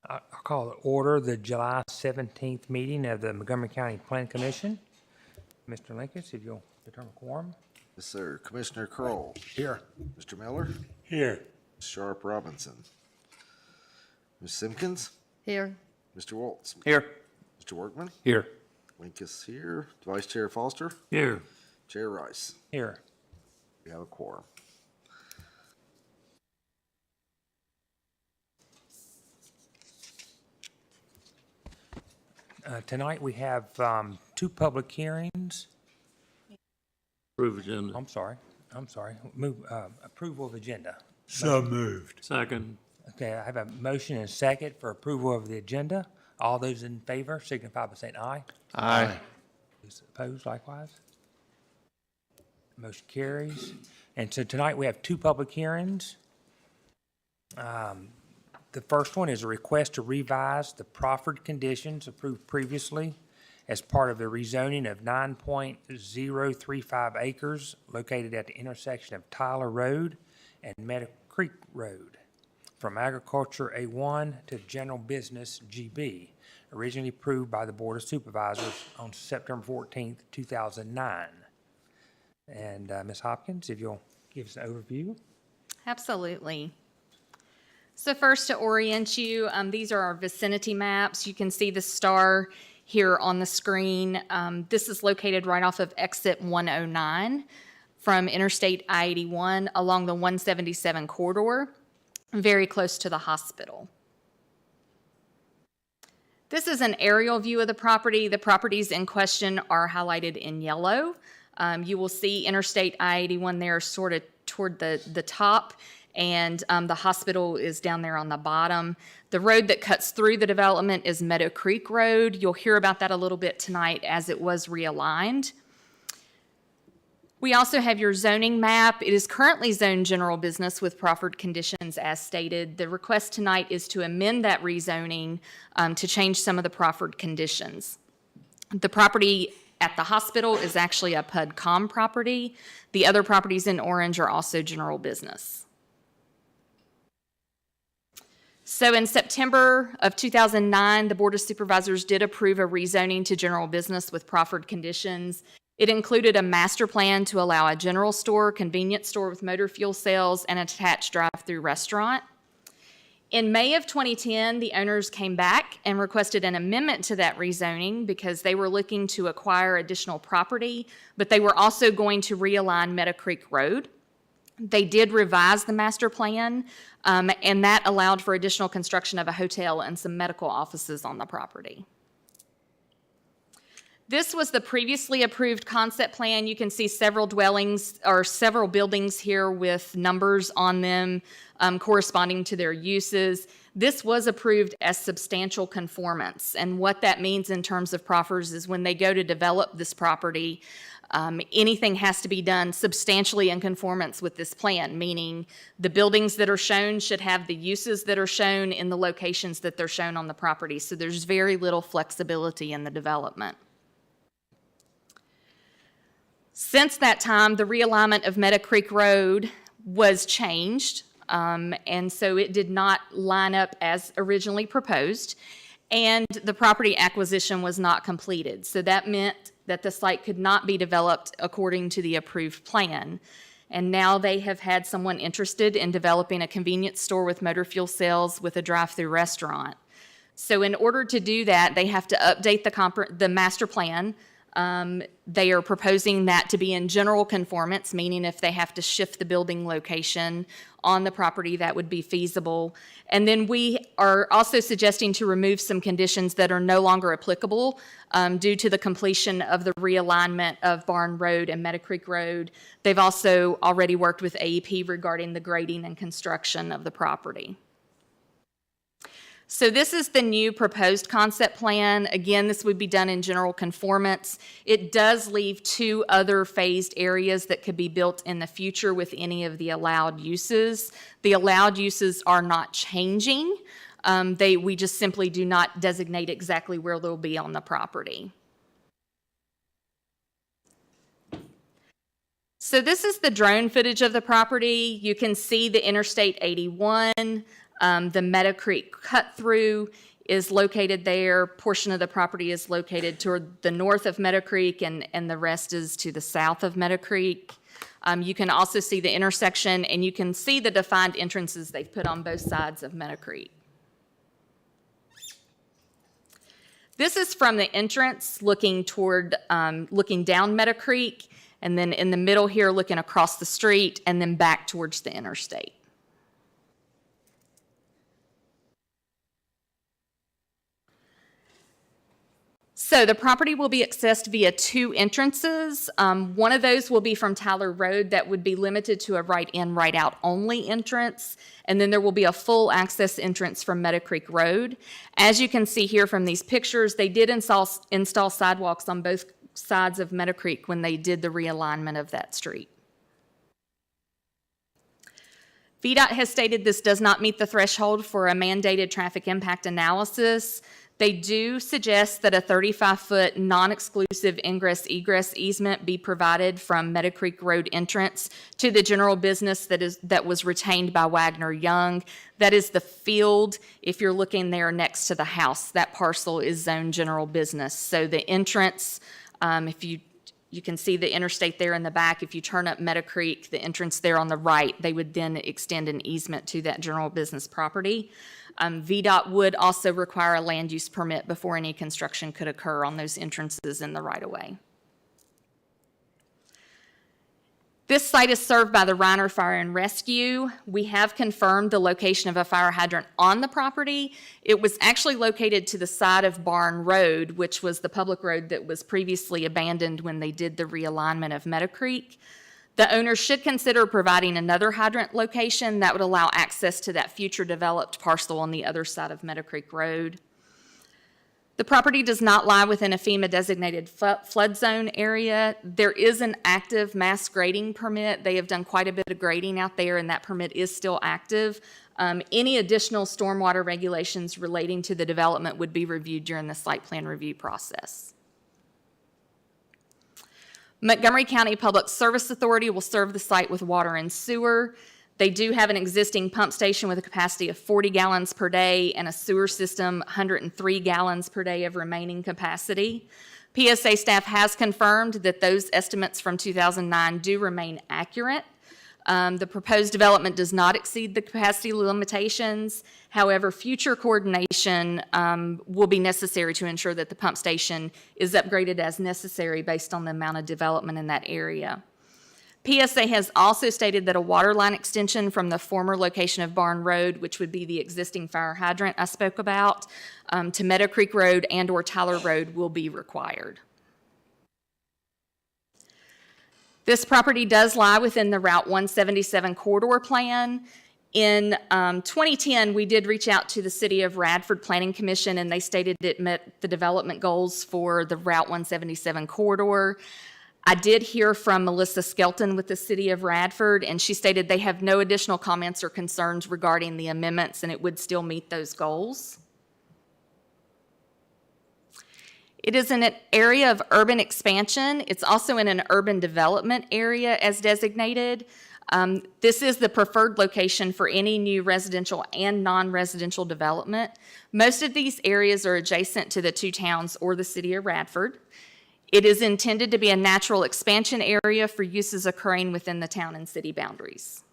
I'll call to order the July 17th meeting of the Montgomery County Planning Commission. Mr. Lincoln, if you'll determine quorum. Yes, sir. Commissioner Kroll. Here. Mr. Miller. Here. Sharp Robinson. Ms. Simpkins. Here. Mr. Waltz. Here. Mr. Workman. Here. Linkus here. Vice Chair Foster. Here. Chair Rice. Here. We have a quorum. Tonight we have two public hearings. Approve agenda. I'm sorry. Move approval of agenda. So moved. Second. Okay, I have a motion and a second for approval of the agenda. All those in favor signify by saying aye. Aye. Those opposed likewise. Motion carries. And so tonight we have two public hearings. The first one is a request to revise the proffered conditions approved previously as part of the rezoning of 9.035 acres located at the intersection of Tyler Road and Meadow Creek Road from Agriculture A1 to General Business GB, originally approved by the Board of Supervisors on September 14th, 2009. And Ms. Hopkins, if you'll give us an overview. Absolutely. So first, to orient you, these are our vicinity maps. You can see the star here on the screen. This is located right off of exit 109 from Interstate I-81 along the 177 corridor, very close to the hospital. This is an aerial view of the property. The properties in question are highlighted in yellow. You will see Interstate I-81 there sort of toward the top, and the hospital is down there on the bottom. The road that cuts through the development is Meadow Creek Road. You'll hear about that a little bit tonight as it was realigned. We also have your zoning map. It is currently zoned general business with proffered conditions as stated. The request tonight is to amend that rezoning to change some of the proffered conditions. The property at the hospital is actually a PUD-COM property. The other properties in orange are also general business. So in September of 2009, the Board of Supervisors did approve a rezoning to general business with proffered conditions. It included a master plan to allow a general store, convenience store with motor fuel sales, and an attached drive-through restaurant. In May of 2010, the owners came back and requested an amendment to that rezoning because they were looking to acquire additional property, but they were also going to realign Meadow Creek Road. They did revise the master plan, and that allowed for additional construction of a hotel and some medical offices on the property. This was the previously approved concept plan. You can see several dwellings or several buildings here with numbers on them corresponding to their uses. This was approved as substantial conformance, and what that means in terms of proffers is when they go to develop this property, anything has to be done substantially in conformance with this plan, meaning the buildings that are shown should have the uses that are shown in the locations that they're shown on the property. So there's very little flexibility in the development. Since that time, the realignment of Meadow Creek Road was changed, and so it did not line up as originally proposed, and the property acquisition was not completed. So that meant that the site could not be developed according to the approved plan. And now they have had someone interested in developing a convenience store with motor fuel sales with a drive-through restaurant. So in order to do that, they have to update the master plan. They are proposing that to be in general conformance, meaning if they have to shift the building location on the property, that would be feasible. And then we are also suggesting to remove some conditions that are no longer applicable due to the completion of the realignment of Barn Road and Meadow Creek Road. They've also already worked with AEP regarding the grading and construction of the property. So this is the new proposed concept plan. Again, this would be done in general conformance. It does leave two other phased areas that could be built in the future with any of the allowed uses. The allowed uses are not changing. We just simply do not designate exactly where they'll be on the property. So this is the drone footage of the property. You can see the Interstate 81. The Meadow Creek cut-through is located there. Portion of the property is located toward the north of Meadow Creek, and the rest is to the south of Meadow Creek. You can also see the intersection, and you can see the defined entrances they've put on both sides of Meadow Creek. This is from the entrance looking down Meadow Creek, and then in the middle here looking across the street, and then back towards the interstate. So the property will be accessed via two entrances. One of those will be from Tyler Road that would be limited to a right-in, right-out only entrance. And then there will be a full access entrance from Meadow Creek Road. As you can see here from these pictures, they did install sidewalks on both sides of Meadow Creek when they did the realignment of that street. VDOT has stated this does not meet the threshold for a mandated traffic impact analysis. They do suggest that a 35-foot non-exclusive ingress-egress easement be provided from Meadow Creek Road entrance to the general business that was retained by Wagner Young. That is the field. If you're looking there next to the house, that parcel is zoned general business. So the entrance, if you can see the interstate there in the back. If you turn up Meadow Creek, the entrance there on the right, they would then extend an easement to that general business property. VDOT would also require a land use permit before any construction could occur on those entrances in the right-of-way. This site is served by the Reiner Fire and Rescue. We have confirmed the location of a fire hydrant on the property. It was actually located to the side of Barn Road, which was the public road that was previously abandoned when they did the realignment of Meadow Creek. The owner should consider providing another hydrant location that would allow access to that future developed parcel on the other side of Meadow Creek Road. The property does not lie within a FEMA-designated flood zone area. There is an active mass grading permit. They have done quite a bit of grading out there, and that permit is still active. Any additional stormwater regulations relating to the development would be reviewed during the site plan review process. Montgomery County Public Service Authority will serve the site with water and sewer. They do have an existing pump station with a capacity of 40 gallons per day and a sewer system 103 gallons per day of remaining capacity. PSA staff has confirmed that those estimates from 2009 do remain accurate. The proposed development does not exceed the capacity limitations. However, future coordination will be necessary to ensure that the pump station is upgraded as necessary based on the amount of development in that area. PSA has also stated that a water line extension from the former location of Barn Road, which would be the existing fire hydrant I spoke about, to Meadow Creek Road and/or Tyler Road will be required. This property does lie within the Route 177 corridor plan. In 2010, we did reach out to the City of Radford Planning Commission, and they stated it met the development goals for the Route 177 corridor. I did hear from Melissa Skelton with the City of Radford, and she stated they have no additional comments or concerns regarding the amendments, and it would still meet those goals. It is in an area of urban expansion. It's also in an urban development area as designated. This is the preferred location for any new residential and non-residential development. Most of these areas are adjacent to the two towns or the City of Radford. It is intended to be a natural expansion area for uses occurring within the town and city boundaries.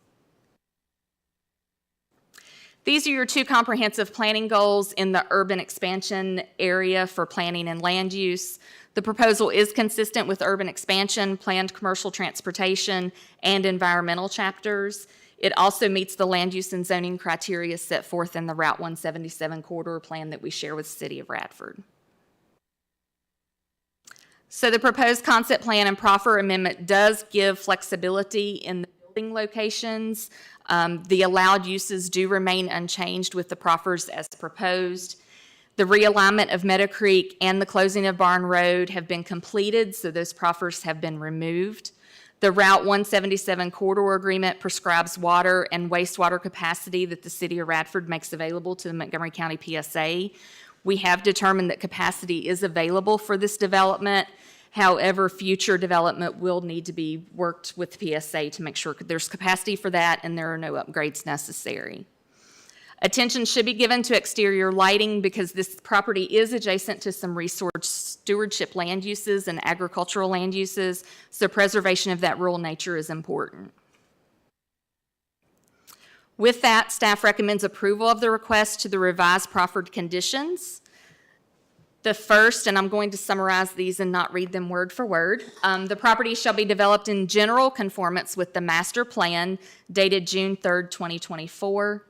These are your two comprehensive planning goals in the urban expansion area for planning and land use. The proposal is consistent with urban expansion, planned commercial transportation, and environmental chapters. It also meets the land use and zoning criteria set forth in the Route 177 corridor plan that we share with the City of Radford. So the proposed concept plan and proffer amendment does give flexibility in the building locations. The allowed uses do remain unchanged with the proffers as proposed. The realignment of Meadow Creek and the closing of Barn Road have been completed, so those proffers have been removed. The Route 177 corridor agreement prescribes water and wastewater capacity that the City of Radford makes available to the Montgomery County PSA. We have determined that capacity is available for this development. However, future development will need to be worked with PSA to make sure there's capacity for that and there are no upgrades necessary. Attention should be given to exterior lighting because this property is adjacent to some resource stewardship land uses and agricultural land uses, so preservation of that rural nature is important. With that, staff recommends approval of the request to the revised proffered conditions. The first, and I'm going to summarize these and not read them word for word. The property shall be developed in general conformance with the master plan dated June 3rd, 2024.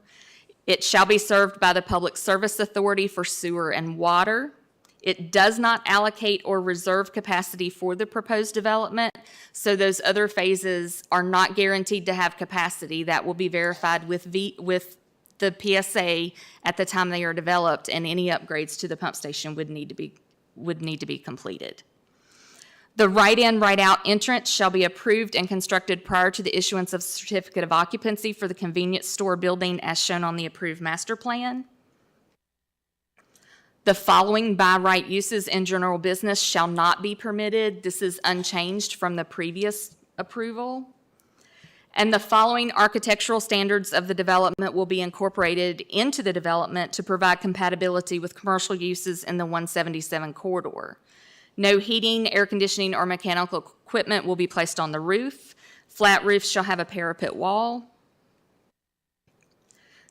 It shall be served by the Public Service Authority for sewer and water. It does not allocate or reserve capacity for the proposed development, so those other phases are not guaranteed to have capacity. That will be verified with the PSA at the time they are developed, and any upgrades to the pump station would need to be completed. The right-in, right-out entrance shall be approved and constructed prior to the issuance of certificate of occupancy for the convenience store building as shown on the approved master plan. The following by right uses in general business shall not be permitted. This is unchanged from the previous approval. And the following architectural standards of the development will be incorporated into the development to provide compatibility with commercial uses in the 177 corridor. No heating, air conditioning, or mechanical equipment will be placed on the roof. Flat roofs shall have a parapet wall.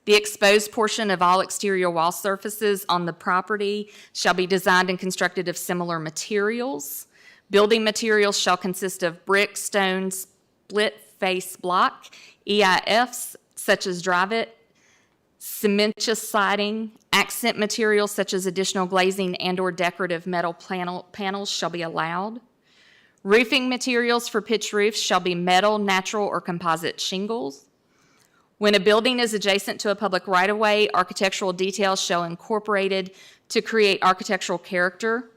The exposed portion of all exterior wall surfaces on the property shall be designed and constructed of similar materials. Building materials shall consist of brick, stone, split face block, EIFs such as drive-it, cementous siding, accent materials such as additional glazing and or decorative metal panels shall be allowed. Roofing materials for pitch roofs shall be metal, natural, or composite shingles. When a building is adjacent to a public right-of-way, architectural details shall be incorporated to create architectural character.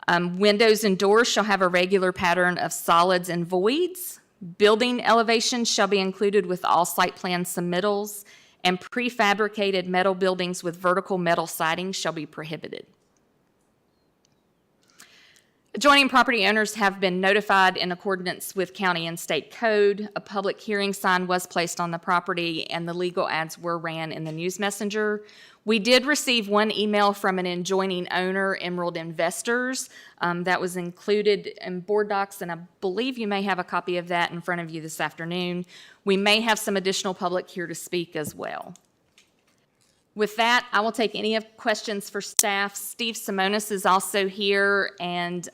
Windows and doors shall have a regular pattern of solids and voids. Building elevations shall be included with all site plan submittals, and prefabricated metal buildings with vertical metal siding shall be prohibited. Adjoining property owners have been notified in accordance with county and state code. A public hearing sign was placed on the property and the legal ads were ran in the News Messenger. We did receive one email from an adjoining owner, Emerald Investors, that was included in board docs, and I believe you may have a copy of that in front of you this afternoon. We may have some additional public here to speak as well. With that, I will take any questions for staff. Steve Simonis is also here and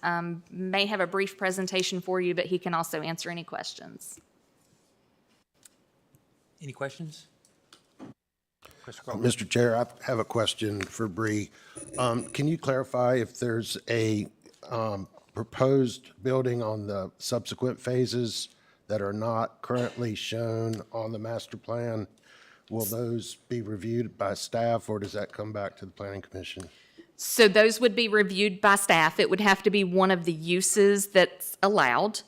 may have a brief presentation for you, but he can also answer any questions. Any questions? Mr. Chair, I have a question for Bree. Can you clarify if there's a proposed building on the subsequent phases that are not currently shown on the master plan? Will those be reviewed by staff, or does that come back to the Planning Commission? So those would be reviewed by staff. It would have to be one of the uses that's allowed.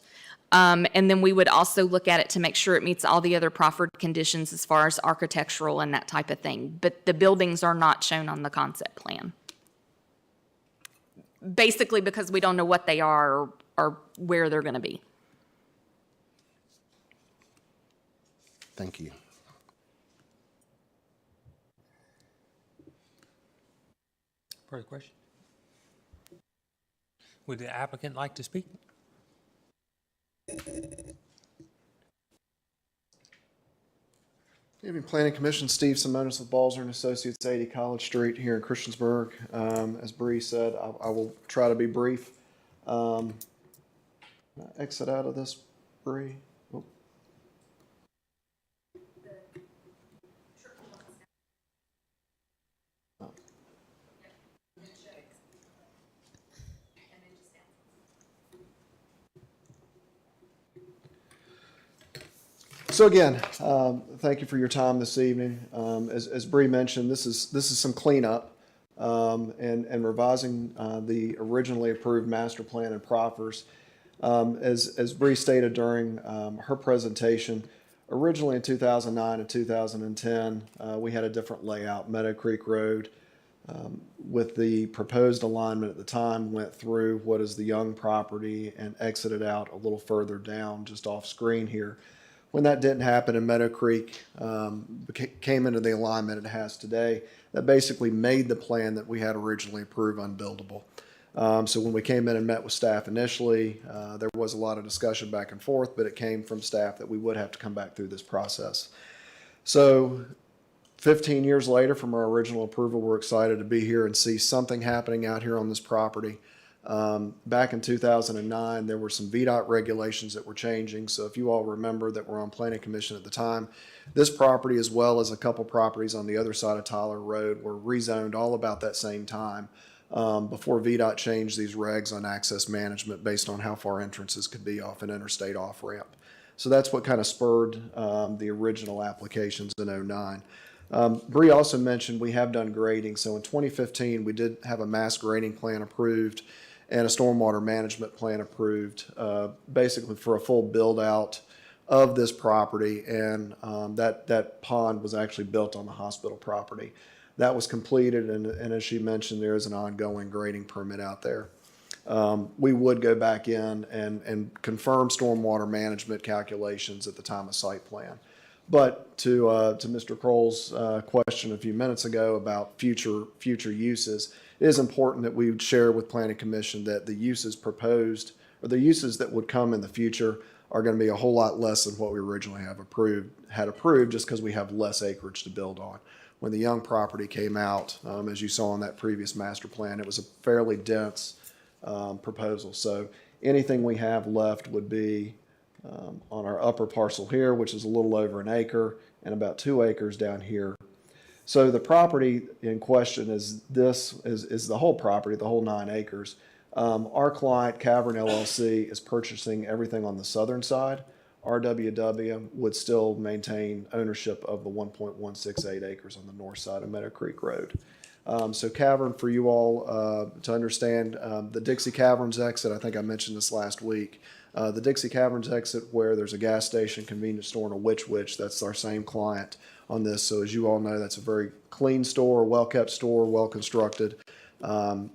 And then we would also look at it to make sure it meets all the other proffered conditions as far as architectural and that type of thing. But the buildings are not shown on the concept plan. Basically because we don't know what they are or where they're going to be. Thank you. Further question? Would the applicant like to speak? Good evening, Planning Commission. Steve Simonis with Balzer and Associates, 80 College Street here in Christiansburg. As Bree said, I will try to be brief. Exit out of this, Bree. Oh. So again, thank you for your time this evening. As Bree mentioned, this is some cleanup and revising the originally approved master plan and proffers. As Bree stated during her presentation, originally in 2009 and 2010, we had a different layout. Meadow Creek Road, with the proposed alignment at the time, went through what is the Young property and exited out a little further down, just off screen here. When that didn't happen and Meadow Creek came into the alignment it has today, that basically made the plan that we had originally approved unbuildable. So when we came in and met with staff initially, there was a lot of discussion back and forth, but it came from staff that we would have to come back through this process. So 15 years later from our original approval, we're excited to be here and see something happening out here on this property. Back in 2009, there were some VDOT regulations that were changing. So if you all remember that were on Planning Commission at the time, this property as well as a couple properties on the other side of Tyler Road were rezoned all about that same time before VDOT changed these regs on access management based on how far entrances could be off an interstate off-ramp. So that's what kind of spurred the original applications in '09. Bree also mentioned we have done grading. So in 2015, we did have a mass grading plan approved and a stormwater management plan approved, basically for a full build out of this property. And that pond was actually built on the hospital property. That was completed, and as she mentioned, there is an ongoing grading permit out there. We would go back in and confirm stormwater management calculations at the time of site plan. But to Mr. Kroll's question a few minutes ago about future uses, it is important that we share with Planning Commission that the uses proposed, or the uses that would come in the future, are going to be a whole lot less than what we originally had approved, just because we have less acreage to build on. When the Young property came out, as you saw in that previous master plan, it was a fairly dense proposal. So anything we have left would be on our upper parcel here, which is a little over an acre, and about 2 acres down here. So the property in question is the whole property, the whole 9 acres. Our client, Cavern LLC, is purchasing everything on the southern side. RWW would still maintain ownership of the 1.168 acres on the north side of Meadow Creek Road. So Cavern, for you all to understand, the Dixie Caverns exit, I think I mentioned this last week, the Dixie Caverns exit where there's a gas station, convenience store, and a Witch, that's our same client on this. So as you all know, that's a very clean store, well-kept store, well-constructed,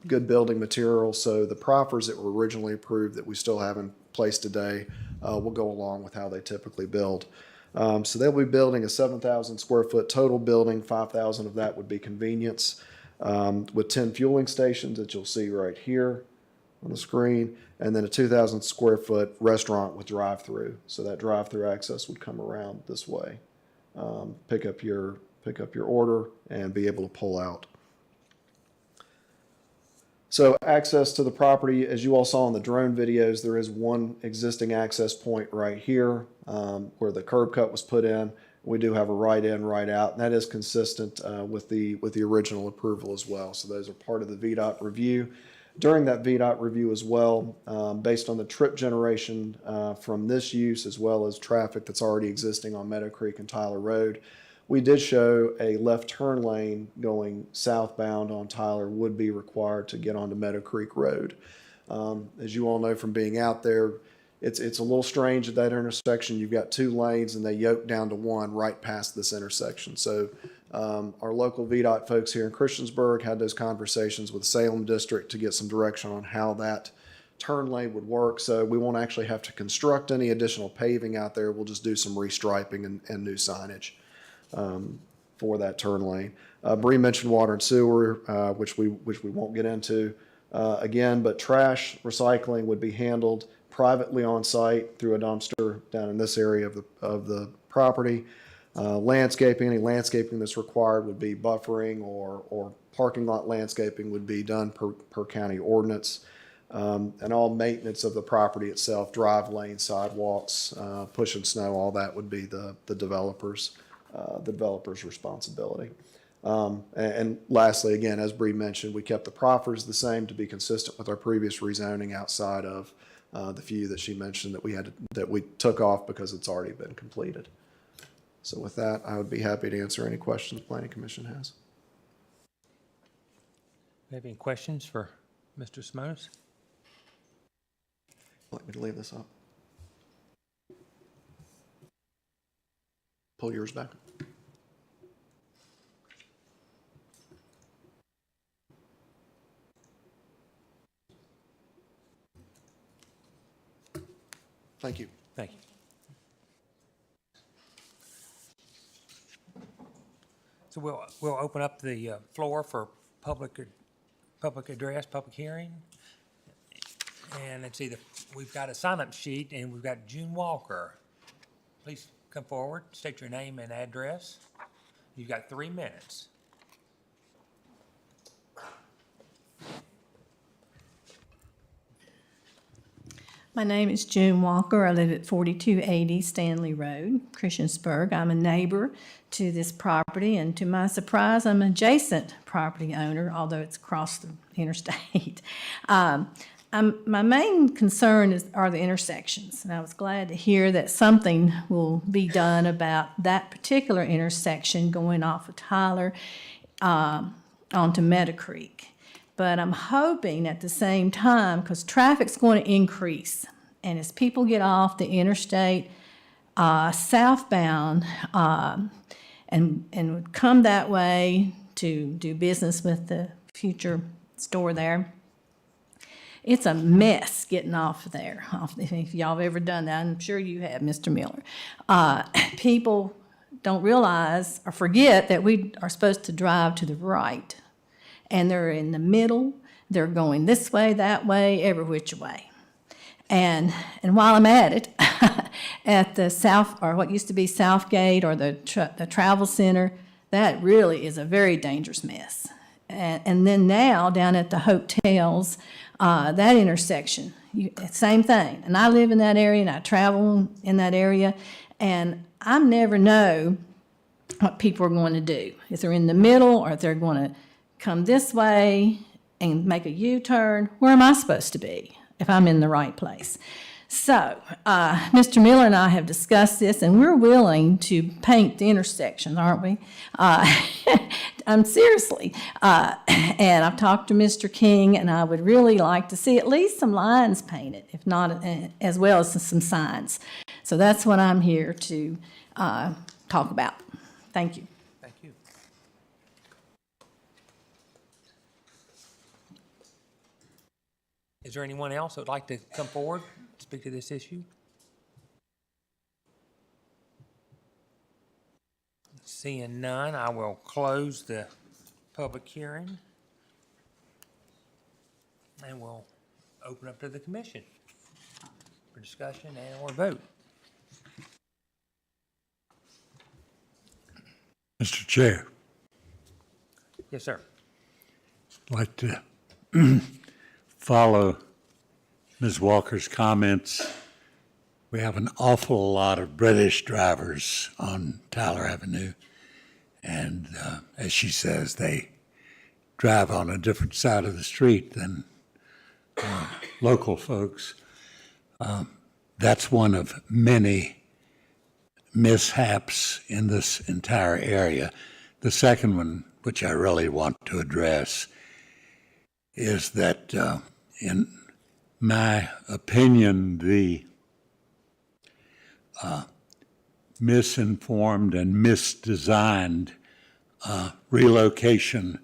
good building material. So the proffers that were originally approved that we still have in place today will go along with how they typically build. So they'll be building a 7,000 square foot total building. 5,000 of that would be convenience, with 10 fueling stations that you'll see right here on the screen, and then a 2,000 square foot restaurant with drive-through. So that drive-through access would come around this way, pick up your order, and be able to pull out. So access to the property, as you all saw in the drone videos, there is one existing access point right here where the curb cut was put in. We do have a right in, right out, and that is consistent with the original approval as well. So those are part of the VDOT review. During that VDOT review as well, based on the trip generation from this use as well as traffic that's already existing on Meadow Creek and Tyler Road, we did show a left turn lane going southbound on Tyler would be required to get onto Meadow Creek Road. As you all know from being out there, it's a little strange at that intersection. You've got 2 lanes and they yoke down to 1 right past this intersection. So our local VDOT folks here in Christiansburg had those conversations with Salem District to get some direction on how that turn lane would work. So we won't actually have to construct any additional paving out there. We'll just do some restriping and new signage for that turn lane. Bree mentioned water and sewer, which we won't get into again, but trash recycling would be handled privately on site through a dumpster down in this area of the property. Landscaping, any landscaping that's required would be buffering or parking lot landscaping would be done per county ordinance. And all maintenance of the property itself, drive lanes, sidewalks, pushing snow, all that would be the developer's responsibility. And lastly, again, as Bree mentioned, we kept the proffers the same to be consistent with our previous rezoning outside of the few that she mentioned that we took off because it's already been completed. So with that, I would be happy to answer any questions the Planning Commission has. Have any questions for Mr. Simonis? Let me leave this up. Pull yours back. Thank you. Thank you. So we'll open up the floor for public address, public hearing. And let's see, we've got a sign-up sheet, and we've got June Walker. Please come forward, state your name and address. You've got 3 minutes. My name is June Walker. I live at 4280 Stanley Road, Christiansburg. I'm a neighbor to this property, and to my surprise, I'm an adjacent property owner, although it's across the interstate. My main concern are the intersections, and I was glad to hear that something will be done about that particular intersection going off of Tyler onto Meadow Creek. But I'm hoping at the same time, because traffic's going to increase, and as people get off the interstate southbound and would come that way to do business with the future store there, it's a mess getting off of there. If y'all have ever done that, I'm sure you have, Mr. Miller. People don't realize or forget that we are supposed to drive to the right. And they're in the middle, they're going this way, that way, every which way. And while I'm at it, at the south, or what used to be Southgate, or the travel center, that really is a very dangerous mess. And then now, down at the hotels, that intersection, same thing. And I live in that area, and I travel in that area, and I never know what people are going to do. If they're in the middle, or if they're going to come this way and make a U-turn. Where am I supposed to be if I'm in the right place? So, Mr. Miller and I have discussed this, and we're willing to paint the intersections, aren't we? I'm seriously. And I've talked to Mr. King, and I would really like to see at least some lines painted, if not as well as some signs. So that's what I'm here to talk about. Thank you. Thank you. Is there anyone else that would like to come forward, speak to this issue? Seeing none, I will close the public hearing, and we'll open up to the commission for discussion and/or vote. Mr. Chair, Yes, sir. I'd like to follow Ms. Walker's comments. We have an awful lot of British drivers on Tyler Avenue, and as she says, they drive on a different side of the street than local folks. That's one of many mishaps in this entire area. The second one, which I really want to address, is that in my opinion, the misinformed and misdesigned relocation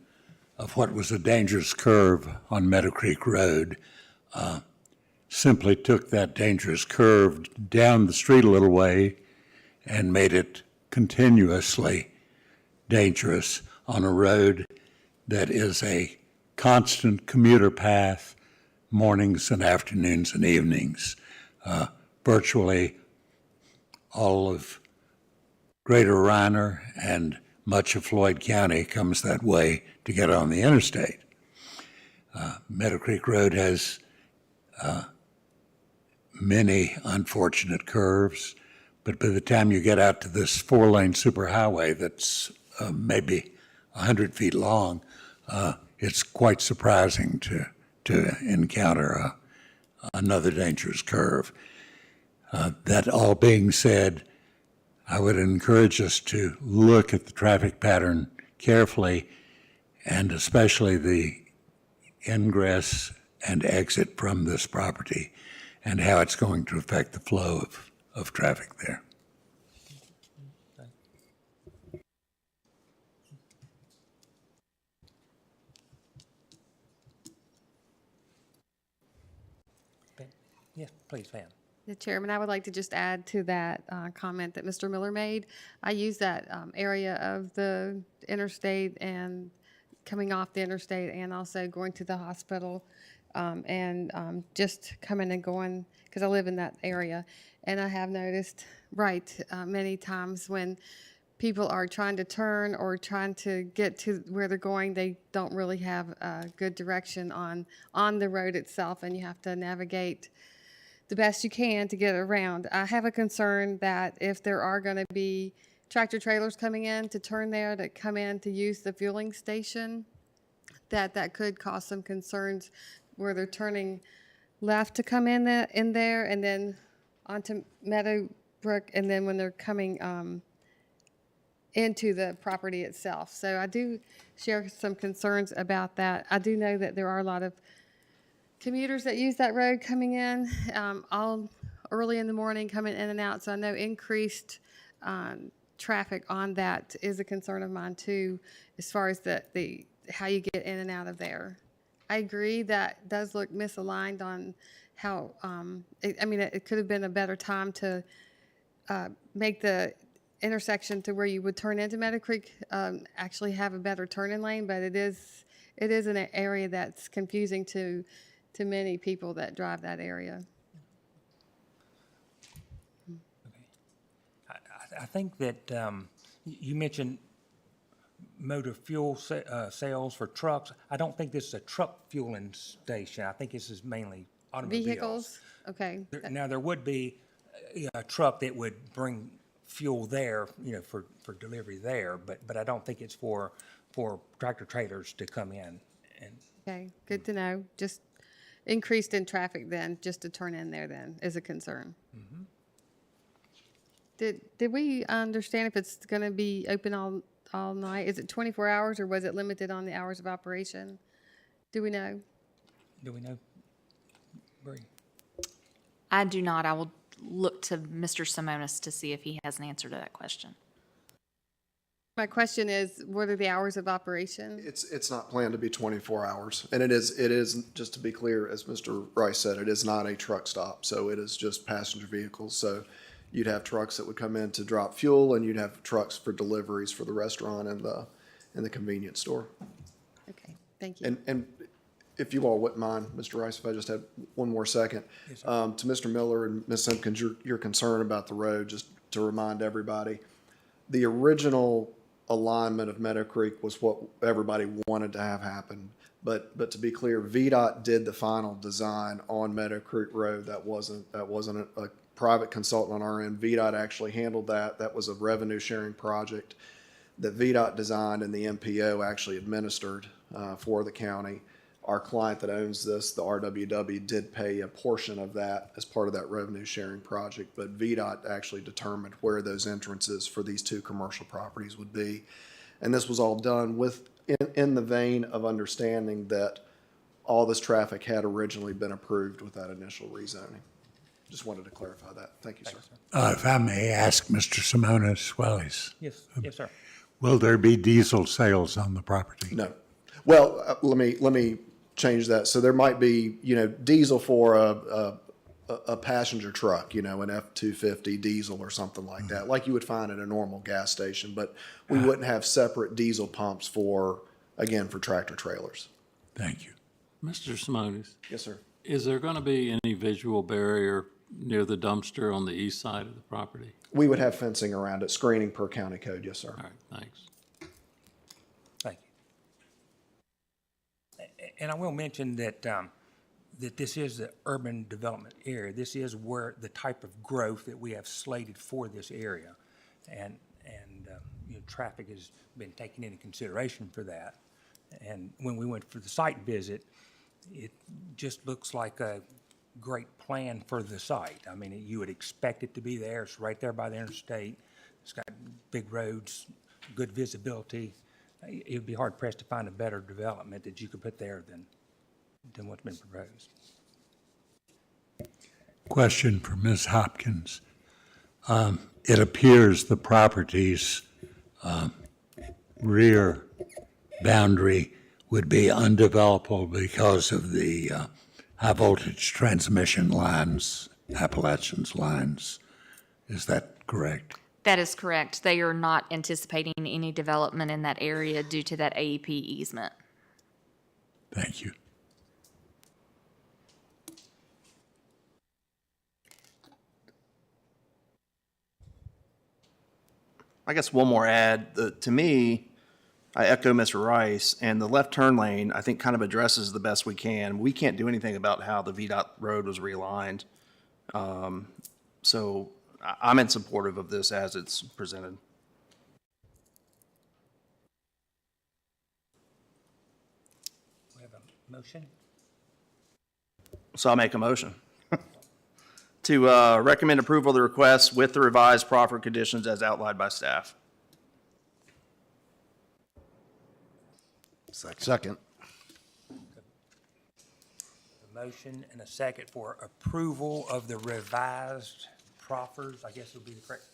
of what was a dangerous curve on Meadow Creek Road simply took that dangerous curve down the street a little way and made it continuously dangerous on a road that is a constant commuter path, mornings and afternoons and evenings. Virtually all of Greater Reiner and much of Floyd County comes that way to get on the interstate. Meadow Creek Road has many unfortunate curves, but by the time you get out to this 4-lane superhighway that's maybe 100 feet long, it's quite surprising to encounter another dangerous curve. That all being said, I would encourage us to look at the traffic pattern carefully, and especially the ingress and exit from this property and how it's going to affect the flow of traffic there. Yes, please, ma'am. The Chairman, I would like to just add to that comment that Mr. Miller made. I use that area of the interstate and coming off the interstate and also going to the hospital and just coming and going because I live in that area. And I have noticed, many times when people are trying to turn or trying to get to where they're going, they don't really have a good direction on the road itself, and you have to navigate the best you can to get around. I have a concern that if there are going to be tractor trailers coming in to turn there, to come in to use the fueling station, that could cause some concerns where they're turning left to come in there and then onto Meadowbrook, and then when they're coming into the property itself. So I do share some concerns about that. I do know that there are a lot of commuters that use that road coming in all early in the morning, coming in and out. So I know increased traffic on that is a concern of mine too, as far as the how you get in and out of there. I agree that does look misaligned on how, it could have been a better time to make the intersection to where you would turn into Meadow Creek actually have a better turning lane, but it is an area that's confusing to many people that drive that area. I think that you mentioned motor fuel sales for trucks. I don't think this is a truck fueling station. I think this is mainly automobiles. Vehicles? Okay. Now, there would be a truck that would bring fuel there, for delivery there, but I don't think it's for tractor trailers to come in. And Okay, good to know. Just increased in traffic then, just to turn in there then, is a concern. Mm-hmm. Did we understand if it's going to be open all night? Is it 24 hours or was it limited on the hours of operation? Do we know? do we know? Bree? I do not. I will look to Mr. Simonis to see if he has an answer to that question. My question is, what are the hours of operation? It's not planned to be 24 hours. And it is, just to be clear, as Mr. Rice said, it is not a truck stop. So it is just passenger vehicles. So you'd have trucks that would come in to drop fuel, and you'd have trucks for deliveries for the restaurant and the convenience store. Okay, thank you. And if you all wouldn't mind, Mr. Rice, if I just had one more second. Yes, sir. To Mr. Miller and Ms. Simpkins, your concern about the road, just to remind everybody, the original alignment of Meadow Creek was what everybody wanted to have happen. But to be clear, VDOT did the final design on Meadow Creek Road. That wasn't a private consultant on our end. VDOT actually handled that. That was a revenue sharing project that VDOT designed and the MPO actually administered for the county. Our client that owns this, the RWW, did pay a portion of that as part of that revenue sharing project, but VDOT actually determined where those entrances for these two commercial properties would be. And this was all done in the vein of understanding that all this traffic had originally been approved with that initial rezoning. Just wanted to clarify that. Thank you, sir. If I may ask Mr. Simonis, while he's, Yes, yes, sir. will there be diesel sales on the property? No. Well, let me change that. So there might be, diesel for a passenger truck, an F-250 diesel or something like that, like you would find at a normal gas station. But we wouldn't have separate diesel pumps for tractor trailers. Thank you. Mr. Simonis, Yes, sir. is there going to be any visual barrier near the dumpster on the east side of the property? We would have fencing around it, screening per county code. Yes, sir. All right, thanks. Thank you. And I will mention that, that this is the urban development area. This is where the type of growth that we have slated for this area. And traffic has been taken into consideration for that. And when we went for the site visit, it just looks like a great plan for the site. I mean, you would expect it to be there. It's right there by the interstate. It's got big roads, good visibility. It would be hard pressed to find a better development that you could put there than what's been proposed. Question for Ms. Hopkins. It appears the property's rear boundary would be undevelopable because of the high voltage transmission lines Appalachians lines. Is that correct? That is correct. They are not anticipating any development in that area due to that AEP easement. Thank you. I guess one more add, to me, I echo Mr. Rice, and the left turn lane, I think kind of addresses the best we can. We can't do anything about how the VDOT road was realigned. So I'm in supportive of this as it's presented. We have a motion? So I'll make a motion to recommend approval of the request with the revised proffered conditions as outlined by staff. Second. A motion and a second for approval of the revised proffers, I guess would be the correct.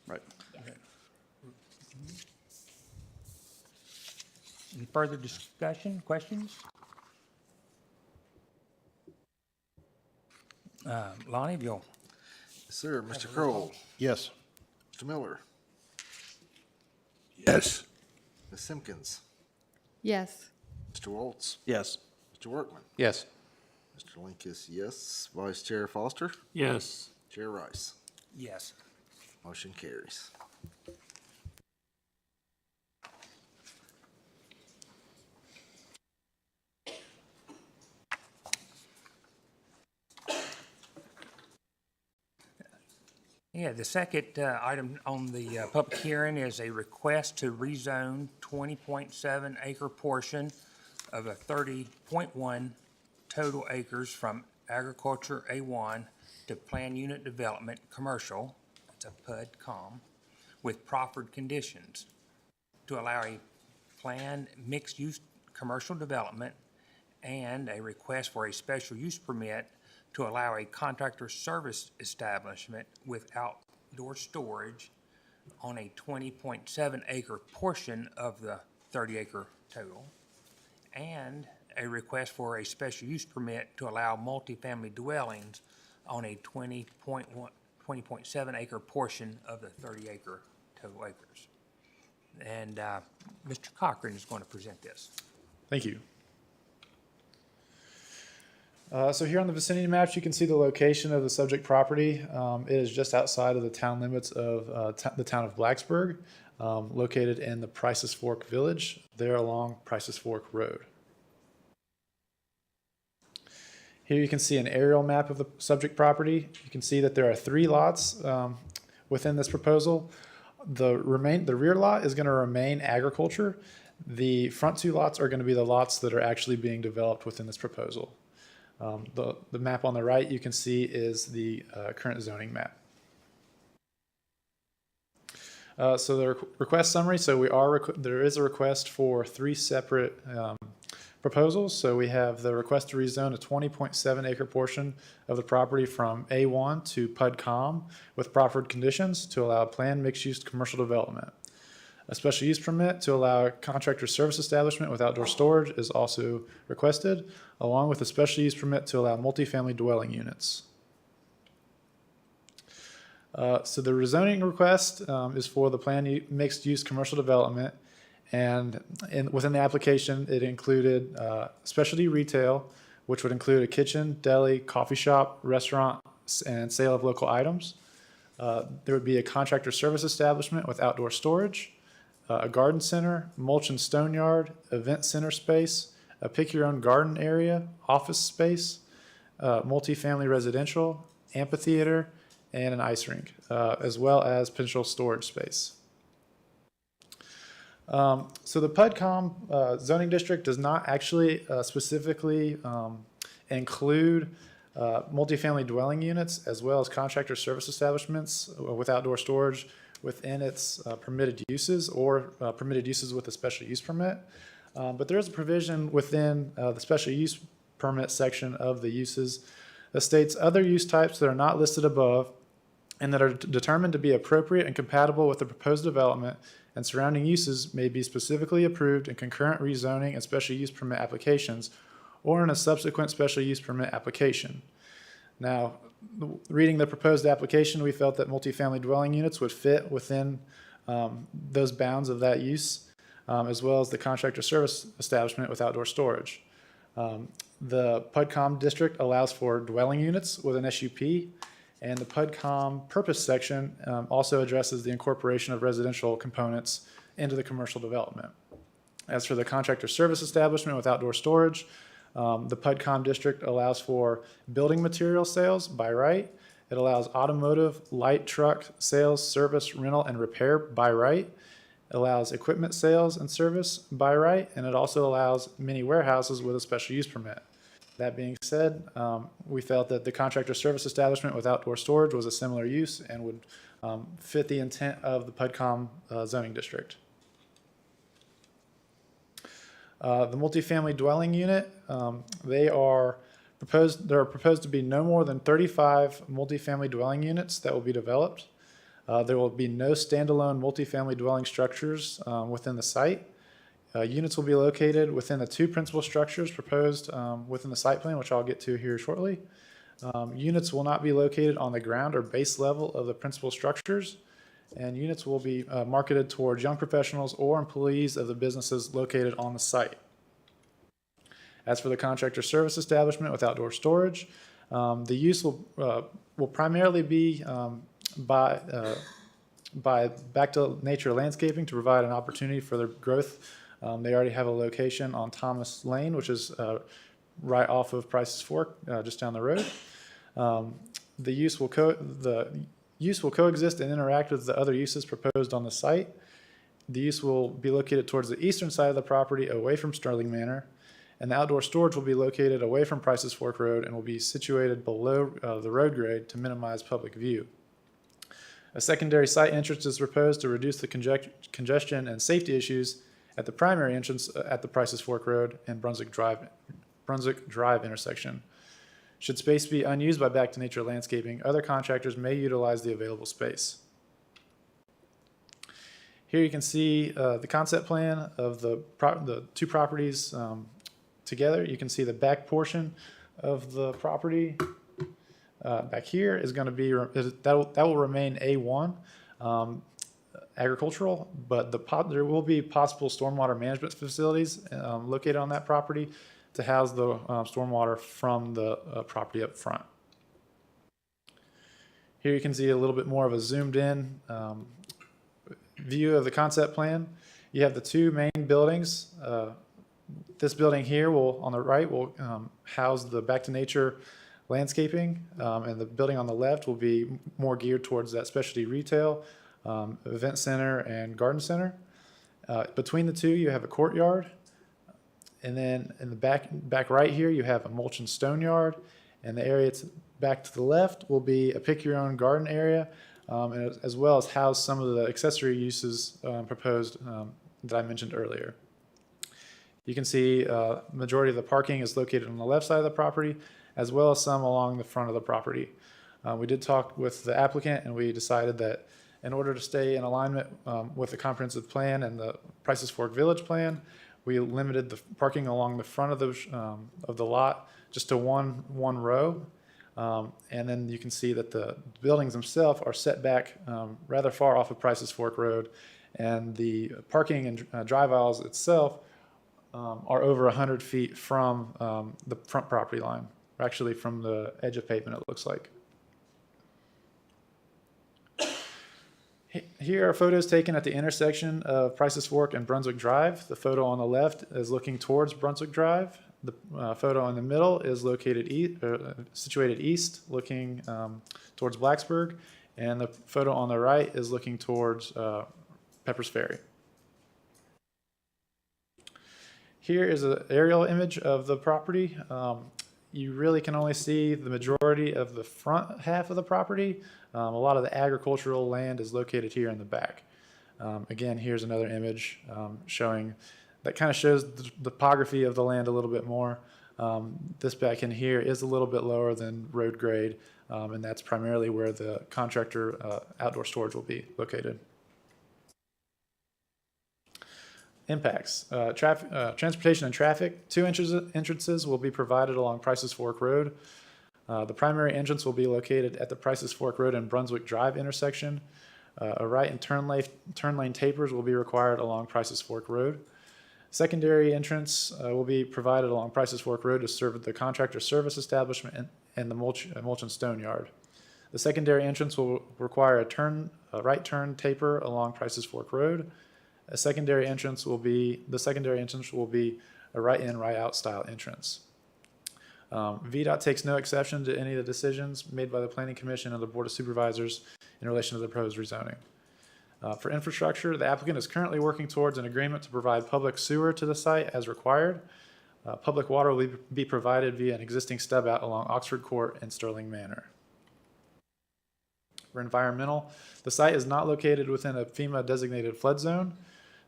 Right. Any further discussion, questions? Lonnie, if you'll. Yes, sir. Mr. Kroll, Yes. Mr. Miller, Yes. Ms. Simpkins, Yes. Mr. Waltz, Yes. Mr. Workman, Yes. Mr. Linkus, yes. Vice Chair Foster, Yes. Chair Rice. Yes. Motion carries. Yeah, the second item on the public hearing is a request to rezone 20.7 acre portion of a 30.1 total acres from agriculture A1 to plan unit development commercial, that's a PUD-COM, with proffered conditions to allow a planned mixed-use commercial development and a request for a special use permit to allow a contractor service establishment with outdoor storage on a 20.7 acre portion of the 30 acre total, and a request for a special use permit to allow multifamily dwellings on a 20.7 acre portion of the 30 acre total acres. And Mr. Cochran is going to present this. Thank you. So here on the vicinity maps, you can see the location of the subject property. It is just outside of the town limits of the town of Blacksburg, located in the Prices Fork Village, there along Prices Fork Road. Here you can see an aerial map of the subject property. You can see that there are 3 lots within this proposal. The rear lot is going to remain agriculture. The front 2 lots are going to be the lots that are actually being developed within this proposal. The map on the right you can see is the current zoning map. So the request summary, so there is a request for 3 separate proposals. So we have the request to rezone a 20.7 acre portion of the property from A1 to PUD-COM with proffered conditions to allow planned mixed-use commercial development. A special use permit to allow a contractor service establishment with outdoor storage is also requested, along with a special use permit to allow multifamily dwelling units. So the rezoning request is for the planned mixed-use commercial development, and within the application, it included specialty retail, which would include a kitchen, deli, coffee shop, restaurant, and sale of local items. There would be a contractor service establishment with outdoor storage, a garden center, mulch and stone yard, event center space, a pick-your-own-garden area, office space, multifamily residential, amphitheater, and an ice rink, as well as potential storage space. So the PUD-COM zoning district does not actually specifically include multifamily dwelling units as well as contractor service establishments with outdoor storage within its permitted uses or permitted uses with a special use permit. But there is a provision within the special use permit section of the uses that states other use types that are not listed above and that are determined to be appropriate and compatible with the proposed development and surrounding uses may be specifically approved in concurrent rezoning and special use permit applications or in a subsequent special use permit application. Now, reading the proposed application, we felt that multifamily dwelling units would fit within those bounds of that use, as well as the contractor service establishment with outdoor storage. The PUDCOM district allows for dwelling units with an SUP, and the PUDCOM purpose section also addresses the incorporation of residential components into the commercial development. As for the contractor service establishment with outdoor storage, the PUDCOM district allows for building material sales by right. It allows automotive, light truck sales, service, rental, and repair by right. It allows equipment sales and service by right, and it also allows mini warehouses with a special use permit. That being said, we felt that the contractor service establishment with outdoor storage was a similar use and would fit the intent of the PUDCOM zoning district. The multifamily dwelling unit, there are proposed to be no more than 35 multifamily dwelling units that will be developed. There will be no standalone multifamily dwelling structures within the site. Units will be located within the two principal structures proposed within the site plan, which I'll get to here shortly. Units will not be located on the ground or base level of the principal structures, and units will be marketed towards young professionals or employees of the businesses located on the site. As for the contractor service establishment with outdoor storage, the use will primarily be by back to nature landscaping to provide an opportunity for their growth. They already have a location on Thomas Lane, which is right off of Price's Fork, just down the road. The use will coexist and interact with the other uses proposed on the site. The use will be located towards the eastern side of the property, away from Sterling Manor, and the outdoor storage will be located away from Price's Fork Road and will be situated below the road grade to minimize public view. A secondary site entrance is proposed to reduce the congestion and safety issues at the primary entrance at the Price's Fork Road and Brunswick Drive intersection. Should space be unused by Back to Nature Landscaping, other contractors may utilize the available space. Here you can see the concept plan of the two properties together. You can see the back portion of the property back here is going to be, that will remain A1 agricultural, but there will be possible stormwater management facilities located on that property to house the stormwater from the property up front. Here you can see a little bit more of a zoomed in view of the concept plan. You have the two main buildings. This building here on the right will house the Back to Nature landscaping, and the building on the left will be more geared towards that specialty retail, event center, and garden center. Between the two, you have a courtyard. And then in the back right here, you have a mulch and stone yard. And the area back to the left will be a pick your own garden area, and as well as house some of the accessory uses proposed that I mentioned earlier. You can see majority of the parking is located on the left side of the property, as well as some along the front of the property. We did talk with the applicant, and we decided that in order to stay in alignment with the comprehensive plan and the Price's Fork Village plan, we limited the parking along the front of the lot just to one row. And then you can see that the buildings themselves are set back rather far off of Price's Fork Road, and the parking and drive aisles itself are over 100 feet from the front property line, or actually from the edge of pavement, it looks like. Here are photos taken at the intersection of Price's Fork and Brunswick Drive. The photo on the left is looking towards Brunswick Drive. The photo in the middle is situated east, looking towards Blacksburg, and the photo on the right is looking towards Pepper's Ferry. Here is an aerial image of the property. You really can only see the majority of the front half of the property. A lot of the agricultural land is located here in the back. Again, here's another image showing, that kind of shows the topography of the land a little bit more. This back in here is a little bit lower than road grade, and that's primarily where the contractor outdoor storage will be located. Impacts. Transportation and traffic. Two entrances will be provided along Price's Fork Road. The primary entrance will be located at the Prices Fork Road and Brunswick Drive intersection. A right and turn lane tapers will be required along Prices Fork Road. Secondary entrance will be provided along Prices Fork Road to serve the contractor service establishment and the mulch and stone yard. The secondary entrance will require a right turn taper along Prices Fork Road. The secondary entrance will be a right in, right out style entrance. VDOT takes no exception to any of the decisions made by the Planning Commission and the Board of Supervisors in relation to the proposed rezoning. For infrastructure, the applicant is currently working towards an agreement to provide public sewer to the site as required. Public water will be provided via an existing stub out along Oxford Court and Sterling Manor. For environmental, the site is not located within a FEMA designated flood zone.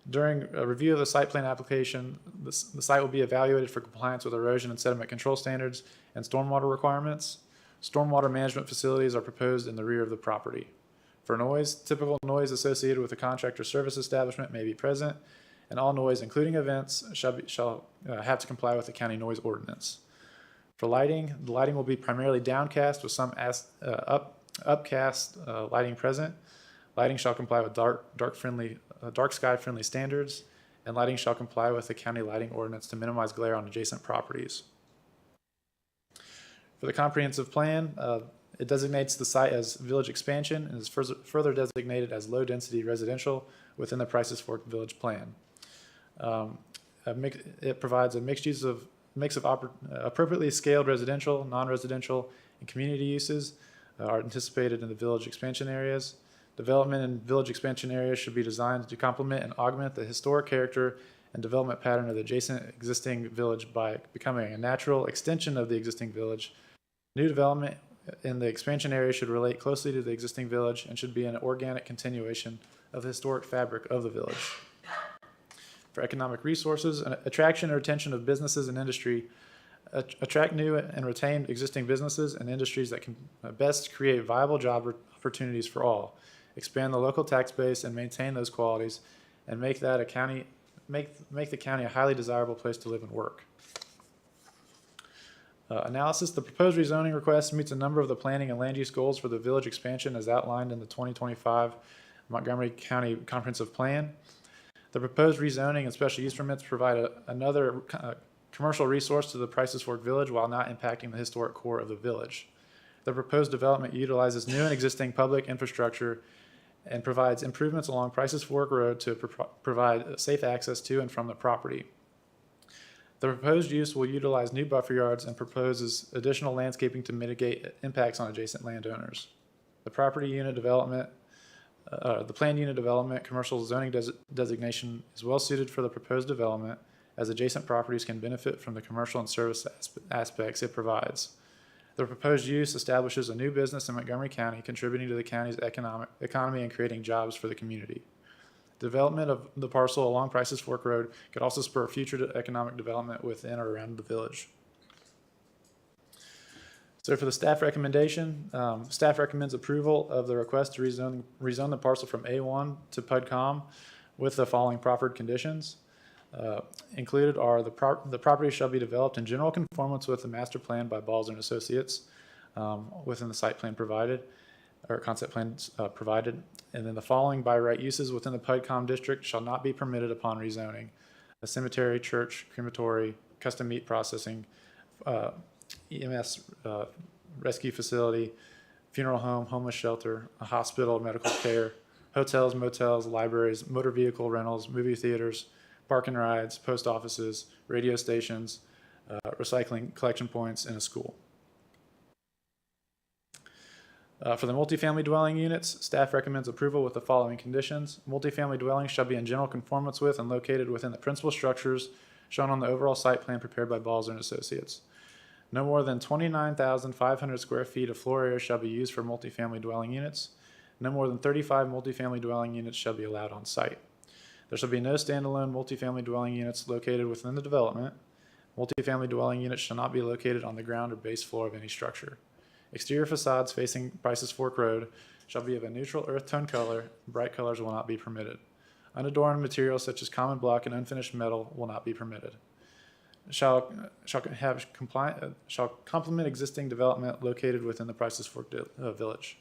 During a review of the site plan application, the site will be evaluated for compliance with erosion and sediment control standards and stormwater requirements. Stormwater management facilities are proposed in the rear of the property. For noise, typical noise associated with a contractor service establishment may be present, and all noise, including events, shall have to comply with the county noise ordinance. For lighting, the lighting will be primarily downcast with some upcast lighting present. Lighting shall comply with dark sky friendly standards, and lighting shall comply with the county lighting ordinance to minimize glare on adjacent properties. For the comprehensive plan, it designates the site as village expansion and is further designated as low-density residential within the Prices Fork Village Plan. It provides a mix of appropriately scaled residential, non-residential, and community uses are anticipated in the village expansion areas. Development in village expansion areas should be designed to complement and augment the historic character and development pattern of the adjacent existing village by becoming a natural extension of the existing village. New development in the expansion area should relate closely to the existing village and should be an organic continuation of the historic fabric of the village. For economic resources, attraction and retention of businesses and industry, attract new and retain existing businesses and industries that can best create viable job opportunities for all, expand the local tax base and maintain those qualities, and make the county a highly desirable place to live and work. Analysis, the proposed rezoning request meets a number of the planning and land use goals for the village expansion as outlined in the 2025 Montgomery County Comprehensive Plan. The proposed rezoning and special use permits provide another commercial resource to the Prices Fork Village while not impacting the historic core of the village. The proposed development utilizes new and existing public infrastructure and provides improvements along Prices Fork Road to provide safe access to and from the property. The proposed use will utilize new buffer yards and proposes additional landscaping to mitigate impacts on adjacent landowners. The planned unit development commercial zoning designation is well suited for the proposed development as adjacent properties can benefit from the commercial and service aspects it provides. The proposed use establishes a new business in Montgomery County, contributing to the county's economy and creating jobs for the community. Development of the parcel along Prices Fork Road could also spur future economic development within or around the village. So for the staff recommendation, staff recommends approval of the request to rezone the parcel from A1 to PUDCOM with the following proffered conditions. Included are the property shall be developed in general conformance with the master plan by Balzer and Associates within the site plan provided, or concept plans provided. And then the following by right uses within the PUDCOM district shall not be permitted upon rezoning: a cemetery, church, crematory, custom meat processing, EMS rescue facility, funeral home, homeless shelter, a hospital, medical care, hotels, motels, libraries, motor vehicle rentals, movie theaters, park and rides, post offices, radio stations, recycling collection points, and a school. For the multifamily dwelling units, staff recommends approval with the following conditions. Multifamily dwellings shall be in general conformance with and located within the principal structures shown on the overall site plan prepared by Balzer and Associates. No more than 29,500 square feet of floor area shall be used for multifamily dwelling units. No more than 35 multifamily dwelling units shall be allowed on site. There shall be no standalone multifamily dwelling units located within the development. Multifamily dwelling units shall not be located on the ground or base floor of any structure. Exterior facades facing Prices Fork Road shall be of a neutral earth tone color. Bright colors will not be permitted. Unadorned materials such as common block and unfinished metal will not be permitted. shall complement existing development located within the Prices Fork Village.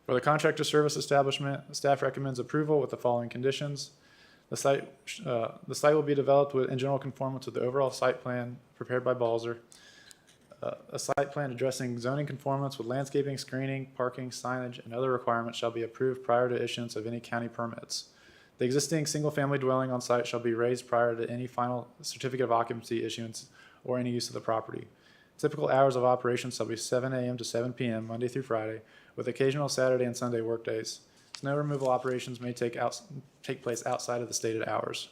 For the contractor service establishment, staff recommends approval with the following conditions. The site will be developed in general conformance with the overall site plan prepared by Balzer. A site plan addressing zoning conformance with landscaping, screening, parking, signage, and other requirements shall be approved prior to issuance of any county permits. The existing single-family dwelling on site shall be raised prior to any final certificate of occupancy issuance or any use of the property. Typical hours of operation shall be 7 a.m. to 7 p.m. Monday through Friday, with occasional Saturday and Sunday workdays. Snow removal operations may take place outside of the stated hours.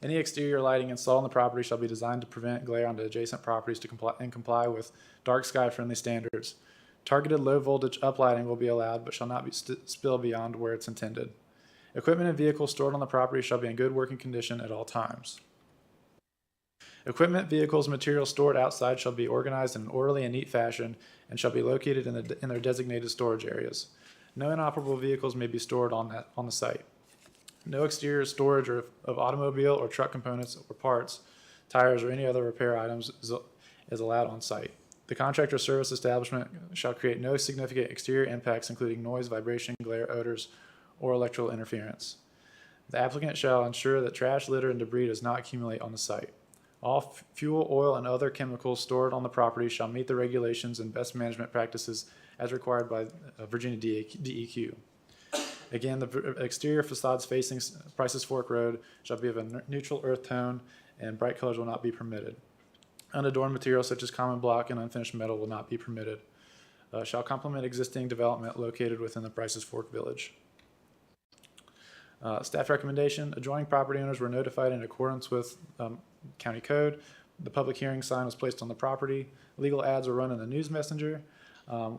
Any exterior lighting installed on the property shall be designed to prevent glare onto adjacent properties to comply with dark sky friendly standards. Targeted low voltage uplighting will be allowed but shall not be spill beyond where it's intended. Equipment and vehicles stored on the property shall be in good working condition at all times. Equipment, vehicles, and materials stored outside shall be organized in an orderly and neat fashion and shall be located in their designated storage areas. No inoperable vehicles may be stored on the site. No exterior storage of automobile or truck components or parts, tires, or any other repair items is allowed on site. The contractor service establishment shall create no significant exterior impacts, including noise, vibration, glare, odors, or electrical interference. The applicant shall ensure that trash, litter, and debris does not accumulate on the site. All fuel, oil, and other chemicals stored on the property shall meet the regulations and best management practices as required by Virginia DEQ. Again, the exterior facades facing Prices Fork Road shall be of a neutral earth tone, and bright colors will not be permitted. Unadorned materials such as common block and unfinished metal will not be permitted. Shall complement existing development located within the Prices Fork Village. Staff recommendation, adjoining property owners were notified in accordance with county code. The public hearing sign was placed on the property. Legal ads were run in the news messenger.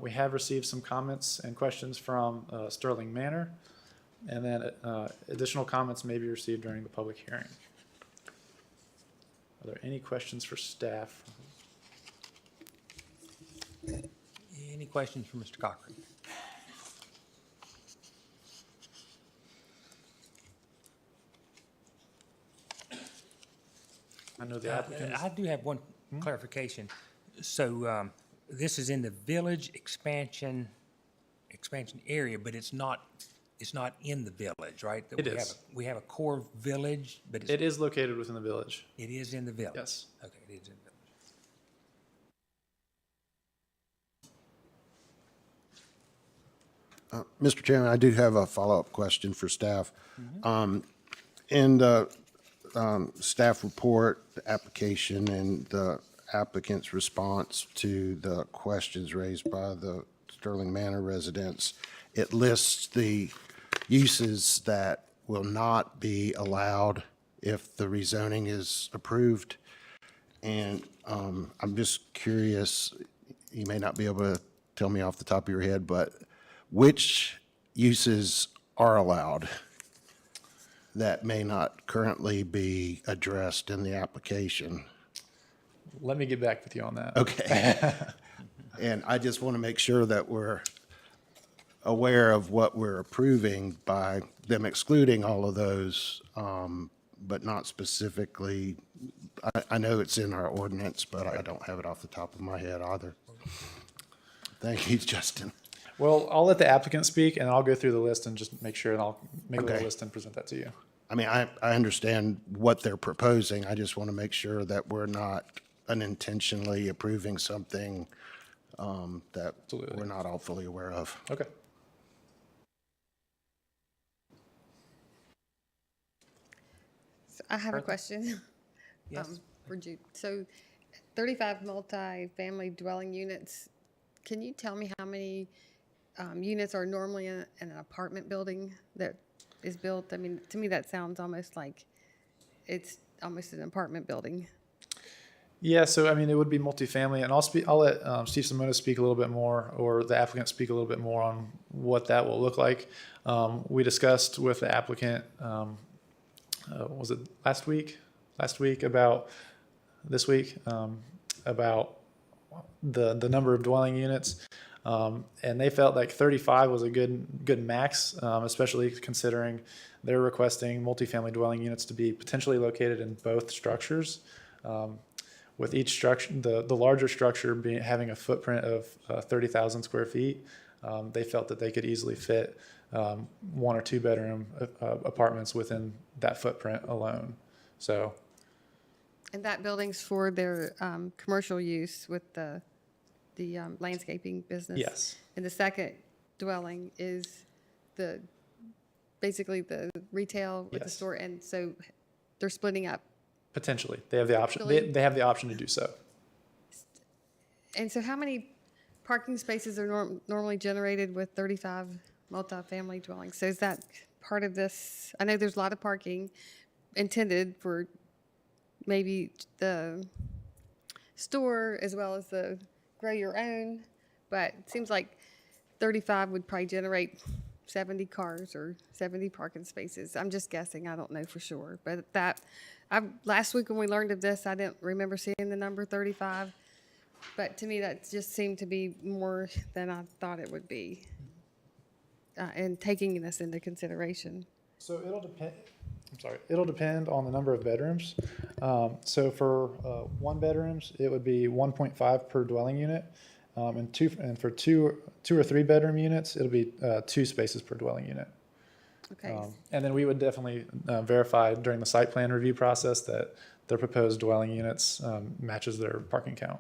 We have received some comments and questions from Sterling Manor, and then additional comments may be received during the public hearing. Are there any questions for staff? Any questions for Mr. Cochran? I know the applicants. I do have one clarification. So this is in the village expansion area, but it's not in the village, right? It is. We have a core village, but It is located within the village. it is in the village? Yes. Okay, it is in the village. Mr. Chairman, I do have a follow-up question for staff. In the staff report, the application, and the applicant's response to the questions raised by the Sterling Manor residents, it lists the uses that will not be allowed if the rezoning is approved. And I'm just curious, you may not be able to tell me off the top of your head, but which uses are allowed that may not currently be addressed in the application? Let me get back with you on that. Okay. And I just want to make sure that we're aware of what we're approving by them excluding all of those, but not specifically. I know it's in our ordinance, but I don't have it off the top of my head either. Thank you, Justin. Well, I'll let the applicant speak, and I'll go through the list and just make sure, and I'll make a little Okay. list and present that to you. I mean, I understand what they're proposing. I just want to make sure that we're not unintentionally approving something that Absolutely. we're not all fully aware of. Okay. So I have a question. Yes. For Jude. So 35 multi-family dwelling units, can you tell me how many units are normally in an apartment building that is built? I mean, to me, that sounds almost like it's almost an apartment building. Yeah, so I mean, it would be multifamily, and I'll let Steve Simona speak a little bit more, or the applicant speak a little bit more on what that will look like. We discussed with the applicant, was it last week? About this week, about the number of dwelling units. And they felt like 35 was a good max, especially considering they're requesting multifamily dwelling units to be potentially located in both structures. With each structure, the larger structure having a footprint of 30,000 square feet, they felt that they could easily fit 1 or 2 bedroom apartments within that footprint alone. So, And that building's for their commercial use with the landscaping business? yes, And the second dwelling is basically the retail with the Yes. store, and so they're splitting up. potentially. They have the option. Really? They have the option to do so. And so how many parking spaces are normally generated with 35 multifamily dwellings? So is that part of this? I know there's a lot of parking intended for maybe the store as well as the grow your own, but it seems like 35 would probably generate 70 cars or 70 parking spaces. I'm just guessing. I don't know for sure. But last week when we learned of this, I didn't remember seeing the number 35. But to me, that just seemed to be more than I thought it would be, and taking this into consideration. So it'll depend. I'm sorry. It'll depend on the number of bedrooms. So for 1 bedrooms, it would be 1.5 per dwelling unit, and for two or 3 bedroom units, it'll be 2 spaces per dwelling unit. Okay. And then we would definitely verify during the site plan review process that their proposed dwelling units matches their parking count.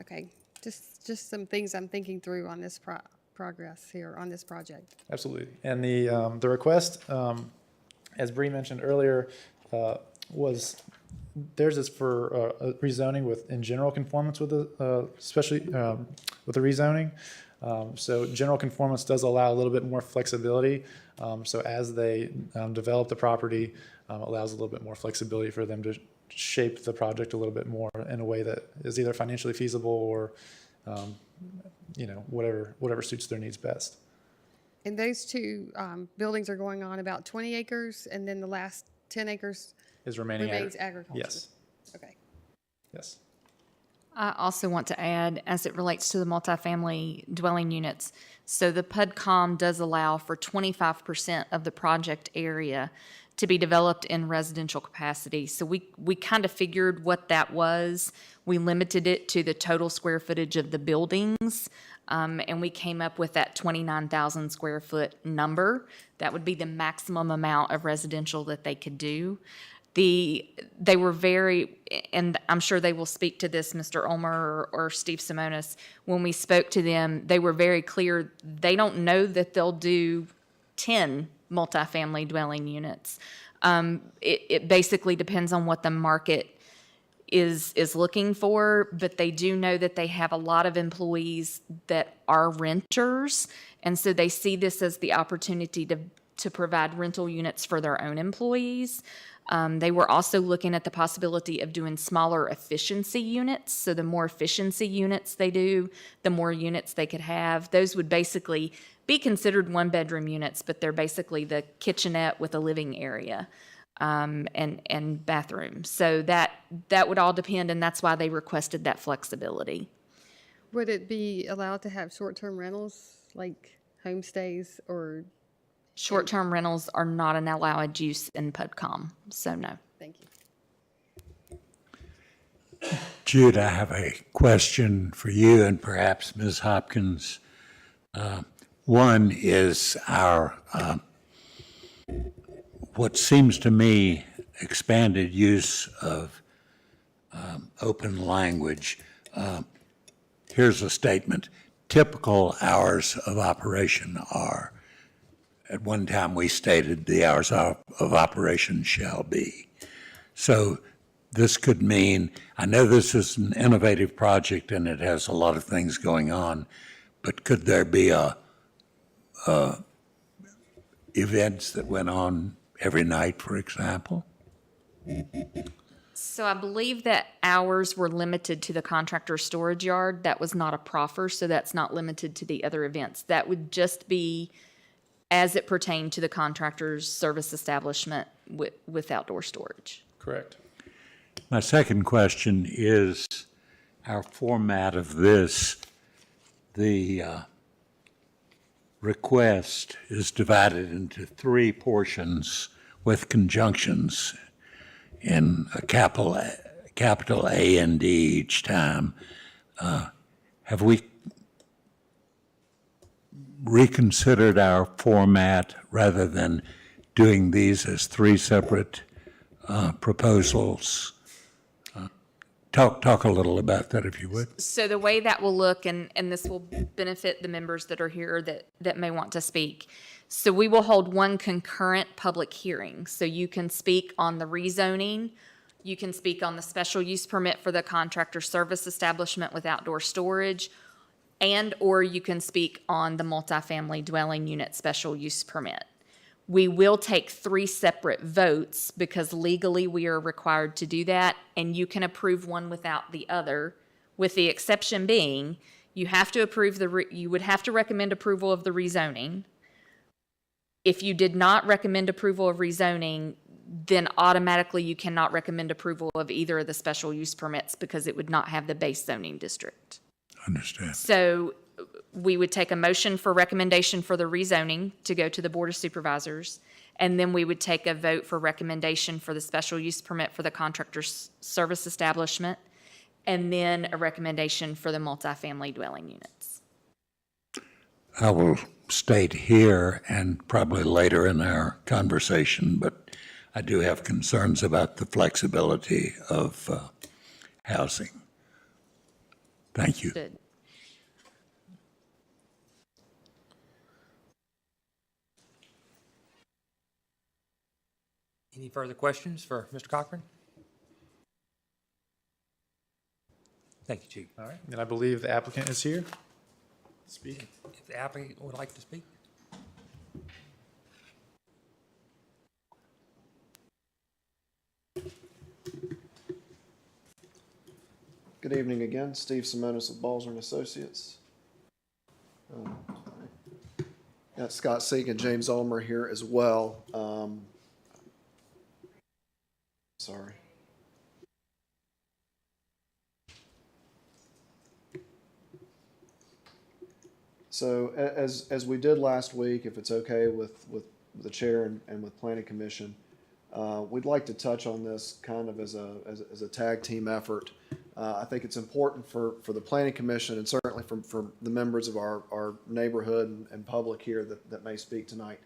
Okay. Just some things I'm thinking through on this progress here on this project. Absolutely. And the request, as Bree mentioned earlier, was theirs is for rezoning in general conformance with especially with the rezoning. So general conformance does allow a little bit more flexibility. So as they develop the property, allows a little bit more flexibility for them to shape the project a little bit more in a way that is either financially feasible or whatever suits their needs best. And those two buildings are going on about 20 acres, and then the last 10 acres Is remaining remains agriculture? Yes. Okay. Yes. I also want to add, as it relates to the multifamily dwelling units, so the PUDCOM does allow for 25% of the project area to be developed in residential capacity. So we kind of figured what that was. We limited it to the total square footage of the buildings, and we came up with that 29,000 square foot number. That would be the maximum amount of residential that they could do. They were very, and I'm sure they will speak to this, Mr. Ulmer or Steve Simonis, when we spoke to them, they were very clear, they don't know that they'll do 10 multifamily dwelling units. It basically depends on what the market is looking for, but they do know that they have a lot of employees that are renters, and so they see this as the opportunity to provide rental units for their own employees. They were also looking at the possibility of doing smaller efficiency units. So the more efficiency units they do, the more units they could have. Those would basically be considered 1-bedroom units, but they're basically the kitchenette with a living area and bathroom. So that would all depend, and that's why they requested that flexibility. Would it be allowed to have short-term rentals, like homestays or? Short-term rentals are not an allowed use in PUDCOM, so no. Thank you. Jude, I have a question for you and perhaps Ms. Hopkins. One is our, what seems to me, expanded use of open language. Here's a statement. Typical hours of operation are. At one time, we stated the hours of operation shall be. So this could mean, I know this is an innovative project and it has a lot of things going on, but could there be events that went on every night, for example? So I believe that hours were limited to the contractor's storage yard. That was not a proffer, so that's not limited to the other events. That would just be as it pertained to the contractor's service establishment with outdoor storage. Correct. My second question is, our format of this the request is divided into three portions with conjunctions in a capital A and D each time. Have we reconsidered our format rather than doing these as three separate proposals? Talk a little about that, if you would. So the way that will look, and this will benefit the members that are here that may want to speak. So we will hold one concurrent public hearing. So you can speak on the rezoning, you can speak on the special use permit for the contractor service establishment with outdoor storage, or you can speak on the multifamily dwelling unit special use permit. We will take three separate votes because legally we are required to do that, and you can approve one without the other, with the exception being you have to approve you would have to recommend approval of the rezoning. If you did not recommend approval of rezoning, then automatically you cannot recommend approval of either of the special use permits because it would not have the base zoning district. Understand. So we would take a motion for recommendation for the rezoning to go to the Board of Supervisors, and then we would take a vote for recommendation for the special use permit for the contractor's service establishment, and then a recommendation for the multifamily dwelling units. I will state here and probably later in our conversation, but I do have concerns about the flexibility of housing. Thank you. Good. Any further questions for Mr. Cochran? Thank you, Chief. All right, and I believe the applicant is here. Speak. If the applicant would like to speak? Good evening again, Steve Simonis with Balzer and Associates. Got Scott Seek and James Ulmer here as well. Sorry. So as we did last week, if it's okay with the chair and with Planning Commission, we'd like to touch on this kind of as a tag team effort. I think it's important for the Planning Commission and certainly from the members of our neighborhood and public here that may speak tonight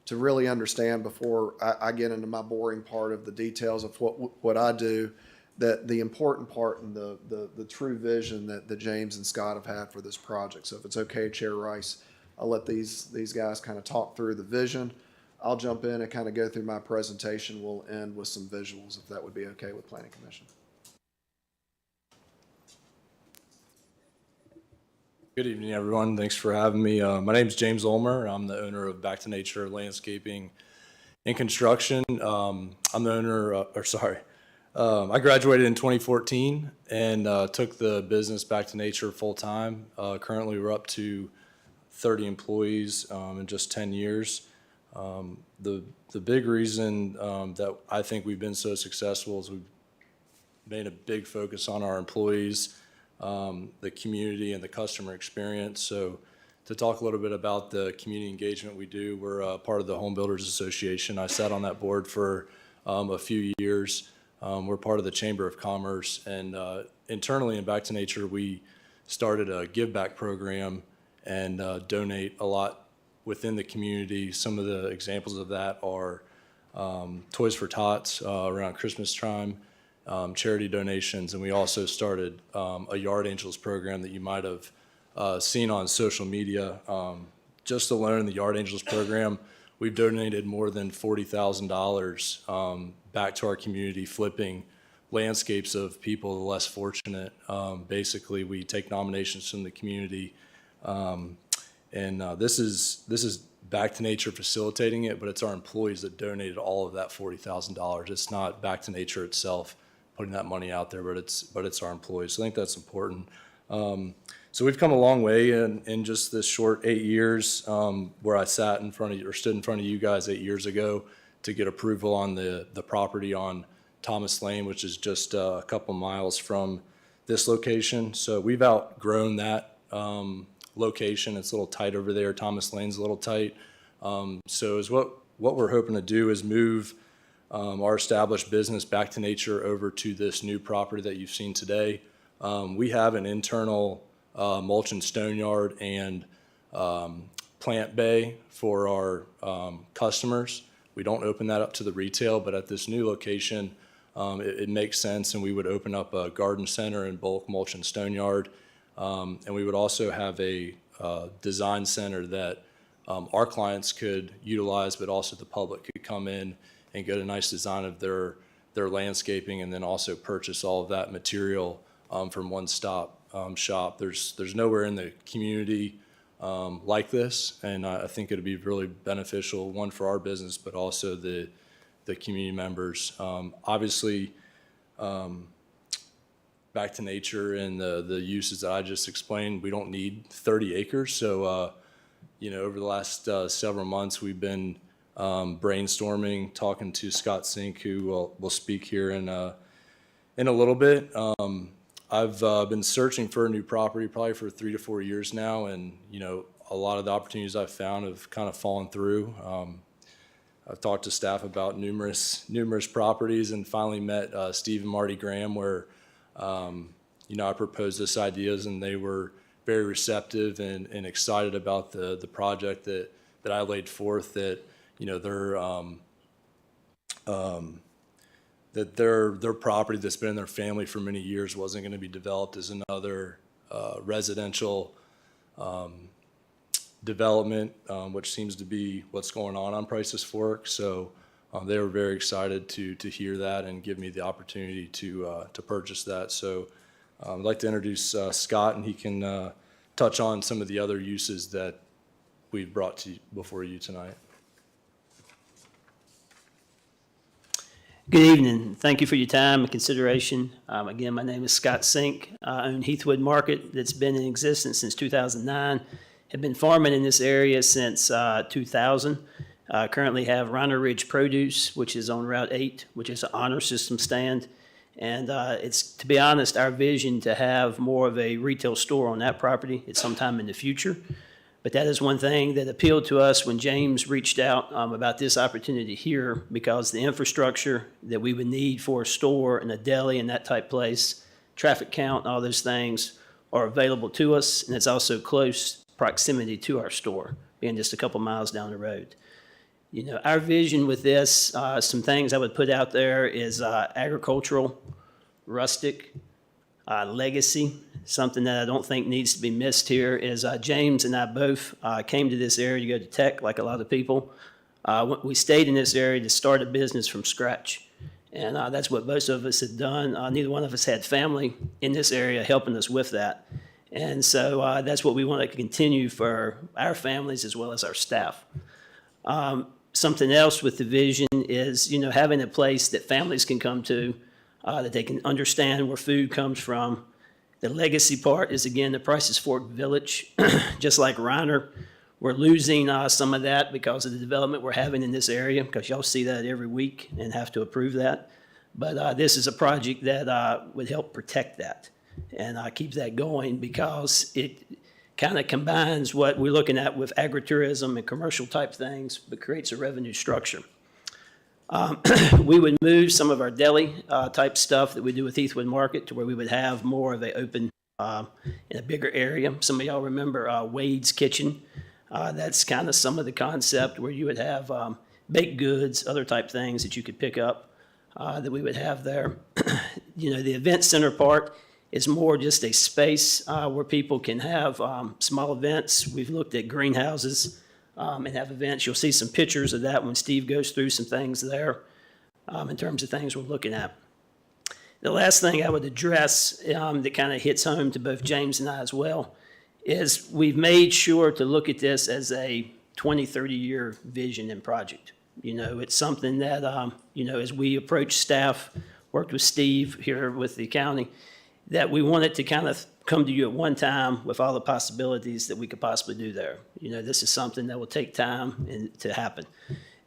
to really understand before I get into my boring part of the details of what I do, that the important part and the true vision that James and Scott have had for this project. So if it's okay, Chair Rice, I'll let these guys kind of talk through the vision. I'll jump in and kind of go through my presentation. We'll end with some visuals if that would be okay with Planning Commission. Good evening, everyone. Thanks for having me. My name is James Ulmer. I'm the owner of Back to Nature Landscaping and Construction. I'm the owner, I graduated in 2014 and took the business Back to Nature full time. Currently, we're up to 30 employees in just 10 years. The big reason that I think we've been so successful is we've made a big focus on our employees, the community, and the customer experience. So to talk a little bit about the community engagement we do, we're part of the Home Builders Association. I sat on that board for a few years. We're part of the Chamber of Commerce, and internally in Back to Nature, we started a give back program and donate a lot within the community. Some of the examples of that are Toys for Tots around Christmas time, charity donations, and we also started a Yard Angels program that you might have seen on social media. Just alone in the Yard Angels program, we've donated more than $40,000 back to our community, flipping landscapes of people less fortunate. Basically, we take nominations from the community, and this is Back to Nature facilitating it, but it's our employees that donated all of that $40,000. It's not Back to Nature itself putting that money out there, but it's our employees. So I think that's important. So we've come a long way in just this short 8 years, where I sat in front of you, or stood in front of you guys 8 years ago to get approval on the property on Thomas Lane, which is just a couple miles from this location. So we've outgrown that location. It's a little tight over there. Thomas Lane's a little tight. So is what we're hoping to do is move our established business Back to Nature over to this new property that you've seen today. We have an internal mulch and stone yard and plant bay for our customers. We don't open that up to the retail, but at this new location, it makes sense, and we would open up a garden center and bulk mulch and stone yard. And we would also have a design center that our clients could utilize, but also the public could come in and get a nice design of their landscaping, and then also purchase all of that material from one-stop shop. There's nowhere in the community like this, and I think it'd be really beneficial, one, for our business, but also the community members. Obviously, Back to Nature and the uses that I just explained, we don't need 30 acres. So, over the last several months, we've been brainstorming, talking to Scott Sink, who will speak here in a little bit. I've been searching for a new property probably for 3 to 4 years now, and a lot of the opportunities I've found have kind of fallen through. I've talked to staff about numerous properties, and finally met Steve and Marty Graham, where I proposed this ideas, and they were very receptive and excited about the project that I laid forth. That their property that's been in their family for many years wasn't going to be developed as another residential development, which seems to be what's going on Price's Fork. So they were very excited to hear that and give me the opportunity to purchase that. So I'd like to introduce Scott, and he can touch on some of the other uses that we've brought before you tonight. Good evening. Thank you for your time and consideration. Again, my name is Scott Sink. I own Heathwood Market that's been in existence since 2009. Have been farming in this area since 2000. Currently have Rhino Ridge Produce, which is on Route 8, which is an honor system stand. And it's, to be honest, our vision to have more of a retail store on that property at some time in the future. But that is one thing that appealed to us when James reached out about this opportunity here, because the infrastructure that we would need for a store and a deli and that type place, traffic count, all those things are available to us, and it's also close proximity to our store, being just a couple miles down the road. Our vision with this, some things I would put out there is agricultural, rustic, legacy. Something that I don't think needs to be missed here is James and I both came to this area to go to tech, like a lot of people. We stayed in this area to start a business from scratch. And that's what most of us had done. Neither one of us had family in this area helping us with that. And so that's what we want to continue for our families as well as our staff. Something else with the vision is, having a place that families can come to, that they can understand where food comes from. The legacy part is, again, the Price's Fork Village. Just like Reiner, we're losing some of that because of the development we're having in this area, because y'all see that every week and have to approve that. But this is a project that would help protect that and keep that going, because it kind of combines what we're looking at with agritourism and commercial type things, but creates a revenue structure. We would move some of our deli type stuff that we do with Heathwood Market to where we would have more of an open, in a bigger area. Some of y'all remember Wade's Kitchen. That's kind of some of the concept where you would have baked goods, other type things that you could pick up that we would have there. The event center part is more just a space where people can have small events. We've looked at greenhouses and have events. You'll see some pictures of that when Steve goes through some things there in terms of things we're looking at. The last thing I would address that kind of hits home to both James and I as well is we've made sure to look at this as a 20, 30-year vision and project. It's something that, as we approach staff, worked with Steve here with the county, that we wanted to kind of come to you at one time with all the possibilities that we could possibly do there. This is something that will take time to happen.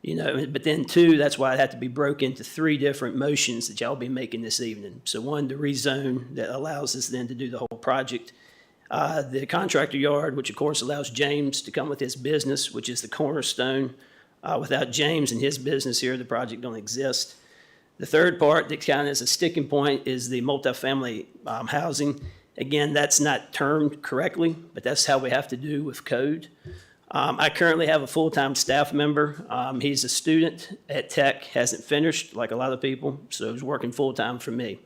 But then two, that's why it had to be broken into 3 different motions that y'all be making this evening. So one, the rezone that allows us then to do the whole project. The contractor yard, which of course allows James to come with his business, which is the cornerstone. Without James and his business here, the project don't exist. The third part that kind of is a sticking point is the multifamily housing. Again, that's not termed correctly, but that's how we have to do with code. I currently have a full-time staff member. He's a student at Tech, hasn't finished like a lot of people, so he's working full-time for me.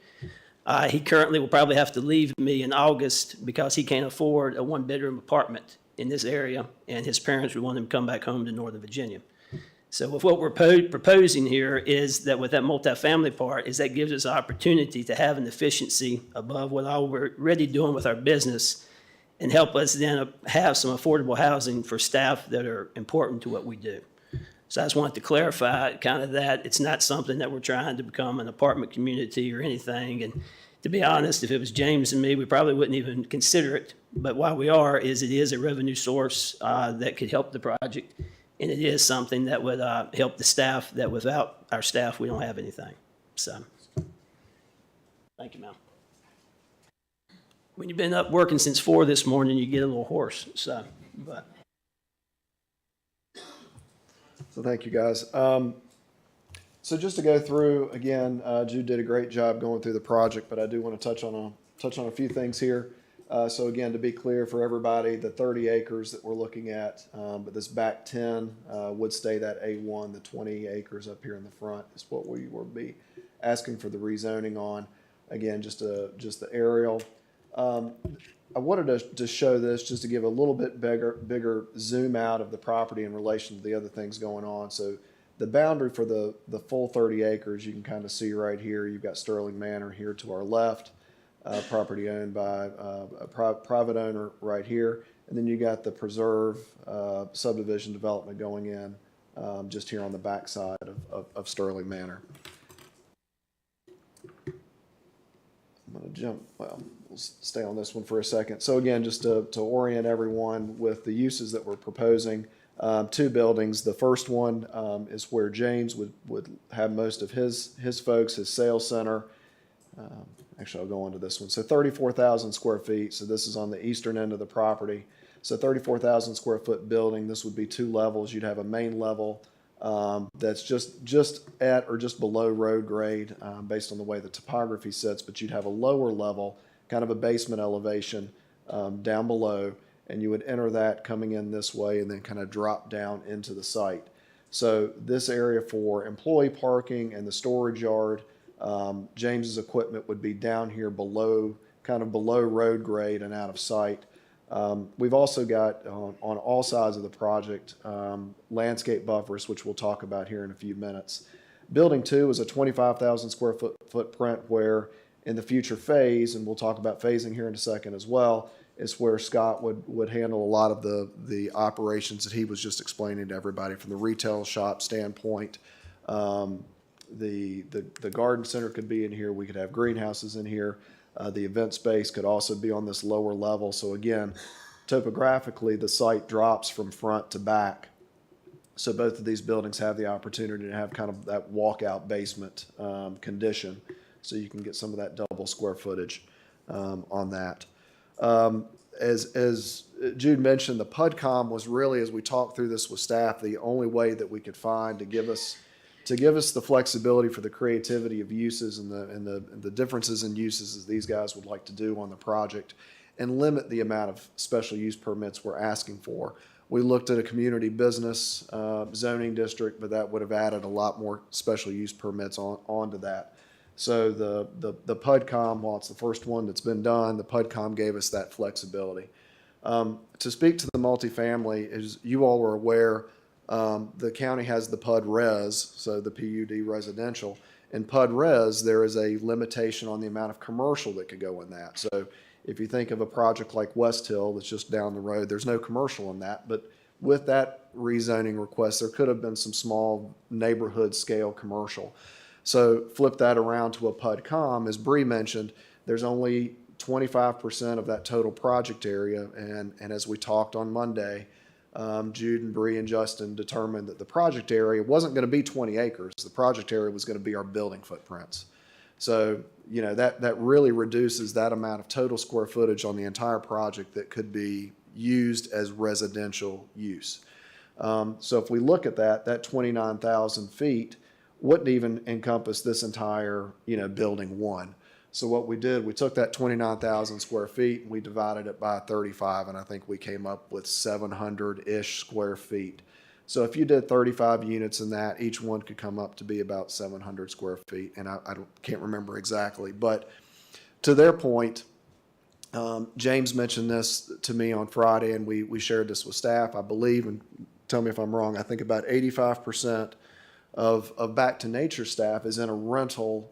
He currently will probably have to leave me in August because he can't afford a one-bedroom apartment in this area, and his parents would want him to come back home to Northern Virginia. So with what we're proposing here is that with that multifamily part, is that gives us an opportunity to have an efficiency above what all we're already doing with our business and help us then have some affordable housing for staff that are important to what we do. So I just wanted to clarify kind of that it's not something that we're trying to become an apartment community or anything. And to be honest, if it was James and me, we probably wouldn't even consider it. But why we are is it is a revenue source that could help the project. And it is something that would help the staff that without our staff, we don't have anything. So, thank you, ma'am. When you've been up working since 4 this morning, you get a little hoarse. So thank you, guys. So just to go through again, Jude did a great job going through the project, but I do want to touch on a few things here. So again, to be clear for everybody, the 30 acres that we're looking at, but this back 10 would stay that A1. The 20 acres up here in the front is what we will be asking for the rezoning on. Again, just the aerial. I wanted to show this just to give a little bit bigger zoom out of the property in relation to the other things going on. So the boundary for the full 30 acres, you can kind of see right here. You've got Sterling Manor here to our left. Property owned by a private owner right here. And then you got the preserve subdivision development going in just here on the backside of Sterling Manor. I'm going to jump, well, we'll stay on this one for a second. So again, just to orient everyone with the uses that we're proposing, 2 buildings. The first one is where James would have most of his folks, his sales center. Actually, I'll go on to this one. So 34,000 square feet. So this is on the eastern end of the property. So 34,000 square foot building. This would be 2 levels. You'd have a main level that's just at or just below road grade based on the way the topography sits. But you'd have a lower level, kind of a basement elevation down below. And you would enter that coming in this way and then kind of drop down into the site. So this area for employee parking and the storage yard, James's equipment would be down here below, kind of below road grade and out of sight. We've also got on all sides of the project landscape buffers, which we'll talk about here in a few minutes. Building 2 is a 25,000 square foot footprint where in the future phase, and we'll talk about phasing here in a second as well, is where Scott would handle a lot of the operations that he was just explaining to everybody from the retail shop standpoint. The garden center could be in here. We could have greenhouses in here. The event space could also be on this lower level. So again, topographically, the site drops from front to back. So both of these buildings have the opportunity to have kind of that walkout basement condition. So you can get some of that double square footage on that. As Jude mentioned, the PUDCOM was really, as we talked through this with staff, the only way that we could find to give us the flexibility for the creativity of uses and the differences in uses as these guys would like to do on the project and limit the amount of special use permits we're asking for. We looked at a community business zoning district, but that would have added a lot more special use permits onto that. So the PUDCOM, while it's the first one that's been done, the PUDCOM gave us that flexibility. To speak to the multifamily, as you all were aware, the county has the PUD res, so the PUD residential. In PUD res, there is a limitation on the amount of commercial that could go in that. So if you think of a project like West Hill that's just down the road, there's no commercial in that. But with that rezoning request, there could have been some small neighborhood scale commercial. So flip that around to a PUDCOM, as Bree mentioned, there's only 25% of that total project area. And as we talked on Monday, Jude and Bree and Justin determined that the project area wasn't going to be 20 acres. The project area was going to be our building footprints. So, that really reduces that amount of total square footage on the entire project that could be used as residential use. So if we look at that 29,000 feet wouldn't even encompass this entire, building one. So what we did, we took that 29,000 square feet and we divided it by 35, and I think we came up with 700-ish square feet. So if you did 35 units in that, each one could come up to be about 700 square feet, and I can't remember exactly. But to their point, James mentioned this to me on Friday, and we shared this with staff, I believe, and tell me if I'm wrong, I think about 85% of Back to Nature staff is in a rental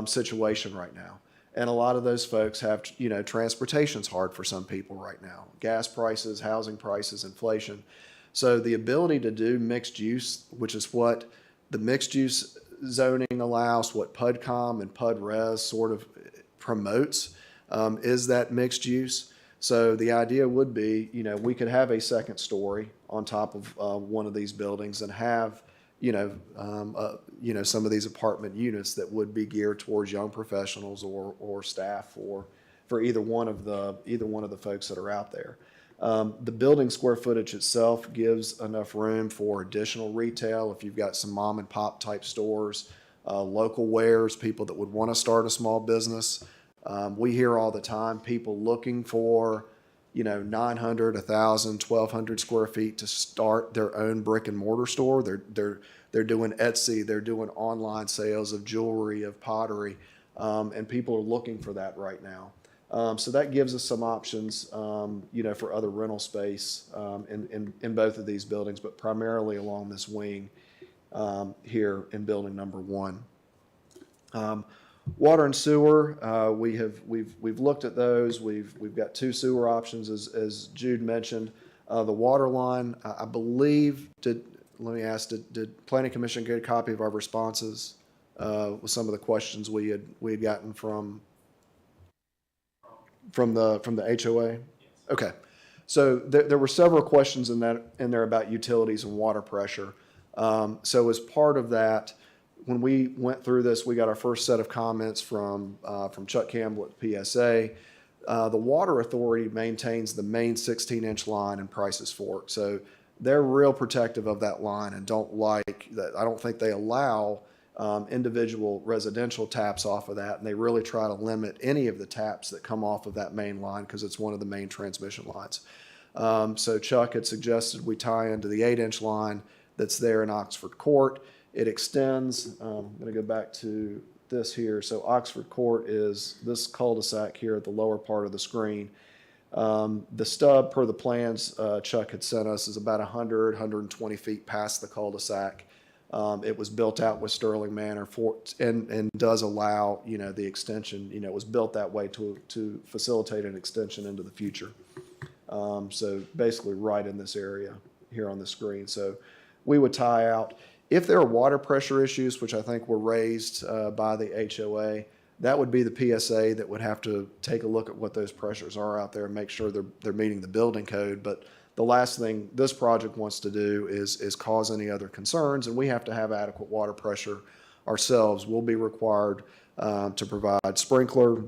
situation right now. And a lot of those folks have, transportation's hard for some people right now. Gas prices, housing prices, inflation. So the ability to do mixed use, which is what the mixed use zoning allows, what PUDCOM and PUDRES sort of promotes, is that mixed use. So the idea would be, we could have a second story on top of one of these buildings and have, some of these apartment units that would be geared towards young professionals or staff for either one of the folks that are out there. The building square footage itself gives enough room for additional retail. If you've got some mom and pop type stores, local wares, people that would want to start a small business. We hear all the time people looking for, 900, 1,000, 1,200 square feet to start their own brick and mortar store. They're doing Etsy, they're doing online sales of jewelry, of pottery, and people are looking for that right now. So that gives us some options, for other rental space in both of these buildings, but primarily along this wing here in building number one. Water and sewer, we've looked at those. We've got two sewer options, as Jude mentioned. The water line, I believe, did Planning Commission get a copy of our responses with some of the questions we had gotten from the HOA? Okay. So there were several questions in there about utilities and water pressure. So as part of that, when we went through this, we got our first set of comments from Chuck Campbell at PSA. The Water Authority maintains the main 16-inch line in Price's Fork. So they're real protective of that line and don't like that. I don't think they allow individual residential taps off of that, and they really try to limit any of the taps that come off of that main line because it's one of the main transmission lines. So Chuck had suggested we tie into the 8-inch line that's there in Oxford Court. It extends, I'm going to go back to this here. So Oxford Court is this cul-de-sac here at the lower part of the screen. The stub, per the plans Chuck had sent us, is about 120 feet past the cul-de-sac. It was built out with Sterling Manor and does allow, the extension. It was built that way to facilitate an extension into the future. So basically right in this area here on the screen. So we would tie out. If there are water pressure issues, which I think were raised by the HOA, that would be the PSA that would have to take a look at what those pressures are out there and make sure they're meeting the building code. But the last thing this project wants to do is cause any other concerns, and we have to have adequate water pressure ourselves. We'll be required to provide sprinkler,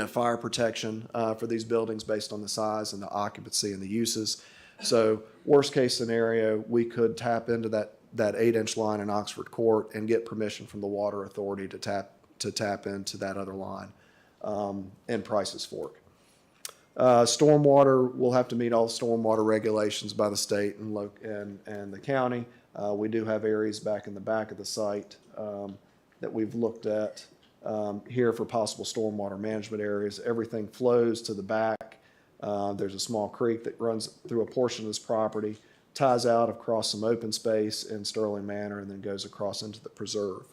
fire protection for these buildings based on the size and the occupancy and the uses. So worst case scenario, we could tap into that 8-inch line in Oxford Court and get permission from the Water Authority to tap into that other line in Price's Fork. Stormwater, we'll have to meet all stormwater regulations by the state and the county. We do have areas back in the back of the site that we've looked at here for possible stormwater management areas. Everything flows to the back. There's a small creek that runs through a portion of this property, ties out across some open space in Sterling Manor, and then goes across into the preserve.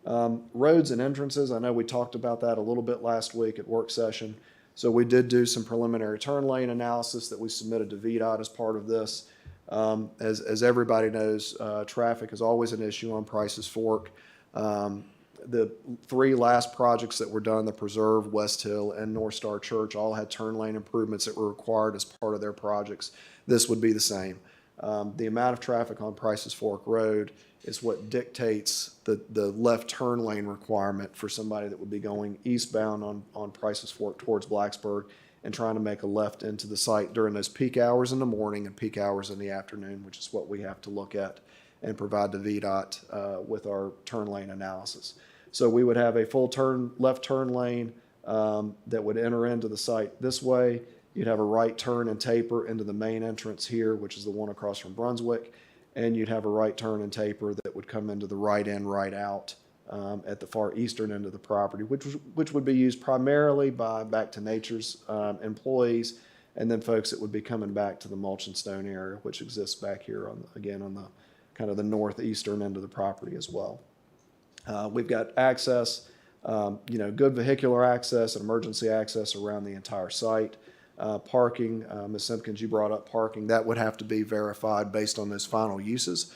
Roads and entrances, I know we talked about that a little bit last week at work session. So we did do some preliminary turn lane analysis that we submitted to VDOT as part of this. As everybody knows, traffic is always an issue on Price's Fork. The three last projects that were done, the Preserve, West Hill, and North Star Church, all had turn lane improvements that were required as part of their projects. This would be the same. The amount of traffic on Price's Fork Road is what dictates the left turn lane requirement for somebody that would be going eastbound on Price's Fork towards Blacksburg and trying to make a left into the site during those peak hours in the morning and peak hours in the afternoon, which is what we have to look at and provide the VDOT with our turn lane analysis. So we would have a full left turn lane that would enter into the site this way. You'd have a right turn and taper into the main entrance here, which is the one across from Brunswick. And you'd have a right turn and taper that would come into the right in, right out at the far eastern end of the property, which would be used primarily by Back to Nature's employees, and then folks that would be coming back to the Mulch and Stone area, which exists back here on the kind of the northeastern end of the property as well. We've got access, good vehicular access and emergency access around the entire site. Parking, Ms. Simpkins, you brought up parking. That would have to be verified based on those final uses.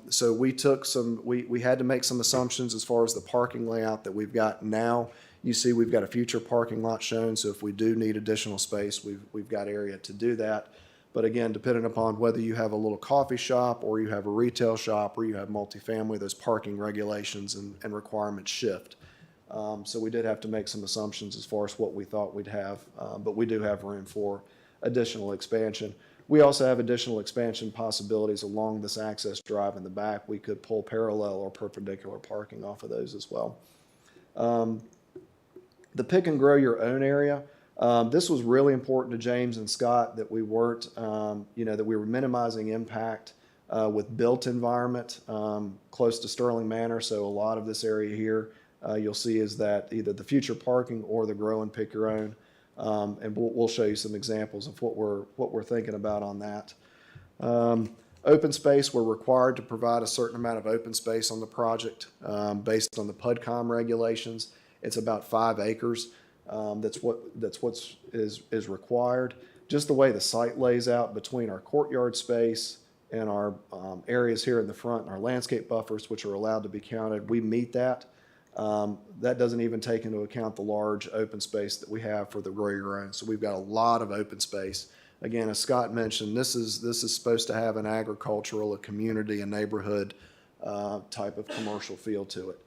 So we had to make some assumptions as far as the parking layout that we've got now. You see we've got a future parking lot shown, so if we do need additional space, we've got area to do that. But again, depending upon whether you have a little coffee shop or you have a retail shop or you have multifamily, those parking regulations and requirements shift. So we did have to make some assumptions as far as what we thought we'd have, but we do have room for additional expansion. We also have additional expansion possibilities along this access drive in the back. We could pull parallel or perpendicular parking off of those as well. The pick and grow your own area. This was really important to James and Scott that we weren't, that we were minimizing impact with built environment close to Sterling Manor. So a lot of this area here you'll see is that either the future parking or the grow and pick your own. And we'll show you some examples of what we're thinking about on that. Open space, we're required to provide a certain amount of open space on the project based on the PUDCOM regulations. It's about 5 acres. That's what is required. Just the way the site lays out between our courtyard space and our areas here in the front and our landscape buffers, which are allowed to be counted, we meet that. That doesn't even take into account the large open space that we have for the grow your own. So we've got a lot of open space. Again, as Scott mentioned, this is supposed to have an agricultural, a community, a neighborhood type of commercial feel to it.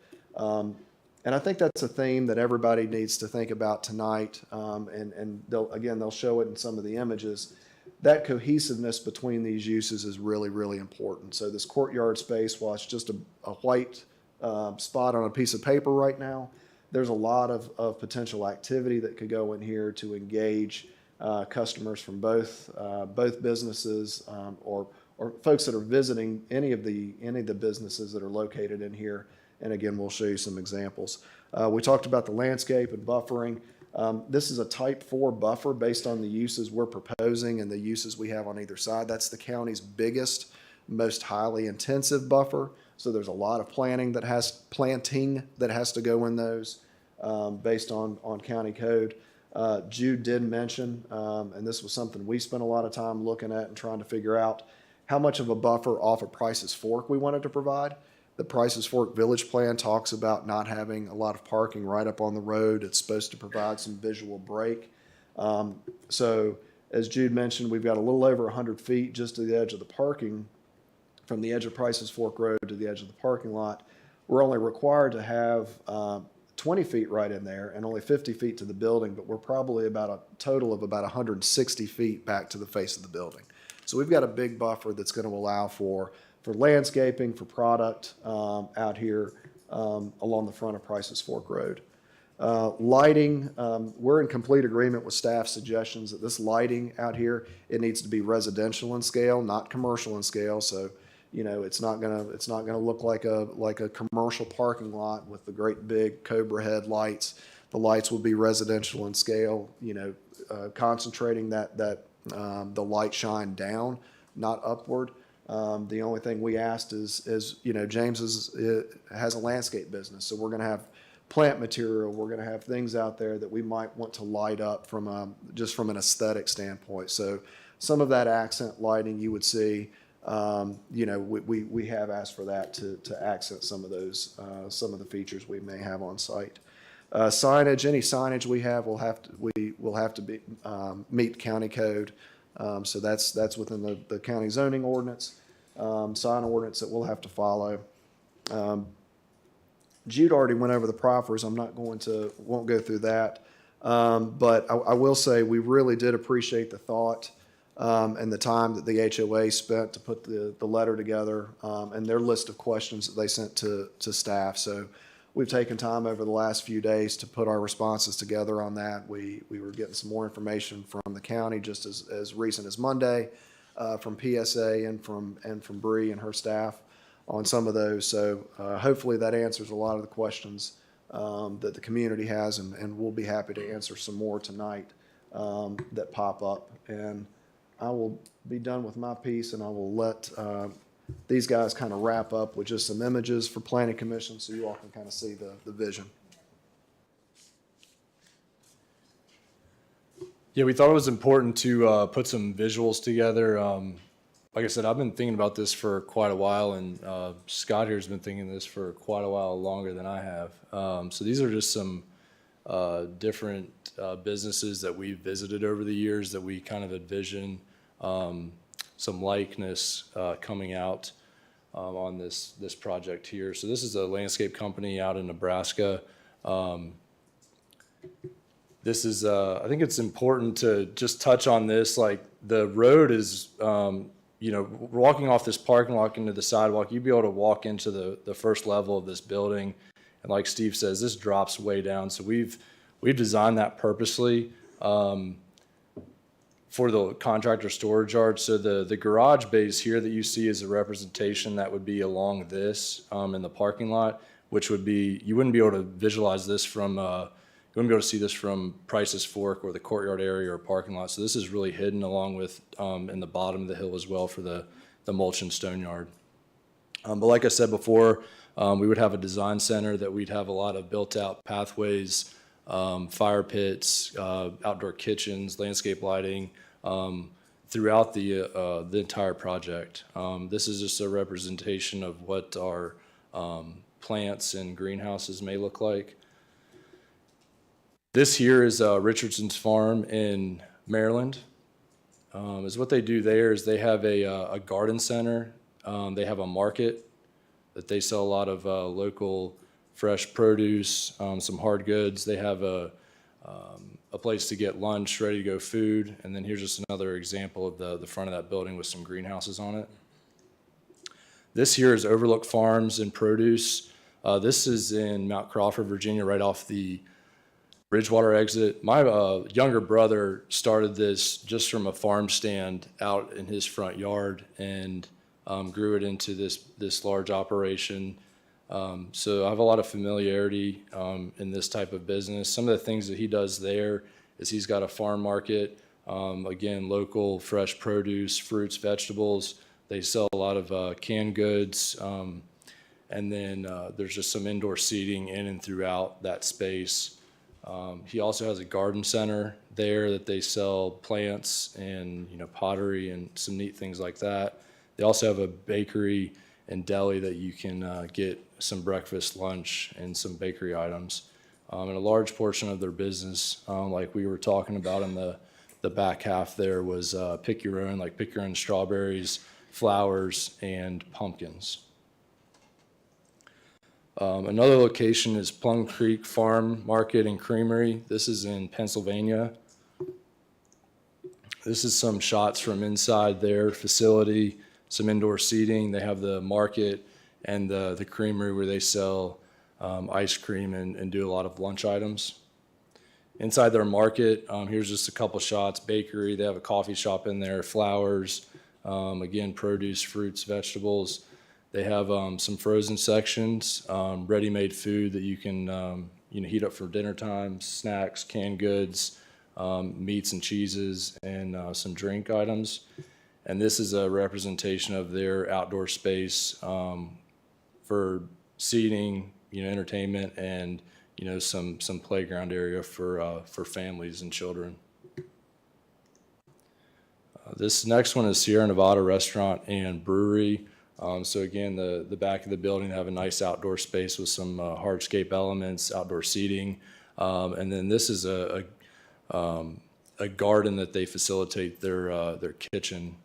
And I think that's a theme that everybody needs to think about tonight. And they'll show it in some of the images. That cohesiveness between these uses is really, really important. So this courtyard space, while it's just a white spot on a piece of paper right now, there's a lot of potential activity that could go in here to engage customers from both businesses or folks that are visiting any of the businesses that are located in here. And again, we'll show you some examples. We talked about the landscape and buffering. This is a type 4 buffer based on the uses we're proposing and the uses we have on either side. That's the county's biggest, most highly intensive buffer. So there's a lot of planting that has to go in those based on county code. Jude did mention, and this was something we spent a lot of time looking at and trying to figure out how much of a buffer off of Price's Fork we wanted to provide. The Price's Fork Village Plan talks about not having a lot of parking right up on the road. It's supposed to provide some visual break. So as Jude mentioned, we've got a little over 100 feet just to the edge of the parking, from the edge of Price's Fork Road to the edge of the parking lot. We're only required to have 20 feet right in there and only 50 feet to the building, but we're probably about a total of about 160 feet back to the face of the building. So we've got a big buffer that's going to allow for landscaping, for product out here along the front of Price's Fork Road. Lighting, we're in complete agreement with staff's suggestions that this lighting out here, it needs to be residential in scale, not commercial in scale. So, it's not gonna look like a commercial parking lot with the great big Cobra head lights. The lights will be residential in scale, concentrating the light shine down, not upward. The only thing we asked is James has a landscape business, so we're going to have plant material. We're going to have things out there that we might want to light up just from an aesthetic standpoint. So some of that accent lighting you would see, we have asked for that to accent some of the features we may have on site. Signage, any signage we have will have to meet county code. So that's within the county zoning ordinance. sign ordinance that we'll have to follow. Jude already went over the proffers. I'm not won't go through that. But I will say we really did appreciate the thought and the time that the HOA spent to put the letter together and their list of questions that they sent to staff. So we've taken time over the last few days to put our responses together on that. We were getting some more information from the county just as recent as Monday, from PSA and from Bree and her staff on some of those. So hopefully that answers a lot of the questions that the community has, and we'll be happy to answer some more tonight that pop up. And I will be done with my piece, and I will let these guys kind of wrap up with just some images for Planning Commission so you all can kind of see the vision. Yeah, we thought it was important to put some visuals together. Like I said, I've been thinking about this for quite a while, and Scott here has been thinking this for quite a while longer than I have. So these are just some different businesses that we've visited over the years that we kind of envision some likeness coming out on this project here. So this is a landscape company out in Nebraska. This is, I think it's important to just touch on this. Like the road is, walking off this parking lot into the sidewalk, you'd be able to walk into the first level of this building. And like Steve says, this drops way down. So we've designed that purposely for the contractor storage yard. So the garage base here that you see is a representation that would be along this in the parking lot, which would be, you wouldn't be able to visualize this from, you wouldn't be able to see this from Price's Fork or the courtyard area or parking lot. So this is really hidden along with in the bottom of the hill as well for the mulch and stone yard. But like I said before, we would have a design center that we'd have a lot of built out pathways, fire pits, outdoor kitchens, landscape lighting throughout the entire project. This is just a representation of what our plants and greenhouses may look like. This here is Richardson's Farm in Maryland. Is what they do there is they have a garden center. They have a market that they sell a lot of local fresh produce, some hard goods. They have a place to get lunch, ready to go food. And then here's just another example of the front of that building with some greenhouses on it. This here is Overlook Farms and Produce. This is in Mount Crawford, Virginia, right off the Bridgewater exit. My younger brother started this just from a farm stand out in his front yard and grew it into this large operation. So I have a lot of familiarity in this type of business. Some of the things that he does there is he's got a farm market, again, local fresh produce, fruits, vegetables. They sell a lot of canned goods. And then there's just some indoor seating in and throughout that space. He also has a garden center there that they sell plants and pottery and some neat things like that. They also have a bakery and deli that you can get some breakfast, lunch, and some bakery items. And a large portion of their business, like we were talking about in the back half there, was pick your own strawberries, flowers, and pumpkins. Another location is Plum Creek Farm Market and Creamery. This is in Pennsylvania. This is some shots from inside their facility, some indoor seating. They have the market and the creamery where they sell ice cream and do a lot of lunch items. Inside their market, here's just a couple shots. Bakery, they have a coffee shop in there, flowers, again, produce, fruits, vegetables. They have some frozen sections, ready-made food that you can heat up for dinner time, snacks, canned goods, meats and cheeses, and some drink items. And this is a representation of their outdoor space for seating, entertainment, and some playground area for families and children. This next one is Sierra Nevada Restaurant and Brewery. So again, the back of the building have a nice outdoor space with some hardscape elements, outdoor seating, and then this is a garden that they facilitate their kitchen.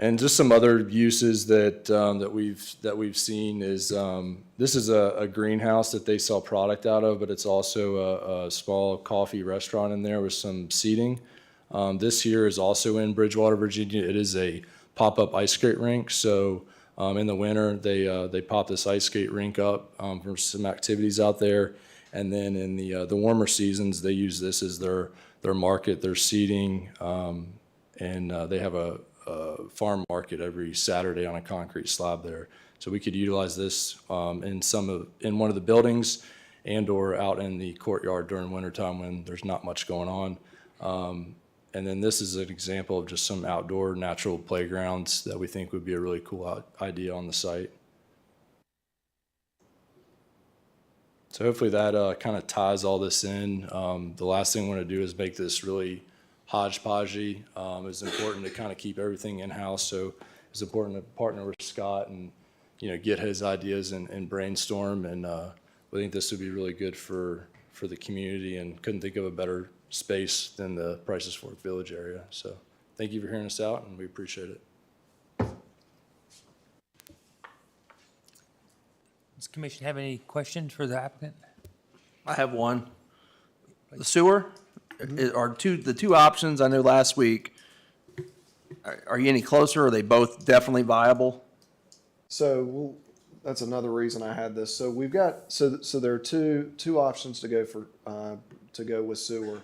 And just some other uses that we've seen is this is a greenhouse that they sell product out of, but it's also a small coffee restaurant in there with some seating. This here is also in Bridgewater, Virginia. It is a pop-up ice skate rink. So in the winter, they pop this ice skate rink up for some activities out there, and then in the warmer seasons, they use this as their market, their seating, and they have a farm market every Saturday on a concrete slab there. So we could utilize this in one of the buildings and/or out in the courtyard during wintertime when there's not much going on. And then this is an example of just some outdoor natural playgrounds that we think would be a really cool idea on the site. So hopefully that kind of ties all this in. The last thing I want to do is make this really hodgepodgey. It's important to kind of keep everything in-house, so it's important to partner with Scott and, get his ideas and brainstorm, and we think this would be really good for the community, and couldn't think of a better space than the Prices Fork Village area. So thank you for hearing us out, and we appreciate it. Does the commission have any questions for the applicant? I have one. The sewer are the two options I know last week. Are you any closer? Are they both definitely viable? So that's another reason I had this. So we've got, so there are two options to go with sewer.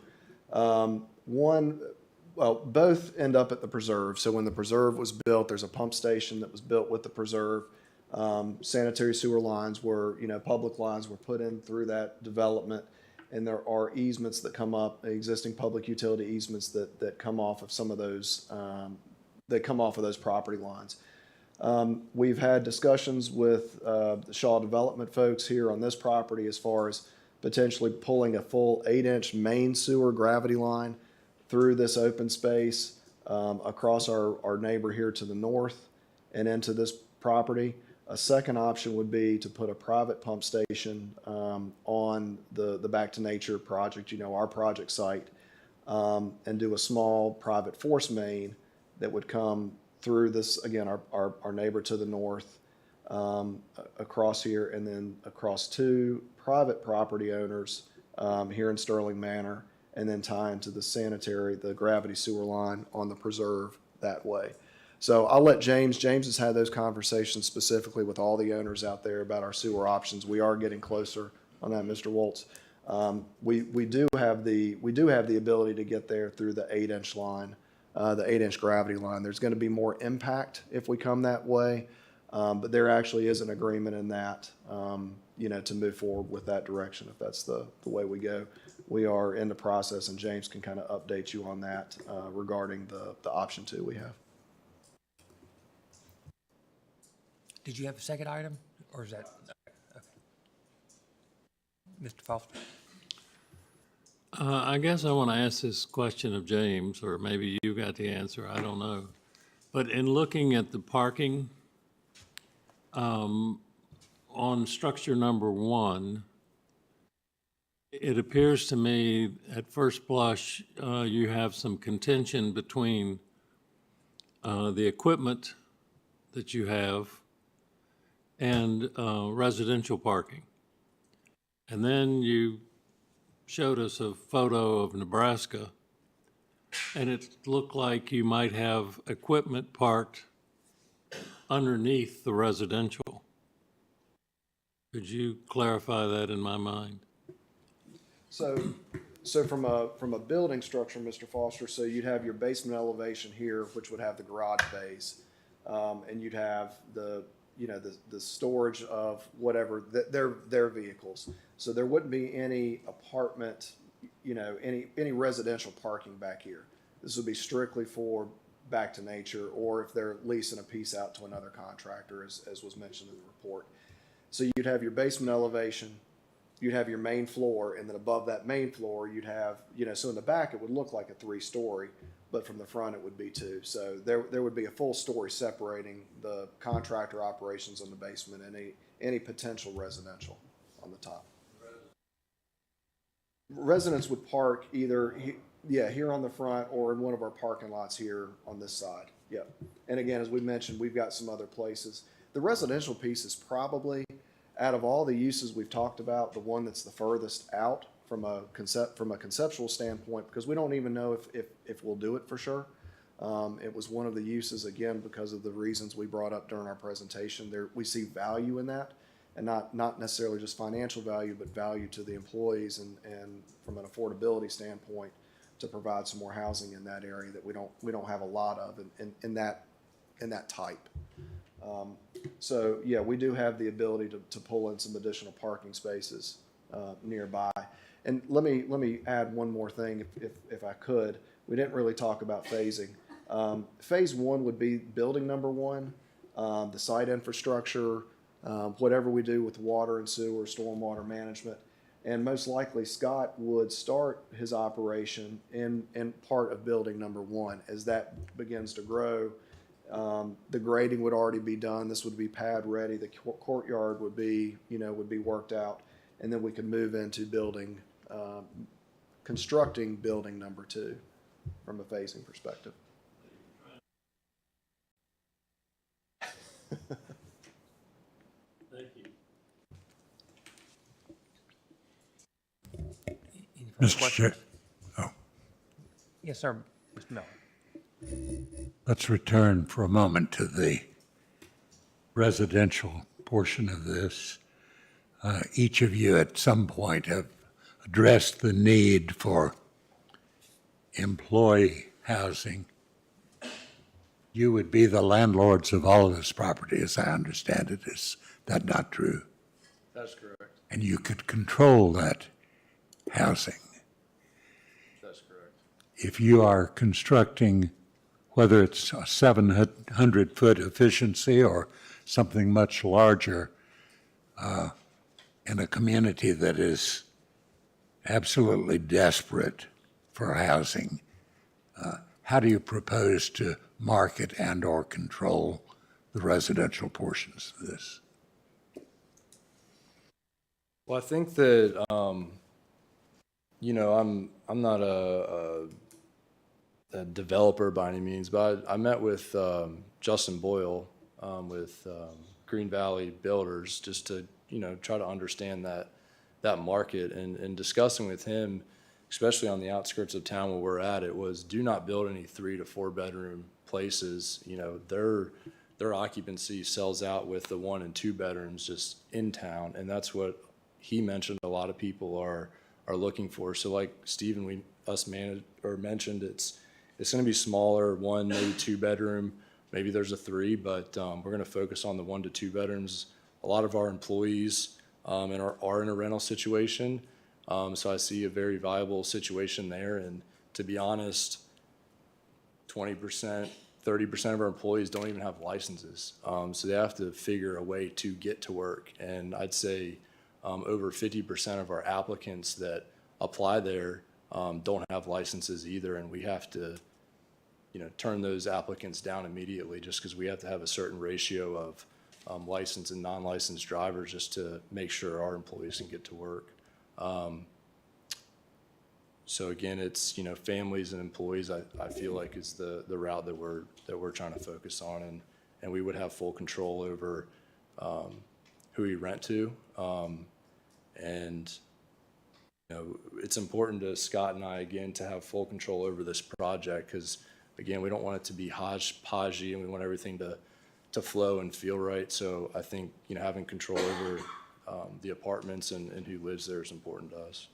Both end up at the preserve. So when the preserve was built, there's a pump station that was built with the preserve. Sanitary sewer lines public lines were put in through that development, and there are easements that come up, existing public utility easements that come off of some of those, property lines. We've had discussions with the Shaw Development folks here on this property as far as potentially pulling a full 8-inch main sewer gravity line through this open space across our neighbor here to the north and into this property. A second option would be to put a private pump station on the Back to Nature project, our project site, and do a small private force main that would come through this, again, our neighbor to the north, across here, and then across two private property owners here in Sterling Manor, and then tie into the gravity sewer line on the preserve that way. So I'll let James has had those conversations specifically with all the owners out there about our sewer options. We are getting closer on that, Mr. Waltz. We do have the ability to get there through the 8-inch line, the 8-inch gravity line. There's going to be more impact if we come that way, but there actually is an agreement in that, to move forward with that direction if that's the way we go. We are in the process, and James can kind of update you on that regarding the option 2 we have. Did you have a second item, or is that? Okay. Mr. Foster? I guess I want to ask this question of James, or maybe you got the answer, I don't know. But in looking at the parking, on structure number 1, it appears to me at first blush you have some contention between the equipment that you have and residential parking. And then you showed us a photo of Nebraska, and it looked like you might have equipment parked underneath the residential. Could you clarify that in my mind? So from a building structure, Mr. Foster, so you'd have your basement elevation here, which would have the garage bays, and you'd have the storage of whatever their vehicles. So there wouldn't be any apartment, any residential parking back here. This would be strictly for Back to Nature, or if they're leasing a piece out to another contractor, as was mentioned in the report. So you'd have your basement elevation, you'd have your main floor, and then above that main floor, you'd have, so in the back, it would look like a 3-story, but from the front, it would be 2. So there would be a full story separating the contractor operations on the basement and any potential residential on the top. Residents would park either here on the front or in one of our parking lots here on this side. Yep. And again, as we mentioned, we've got some other places. The residential piece is probably, out of all the uses we've talked about, the one that's the furthest out from a conceptual standpoint, because we don't even know if we'll do it for sure. It was one of the uses, again, because of the reasons we brought up during our presentation. There, we see value in that, and not necessarily just financial value, but value to the employees and from an affordability standpoint, to provide some more housing in that area that we don't have a lot of in that type. So yeah, we do have the ability to pull in some additional parking spaces nearby. And let me add one more thing, if I could. We didn't really talk about phasing. Phase one would be building number one, the site infrastructure, whatever we do with water and sewer, stormwater management. And most likely Scott would start his operation in part of building number one. As that begins to grow, the grading would already be done. This would be pad ready. The courtyard would be worked out. And then we could move into constructing building number two from a phasing perspective. Thank you. Any further Mr. questions? Chair, Yes, sir, Mr. Miller. let's return for a moment to the residential portion of this. Each of you at some point have addressed the need for employee housing. You would be the landlords of all of this property, as I understand it. Is that not true? That's correct. And you could control that housing. That's correct. If you are constructing, whether it's a 700-foot efficiency or something much larger, in a community that is absolutely desperate for housing, how do you propose to market and/or control the residential portions of this? Well, I think that, I'm not a developer by any means, but I met with Justin Boyle with Green Valley Builders just to, try to understand that market, and discussing with him, especially on the outskirts of town where we're at, it was do not build any 3 to 4 bedroom places. Their occupancy sells out with the 1 and 2 bedrooms just in town, and that's what he mentioned a lot of people are looking for. So like Stephen, mentioned, it's going to be smaller, 1, maybe 2 bedroom, maybe there's a 3, but we're going to focus on the 1 to 2 bedrooms. A lot of our employees are in a rental situation, so I see a very viable situation there. And to be honest, 20%, 30% of our employees don't even have licenses, so they have to figure a way to get to work. And I'd say over 50% of our applicants that apply there don't have licenses either, and we have to turn those applicants down immediately just because we have to have a certain ratio of licensed and non-licensed drivers just to make sure our employees can get to work. So again, it's, families and employees, I feel like is the route that we're trying to focus on, and we would have full control over who we rent to. And it's important to Scott and I, again, to have full control over this project, because again, we don't want it to be hodgepodgey, and we want everything to flow and feel right. So I think, having control over the apartments and who lives there is important to us.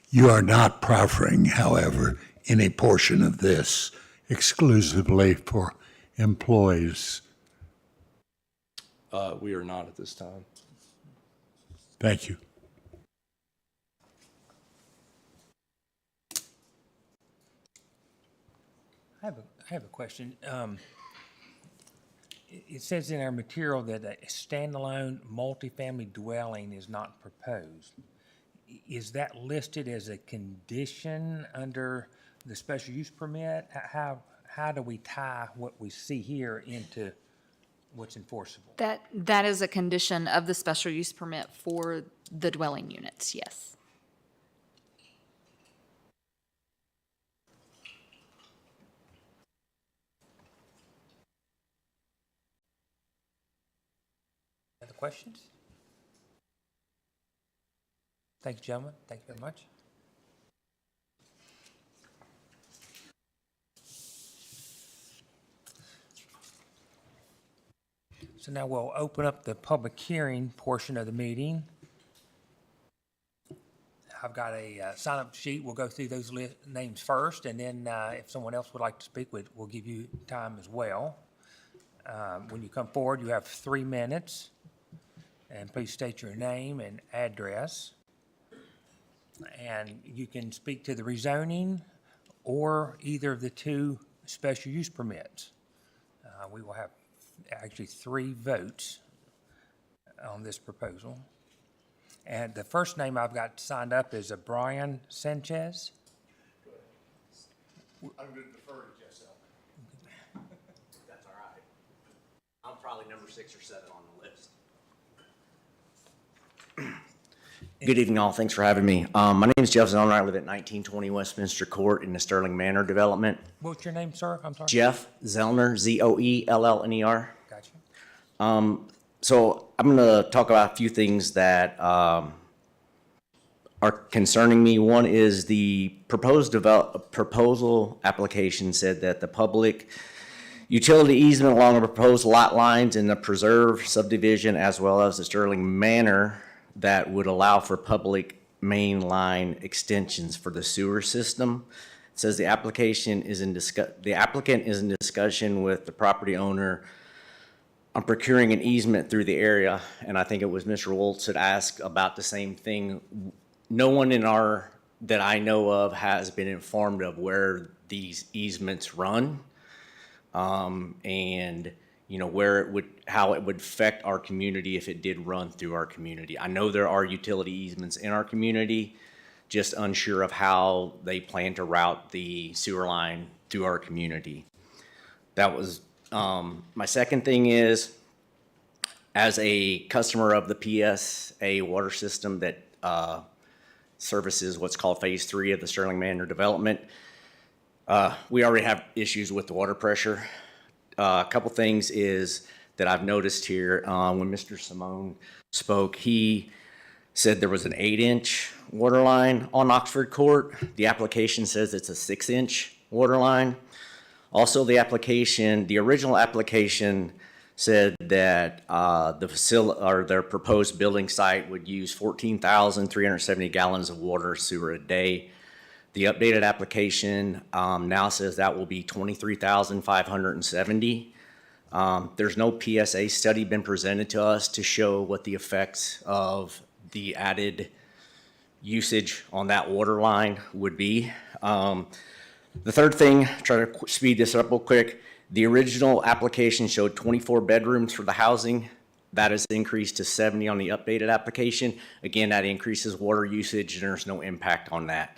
You are not proffering, however, any portion of this exclusively for employees. We are not at this time. Thank you. I have a question. It says in our material that a standalone multifamily dwelling is not proposed. Is that listed as a condition under the special use permit? How do we tie what we see here into what's enforceable? That is a condition of the special use permit for the dwelling units, yes. questions? Thank you, gentlemen. Thank you very much. So now we'll open up the public hearing portion of the meeting. I've got a sign-up sheet. We'll go through those names first, and then if someone else would like to speak, we'll give you time as well. When you come forward, you have 3 minutes, and please state your name and address. And you can speak to the rezoning or either of the 2 special use permits. We will have actually 3 votes on this proposal. And the first name I've got signed up is Brian Sanchez. I'm going to defer to Jeff Selman. That's all right. I'm probably number 6 or 7 on the list. Good evening, all. Thanks for having me. My name is Jeff Zellner. I live at 1920 Westminster Court in the Sterling Manor development. What's your name, sir? I'm sorry. Jeff Zellner, Zoellner. Gotcha. So I'm going to talk about a few things that are concerning me. One is the proposal application said that the public utility easement along the proposed lot lines in the preserve subdivision as well as the Sterling Manor that would allow for public main line extensions for the sewer system. It says the applicant is in discussion with the property owner on procuring an easement through the area, and I think it was Mr. Woltz that asked about the same thing. No one that I know of has been informed of where these easements run, and how it would affect our community if it did run through our community. I know there are utility easements in our community, just unsure of how they plan to route the sewer line through our community. That was my second thing is, as a customer of the PSA water system that services what's called Phase 3 of the Sterling Manor development, we already have issues with the water pressure. A couple things is that I've noticed here, when Mr. Simone spoke, he said there was an 8-inch water line on Oxford Court. The application says it's a 6-inch water line. Also, the original application said that their proposed building site would use 14,370 gallons of water sewer a day. The updated application now says that will be 23,570. There's no PSA study been presented to us to show what the effects of the added usage on that water line would be. The third thing, try to speed this up real quick. The original application showed 24 bedrooms for the housing. That is increased to 70 on the updated application. Again, that increases water usage, and there's no impact on that.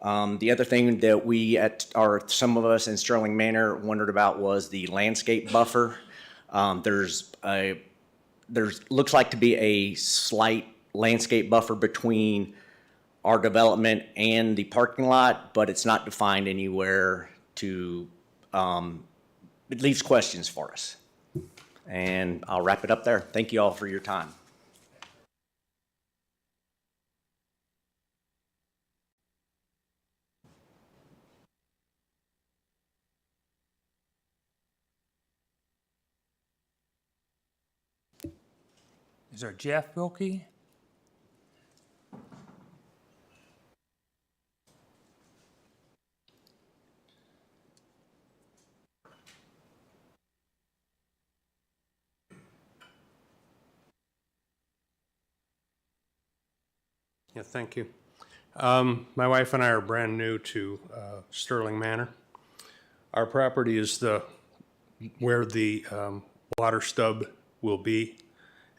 The other thing that some of us in Sterling Manor wondered about was the landscape buffer. There's looks like to be a slight landscape buffer between our development and the parking lot, but it's not defined anywhere it leaves questions for us. And I'll wrap it up there. Thank you all for your time. Is there Jeff Wilkie? Yeah, thank you. My wife and I are brand new to Sterling Manor. Our property is where the water stub will be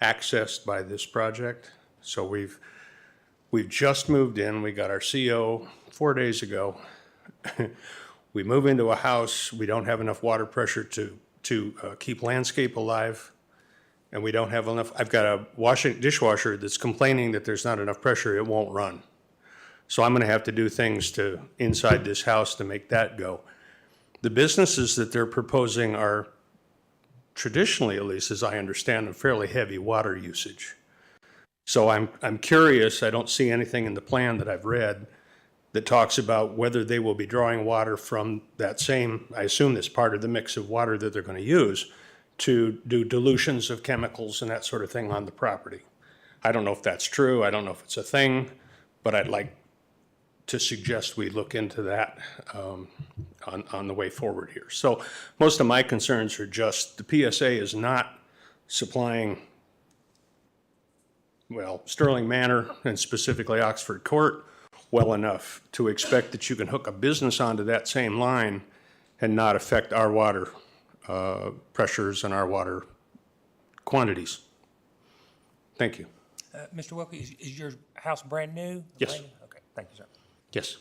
accessed by this project. So we've just moved in. We got our CO 4 days ago. We move into a house. We don't have enough water pressure to keep landscape alive. And we don't have enough. I've got a dishwasher that's complaining that there's not enough pressure, it won't run. So I'm gonna have to do things inside this house to make that go. The businesses that they're proposing are traditionally, at least as I understand, a fairly heavy water usage. So I'm curious, I don't see anything in the plan that I've read that talks about whether they will be drawing water from that same, I assume that's part of the mix of water that they're going to use to do dilutions of chemicals and that sort of thing on the property. I don't know if that's true. I don't know if it's a thing, but I'd like to suggest we look into that on the way forward here. So most of my concerns are just the PSA is not supplying, well, Sterling Manor and specifically Oxford Court well enough to expect that you can hook a business onto that same line and not affect our water pressures and our water quantities. Thank you. Mr. Wilkie, is your house brand new? Yes. Brand new? Okay, thank you, sir. Yes.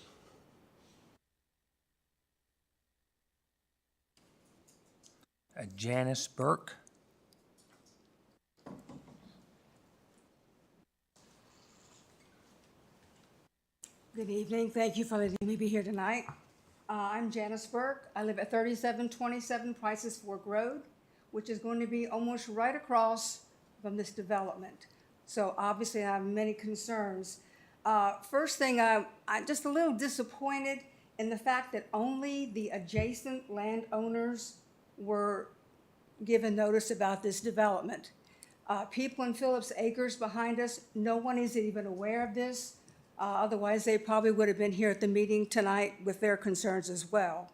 Janice Burke. Good evening. Thank you for letting me be here tonight. I'm Janice Burke. I live at 3727 Prices Fork Road, which is going to be almost right across from this development. So obviously I have many concerns. First thing, I'm just a little disappointed in the fact that only the adjacent landowners were given notice about this development. People in Phillips Acres behind us, no one is even aware of this. Otherwise, they probably would have been here at the meeting tonight with their concerns as well.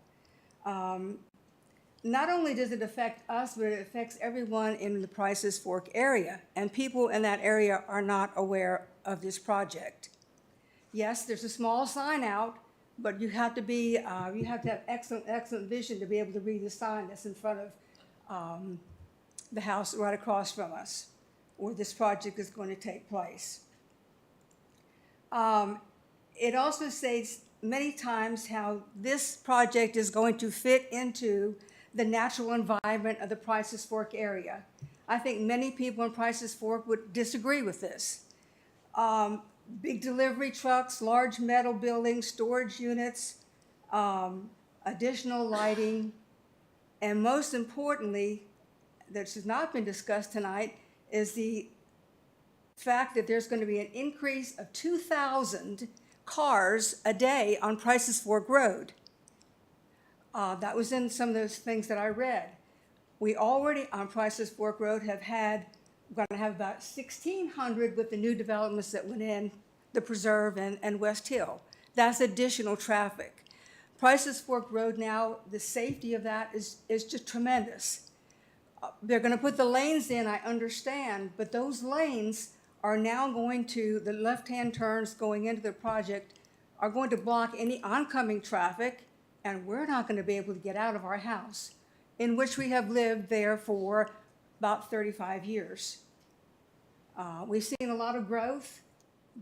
Not only does it affect us, but it affects everyone in the Prices Fork area, and people in that area are not aware of this project. Yes, there's a small sign out, but you have to have excellent vision to be able to read the sign that's in front of the house right across from us, where this project is going to take place. It also states many times how this project is going to fit into the natural environment of the Prices Fork area. I think many people in Prices Fork would disagree with this. Big delivery trucks, large metal buildings, storage units, additional lighting, and most importantly, that has not been discussed tonight, is the fact that there's going to be an increase of 2,000 cars a day on Prices Fork Road. That was in some of those things that I read. We already on Prices Fork Road we're going to have about 1,600 with the new developments that went in, the Preserve and West Hill. That's additional traffic. Prices Fork Road now, the safety of that is just tremendous. They're going to put the lanes in, I understand, but those lanes are now going to, the left-hand turns going into the project are going to block any oncoming traffic, and we're not going to be able to get out of our house, in which we have lived there for about 35 years. We've seen a lot of growth,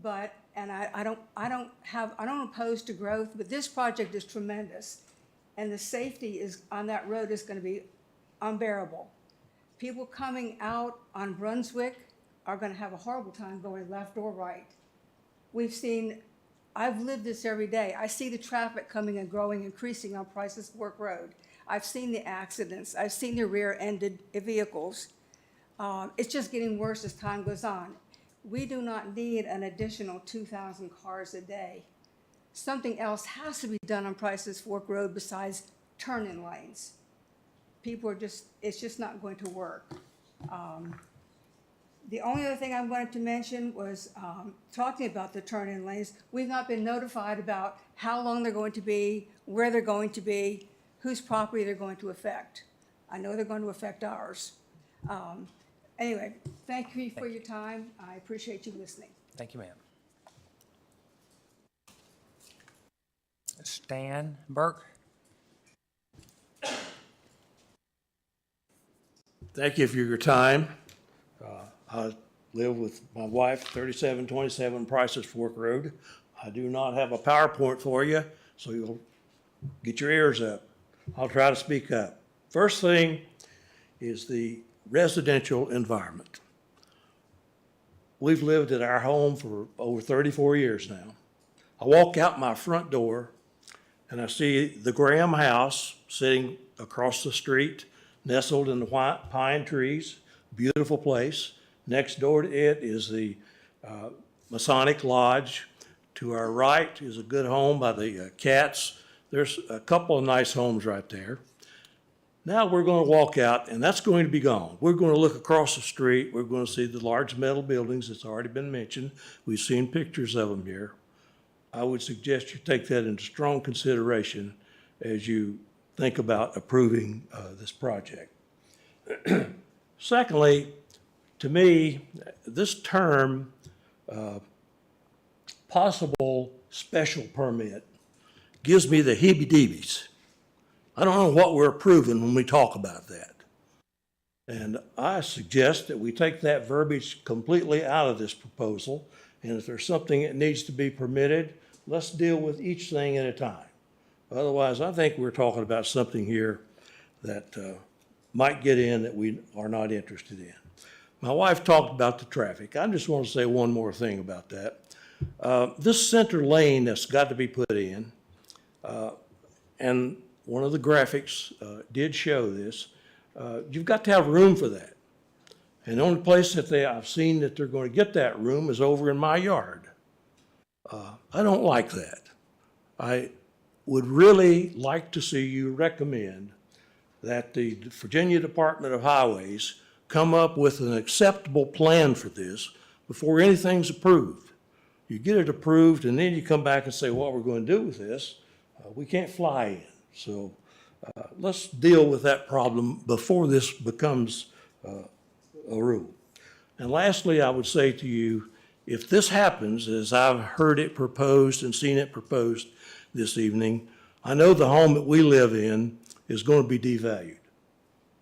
but, and I don't oppose to growth, but this project is tremendous, and the safety on that road is going to be unbearable. People coming out on Brunswick are going to have a horrible time going left or right. I've lived this every day. I see the traffic coming and growing, increasing on Prices Fork Road. I've seen the accidents. I've seen the rear-ended vehicles. It's just getting worse as time goes on. We do not need an additional 2,000 cars a day. Something else has to be done on Prices Fork Road besides turn-in lanes. It's just not going to work. The only other thing I wanted to mention was talking about the turn-in lanes. We've not been notified about how long they're going to be, where they're going to be, whose property they're going to affect. I know they're going to affect ours. Anyway, thank you for your time. I appreciate you listening. Thank you, ma'am. Stan Burke. Thank you for your time. I live with my wife, 3727 Prices Fork Road. I do not have a PowerPoint for you, so you'll get your ears up. I'll try to speak up. First thing is the residential environment. We've lived at our home for over 34 years now. I walk out my front door and I see the Graham house sitting across the street. nestled in the pine trees, beautiful place. Next door to it is the Masonic Lodge. To our right is a good home by the Cats. There's a couple of nice homes right there. Now we're going to walk out, and that's going to be gone. We're going to look across the street. We're going to see the large metal buildings that's already been mentioned. We've seen pictures of them here. I would suggest you take that into strong consideration as you think about approving this project. Secondly, to me, this term, possible special permit, gives me the heebie-jeebies. I don't know what we're approving when we talk about that. And I suggest that we take that verbiage completely out of this proposal, and if there's something that needs to be permitted, let's deal with each thing at a time. Otherwise, I think we're talking about something here that might get in that we are not interested in. My wife talked about the traffic. I just want to say one more thing about that. This center lane that's got to be put in, and one of the graphics did show this, you've got to have room for that. And the only place that I've seen that they're going to get that room is over in my yard. I don't like that. I would really like to see you recommend that the Virginia Department of Highways come up with an acceptable plan for this before anything's approved. You get it approved, and then you come back and say, what we're going to do with this, we can't fly in. So let's deal with that problem before this becomes a rule. And lastly, I would say to you, if this happens, as I've heard it proposed and seen it proposed this evening, I know the home that we live in is going to be devalued.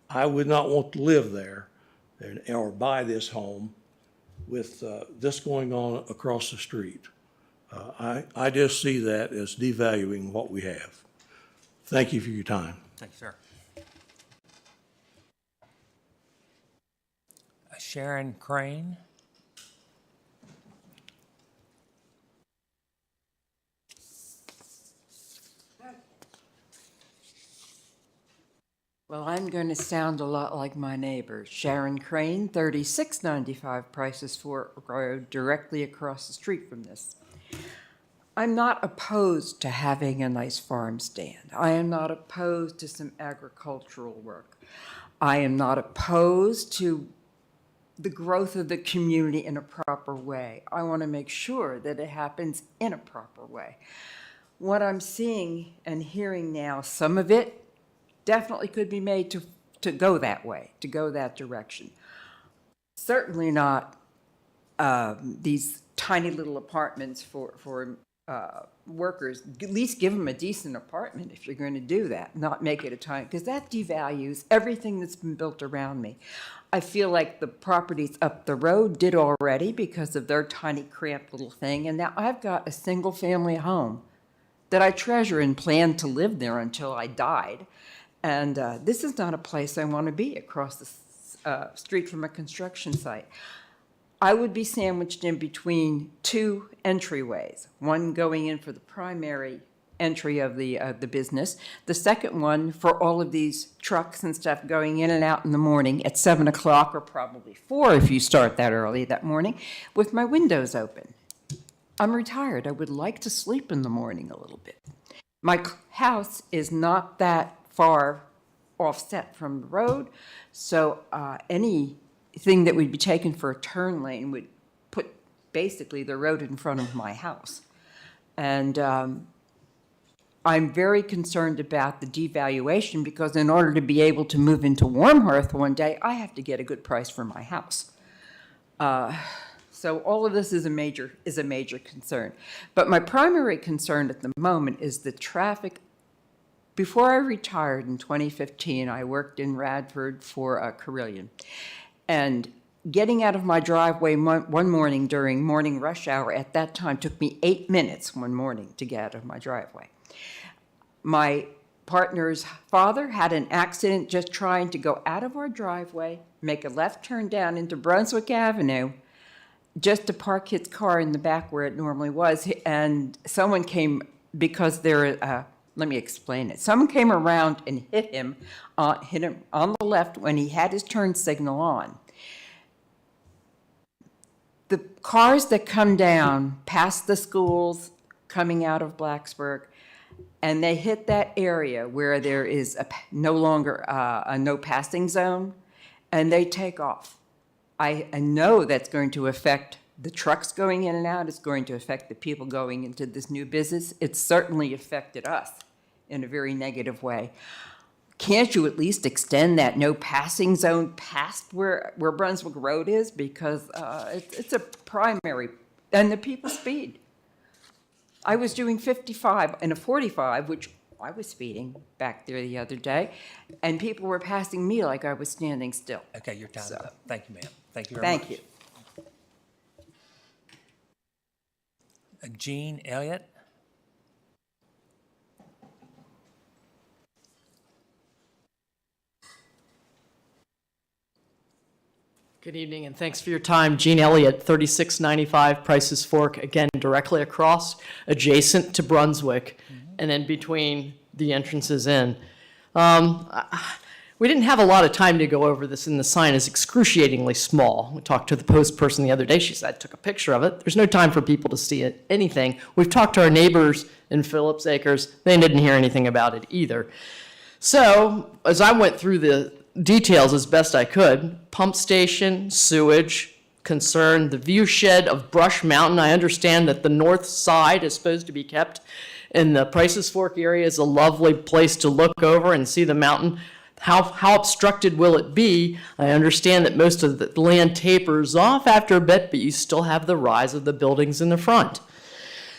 I would not want to live there or buy this home with this going on across the street. I just see that as devaluing what we have. Thank you for your time. Thank you, sir. Sharon Crane. Well, I'm going to sound a lot like my neighbor, Sharon Crane, 3695 Prices Fork Road, directly across the street from this. I'm not opposed to having a nice farm stand. I am not opposed to some agricultural work. I am not opposed to the growth of the community in a proper way. I want to make sure that it happens in a proper way. What I'm seeing and hearing now, some of it definitely could be made to go that way, to go that direction. Certainly not these tiny little apartments for workers. At least give them a decent apartment if you're going to do that, not make it a tiny, because that devalues everything that's been built around me. I feel like the properties up the road did already because of their tiny, cramped little thing, and now I've got a single-family home that I treasure and plan to live there until I died. And this is not a place I want to be across the street from a construction site. I would be sandwiched in between two entryways, one going in for the primary entry of the business, the second one for all of these trucks and stuff going in and out in the morning at 7 o'clock or probably 4 if you start that early that morning, with my windows open. I'm retired. I would like to sleep in the morning a little bit. My house is not that far offset from the road, so anything that would be taken for a turn lane would put basically the road in front of my house. And I'm very concerned about the devaluation because in order to be able to move into Warm Hearth one day, I have to get a good price for my house. So all of this is a major concern. But my primary concern at the moment is the traffic. Before I retired in 2015, I worked in Radford for Carillion. And getting out of my driveway one morning during morning rush hour at that time took me 8 minutes one morning to get out of my driveway. My partner's father had an accident just trying to go out of our driveway, make a left turn down into Brunswick Avenue, just to park his car in the back where it normally was. And someone came, because there Let me explain it. Someone came around and hit him on the left when he had his turn signal on. The cars that come down past the schools coming out of Blacksburg, and they hit that area where there is no longer a no passing zone, and they take off. I know that's going to affect the trucks going in and out. It's going to affect the people going into this new business. It's certainly affected us in a very negative way. Can't you at least extend that no passing zone past where Brunswick Road is? Because it's a primary, and the people speed. I was doing 55 and a 45, which I was speeding back there the other day, and people were passing me like I was standing still. Okay, your time's up. Thank you, ma'am. Thank you very much. Thank you. Jean Elliott? Good evening, and thanks for your time. Gene Elliott, 3695 Price's Fork, again, directly across, adjacent to Brunswick, and then between the entrances in. We didn't have a lot of time to go over this, and the sign is excruciatingly small. We talked to the post person the other day. She said, I took a picture of it. There's no time for people to see it, anything. We've talked to our neighbors in Phillips Acres. They didn't hear anything about it either. So, as I went through the details as best I could, pump station, sewage, concern, the view shed of Brush Mountain. I understand that the north side is supposed to be kept, and the Price's Fork area is a lovely place to look over and see the mountain. How obstructed will it be? I understand that most of the land tapers off after a bit, but you still have the rise of the buildings in the front.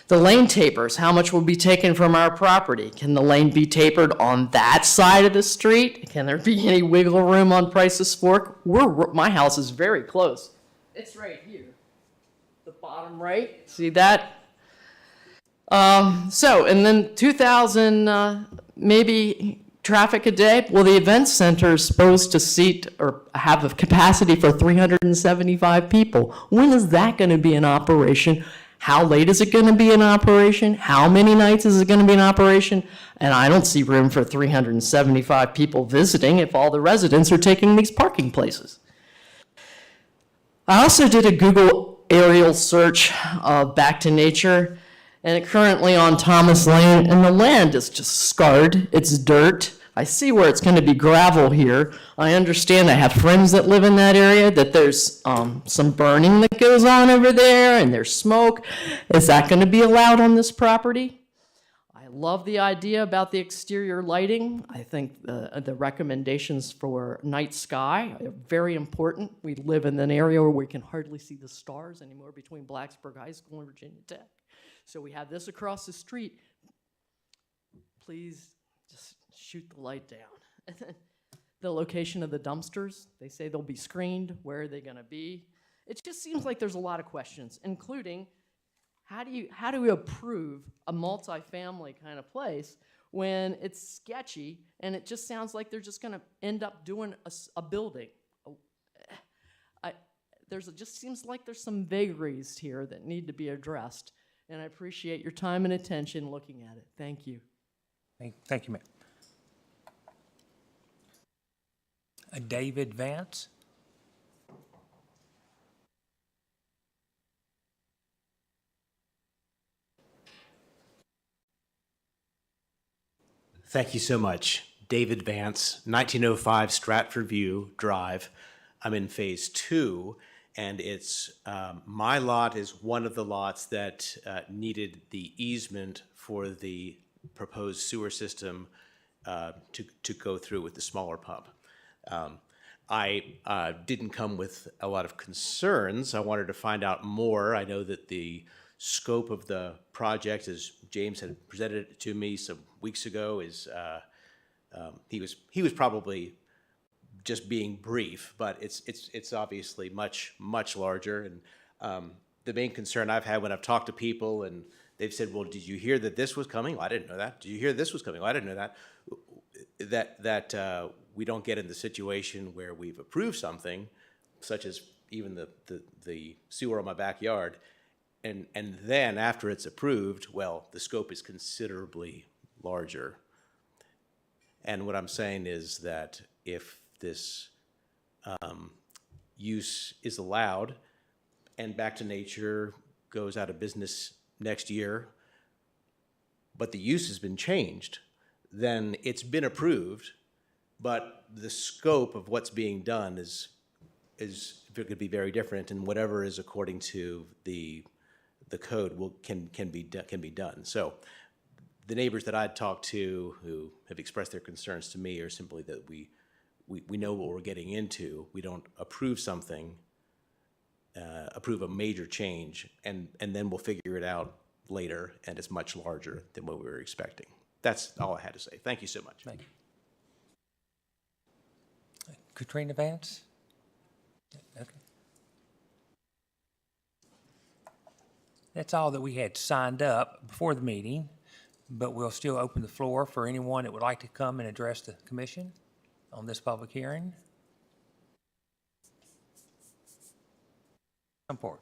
The lane tapers, how much will be taken from our property? Can the lane be tapered on that side of the street? Can there be any wiggle room on Price's Fork? My house is very close. It's right here, the bottom right. See that? And then 2,000 maybe traffic a day. Well, the event center is supposed to seat or have a capacity for 375 people. When is that going to be in operation? How late is it going to be in operation? How many nights is it going to be in operation? And I don't see room for 375 people visiting if all the residents are taking these parking places. I also did a Google aerial search of Back to Nature, and currently on Thomas Lane, and the land is just scarred. It's dirt. I see where it's going to be gravel here. I understand, I have friends that live in that area, that there's some burning that goes on over there, and there's smoke. Is that going to be allowed on this property? I love the idea about the exterior lighting. I think the recommendations for night sky are very important. We live in an area where we can hardly see the stars anymore between Blacksburg High School and Virginia Tech. So we have this across the street. Please just shoot the light down. The location of the dumpsters, they say they'll be screened. Where are they going to be? It just seems like there's a lot of questions, including how do we approve a multifamily kind of place when it's sketchy and it just sounds like they're just going to end up doing a building? It just seems like there's some vagaries here that need to be addressed, and I appreciate your time and attention looking at it. Thank you. Thank you, ma'am. David Vance? Thank you so much. David Vance, 1905 Stratford View Drive. I'm in phase 2, and it's my lot is one of the lots that needed the easement for the proposed sewer system to go through with the smaller pump. I didn't come with a lot of concerns. I wanted to find out more. I know that the scope of the project, as James had presented it to me some weeks ago, is he was probably just being brief, but it's obviously much larger. And the main concern I've had when I've talked to people and they've said, "Well, did you hear that this was coming?" Well, I didn't know that. Did you hear this was coming? Well, I didn't know that. That we don't get in the situation where we've approved something, such as even the sewer on my backyard, and then after it's approved, well, the scope is considerably larger. And what I'm saying is that if this use is allowed and Back to Nature goes out of business next year, but the use has been changed, then it's been approved, but the scope of what's being done is it could be very different, and whatever is according to the code can be done. So the neighbors that I'd talked to who have expressed their concerns to me are simply that we know what we're getting into. We don't approve something, approve a major change, and then we'll figure it out later, and it's much larger than what we were expecting. That's all I had to say. Thank you so much. Thank you. Katrina Vance? Okay. That's all that we had signed up before the meeting, but we'll still open the floor for anyone that would like to come and address the commission on this public hearing. Come forward.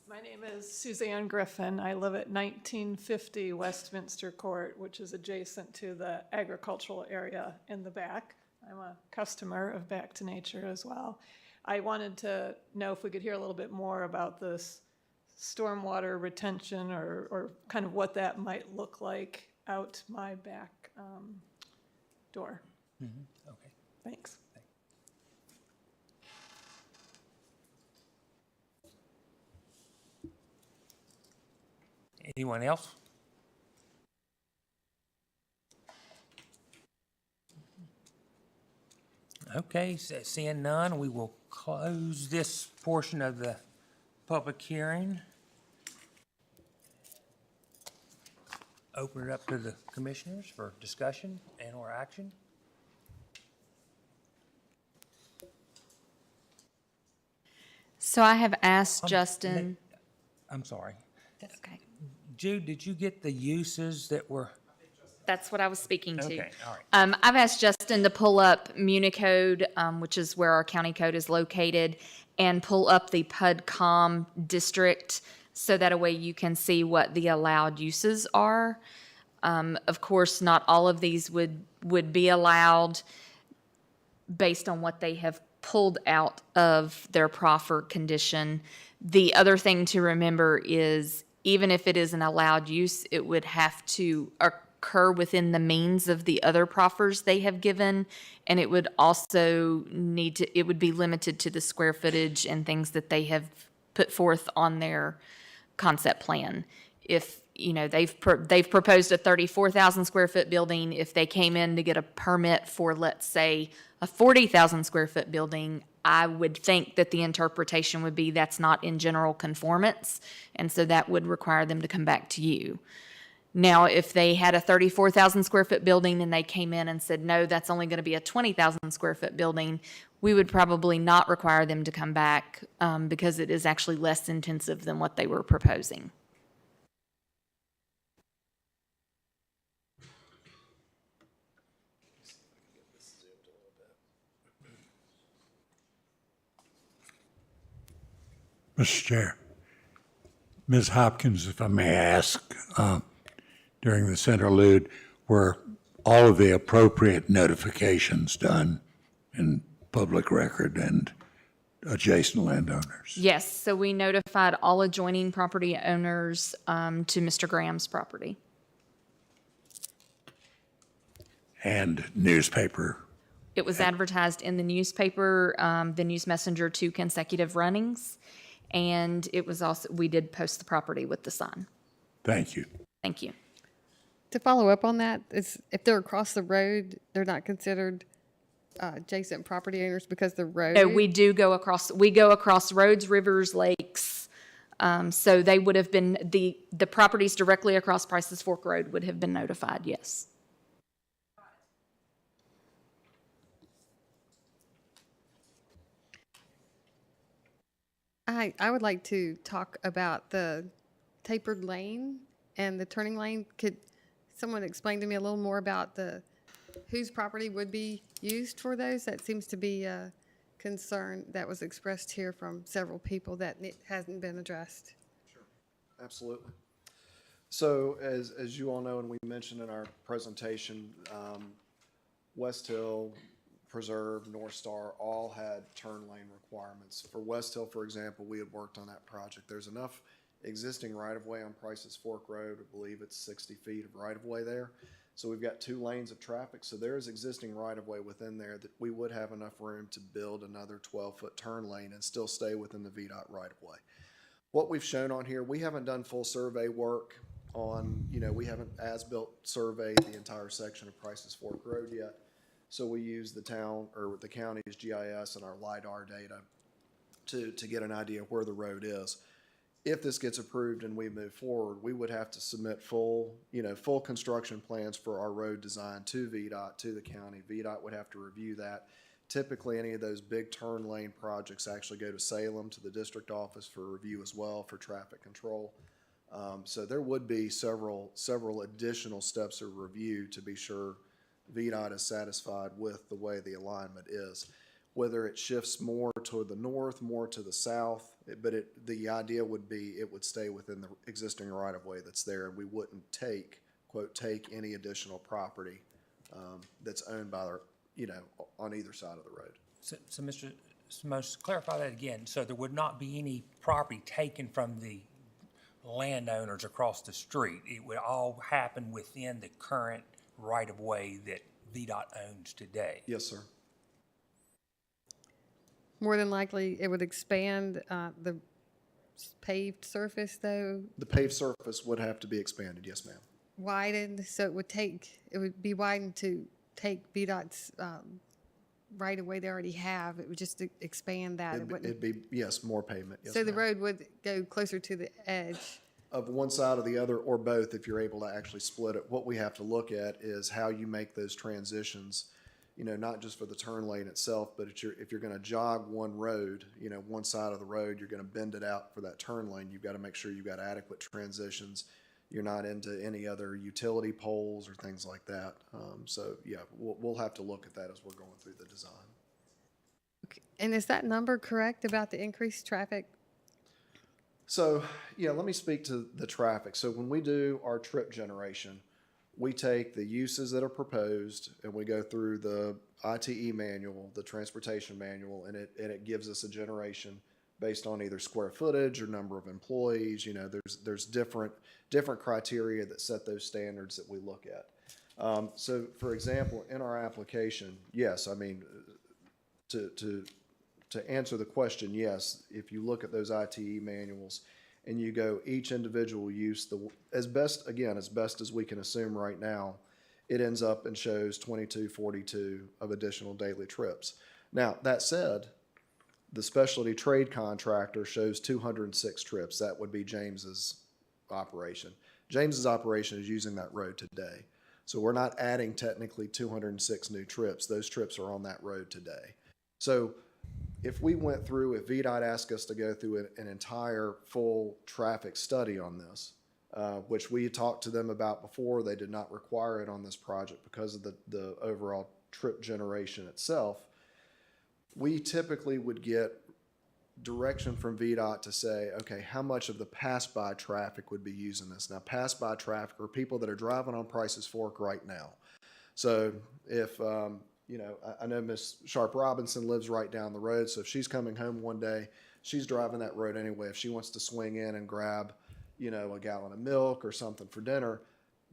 My name is Suzanne Griffin. I live at 1950 Westminster Court, which is adjacent to the agricultural area in the back. I'm a customer of Back to Nature as well. I wanted to know if we could hear a little bit more about this stormwater retention or kind of what that might look like out my back door. Mm-hmm. Okay. Thanks. Anyone else? Okay, seeing none, we will close this portion of the public hearing. Open it up to the commissioners for discussion and or action. So I have asked Justin. I'm sorry. That's okay. Jude, did you get the uses that were? That's what I was speaking to. Okay, all right. I've asked Justin to pull up Municode, which is where our county code is located, and pull up the PUDCOM district so that a way you can see what the allowed uses are. Of course, not all of these would be allowed based on what they have pulled out of their proffered condition. The other thing to remember is even if it is an allowed use, it would have to occur within the means of the other proffers they have given, and it would also it would be limited to the square footage and things that they have put forth on their concept plan. If they've proposed a 34,000 square foot building, if they came in to get a permit for, let's say, a 40,000 square foot building, I would think that the interpretation would be that's not in general conformance, and so that would require them to come back to you. Now, if they had a 34,000 square foot building and they came in and said, no, that's only going to be a 20,000 square foot building, we would probably not require them to come back because it is actually less intensive than what they were proposing. Mr. Chair, Ms. Hopkins, if I may ask, during this interlude, were all of the appropriate notifications done in public record and adjacent landowners? Yes, so we notified all adjoining property owners to Mr. Graham's property. And newspaper? It was advertised in the newspaper, the News Messenger, 2 consecutive runnings. And it was also, we did post the property with the sign. Thank you. Thank you. To follow up on that, is if they're across the road, they're not considered adjacent property owners because the road? No, we go across roads, rivers, lakes. So they would have been, the properties directly across Price's Fork Road would have been notified, yes. I would like to talk about the tapered lane and the turning lane. Could someone explain to me a little more about whose property would be used for those? That seems to be concern that was expressed here from several people that it hasn't been addressed. Absolutely. So as you all know, and we mentioned in our presentation, West Hill, Preserve, North Star all had turn lane requirements. For West Hill, for example, we had worked on that project. There's enough existing right-of-way on Price's Fork Road. I believe it's 60 feet of right-of-way there. So we've got 2 lanes of traffic. So there is existing right-of-way within there that we would have enough room to build another 12-foot turn lane and still stay within the VDOT right-of-way. What we've shown on here, we haven't done full survey work on, we haven't as-built surveyed the entire section of Price's Fork Road yet. So we use the town or the county's GIS and our LiDAR data to get an idea of where the road is. If this gets approved and we move forward, we would have to submit full construction plans for our road design to VDOT, to the county. VDOT would have to review that. Typically, any of those big turn lane projects actually go to Salem, to the district office for review as well for traffic control. So there would be several additional steps of review to be sure VDOT is satisfied with the way the alignment is. Whether it shifts more toward the north, more to the south, but the idea would be it would stay within the existing right-of-way that's there, and we wouldn't take any additional property that's owned by, on either side of the road. So Mr. Simos, clarify that again. So there would not be any property taken from the landowners across the street. It would all happen within the current right-of-way that VDOT owns today. Yes, sir. More than likely, it would expand the paved surface, though, The paved surface would have to be expanded, yes, ma'am. widened, so it would be widened to take VDOT's right-of-way they already have. It would just expand that. It wouldn't. It'd be, yes, more pavement, yes, So the ma'am. road would go closer to the edge. Of one side or the other, or both, if you're able to actually split it. What we have to look at is how you make those transitions, not just for the turn lane itself, but if you're gonna jog one road, one side of the road, you're gonna bend it out for that turn lane, you've gotta make sure you've got adequate transitions. You're not into any other utility poles or things like that. So yeah, we'll have to look at that as we're going through the design. And is that number correct about the increased traffic? So, yeah, let me speak to the traffic. So when we do our trip generation, we take the uses that are proposed and we go through the ITE manual, the transportation manual, and it gives us a generation based on either square footage or number of employees. There's different criteria that set those standards that we look at. So for example, in our application, yes, I mean, to answer the question, yes, if you look at those ITE manuals and you go each individual use, as best as we can assume right now, it ends up and shows 2242 of additional daily trips. Now, that said, the specialty trade contractor shows 206 trips. That would be James's operation. James's operation is using that road today. So we're not adding technically 206 new trips. Those trips are on that road today. So if VDOT asked us to go through an entire full traffic study on this, which we talked to them about before, they did not require it on this project because of the overall trip generation itself, we typically would get direction from VDOT to say, okay, how much of the pass-by traffic would be using this? Now, pass-by traffic are people that are driving on Price's Fork right now. So if I know Miss Sharp Robinson lives right down the road, so if she's coming home one day, she's driving that road anyway. If she wants to swing in and grab, a gallon of milk or something for dinner,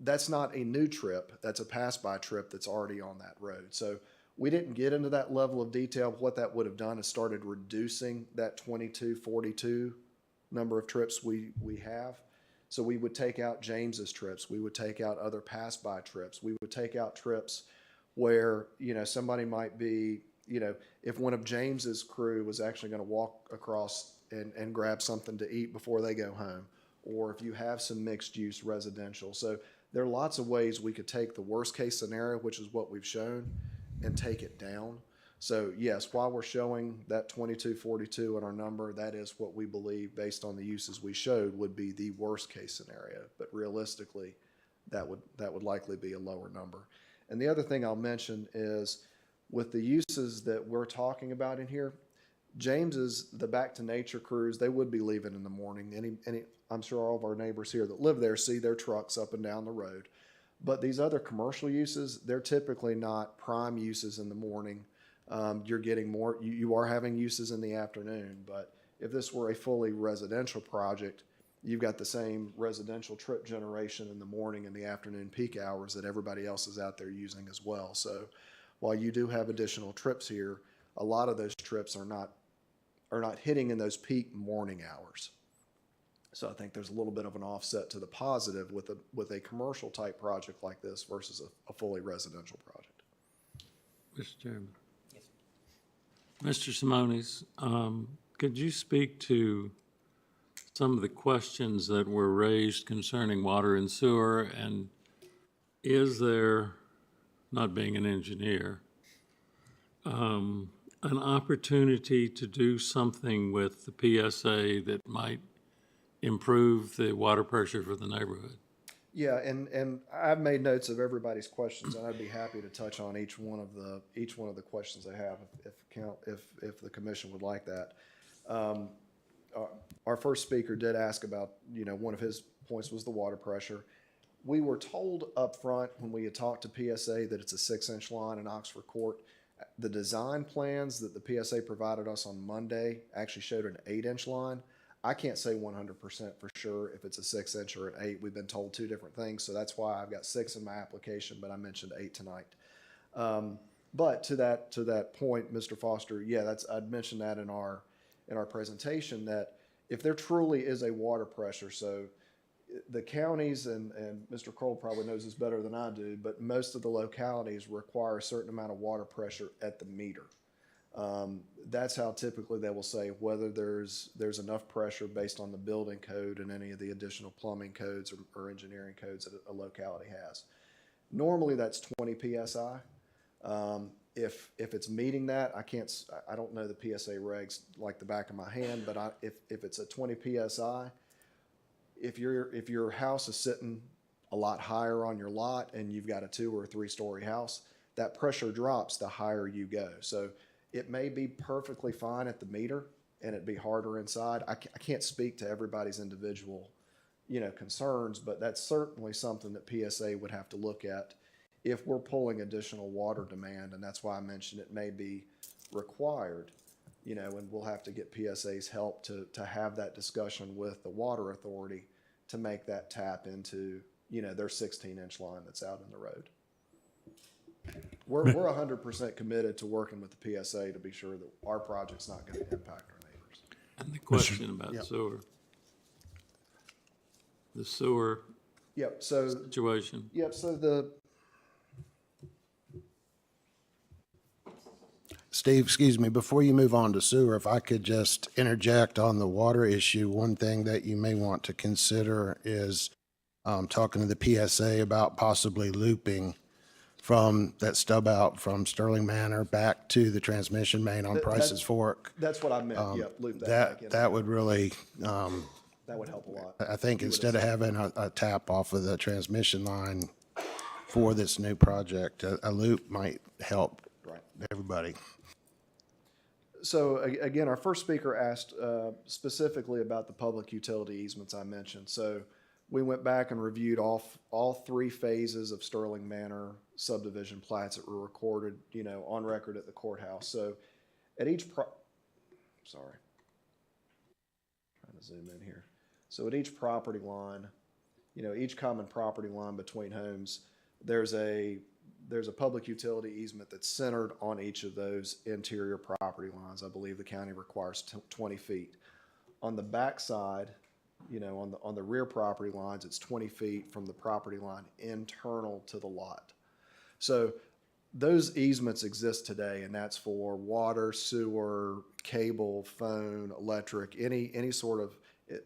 that's not a new trip. That's a pass-by trip that's already on that road. So we didn't get into that level of detail. What that would have done is started reducing that 2242 number of trips we have. So we would take out James's trips. We would take out other pass-by trips. We would take out trips where, somebody might be, if one of James's crew was actually going to walk across and grab something to eat before they go home, or if you have some mixed use residential. So there are lots of ways we could take the worst case scenario, which is what we've shown, and take it down. So yes, while we're showing that 2242 in our number, that is what we believe based on the uses we showed would be the worst case scenario. But realistically, that would likely be a lower number. And the other thing I'll mention is With the uses that we're talking about in here, James's, the Back to Nature crews, they would be leaving in the morning. I'm sure all of our neighbors here that live there see their trucks up and down the road. But these other commercial uses, they're typically not prime uses in the morning. You're getting more, you are having uses in the afternoon, but if this were a fully residential project, you've got the same residential trip generation in the morning and the afternoon peak hours that everybody else is out there using as well. So while you do have additional trips here, a lot of those trips are not hitting in those peak morning hours. So I think there's a little bit of an offset to the positive with a commercial type project like this versus a fully residential project. Mr. Chairman. Mr. Simonis, could you speak to some of the questions that were raised concerning water and sewer? And is there, not being an engineer, an opportunity to do something with the PSA that might improve the water pressure for the neighborhood? Yeah, and I've made notes of everybody's questions, and I'd be happy to touch on each one of the questions they have if the commission would like that. Our first speaker did ask about, one of his points was the water pressure. We were told up front when we had talked to PSA that it's a 6-inch line in Oxford Court. The design plans that the PSA provided us on Monday actually showed an 8-inch line. I can't say 100% for sure if it's a 6-inch or an 8. We've been told two different things, so that's why I've got 6 in my application, but I mentioned 8 tonight. But to that point, Mr. Foster, yeah, I'd mentioned that in our presentation, that if there truly is a water pressure, so the counties, and Mr. Kroll probably knows this better than I do, but most of the localities require a certain amount of water pressure at the meter. That's how typically they will say whether there's enough pressure based on the building code and any of the additional plumbing codes or engineering codes that a locality has. Normally that's 20 PSI. If it's meeting that, I don't know the PSA regs like the back of my hand, but if it's a 20 PSI, if your house is sitting a lot higher on your lot and you've got a 2 or 3 story house, that pressure drops the higher you go. So it may be perfectly fine at the meter and it'd be harder inside. I can't speak to everybody's individual, concerns, but that's certainly something that PSA would have to look at if we're pulling additional water demand, and that's why I mentioned it may be required, and we'll have to get PSA's help to have that discussion with the water authority to make that tap into, their 16-inch line that's out in the road. We're 100% committed to working with the PSA to be sure that our project's not going to impact our neighbors. And the question about sewer. The sewer situation. Yep, so Steve, excuse me, before you move on to sewer, if I could just interject on the water issue, one thing that you may want to consider is talking to the PSA about possibly looping from that stub out from Sterling Manor back to the transmission main on Price's Fork. That's what I meant, loop that back in. That would really, that would help a lot. I think instead of having a tap off of the transmission line for this new project, a loop might help everybody. So again, our first speaker asked specifically about the public utility easements I mentioned. So we went back and reviewed all 3 phases of Sterling Manor subdivision plats that were recorded, on record at the courthouse. So at each trying to zoom in here. So at each property line, each common property line between homes, there's a public utility easement that's centered on each of those interior property lines. I believe the county requires 20 feet. On the back side, on the rear property lines, it's 20 feet from the property line internal to the lot. So those easements exist today, and that's for water, sewer, cable, phone, electric, any sort of,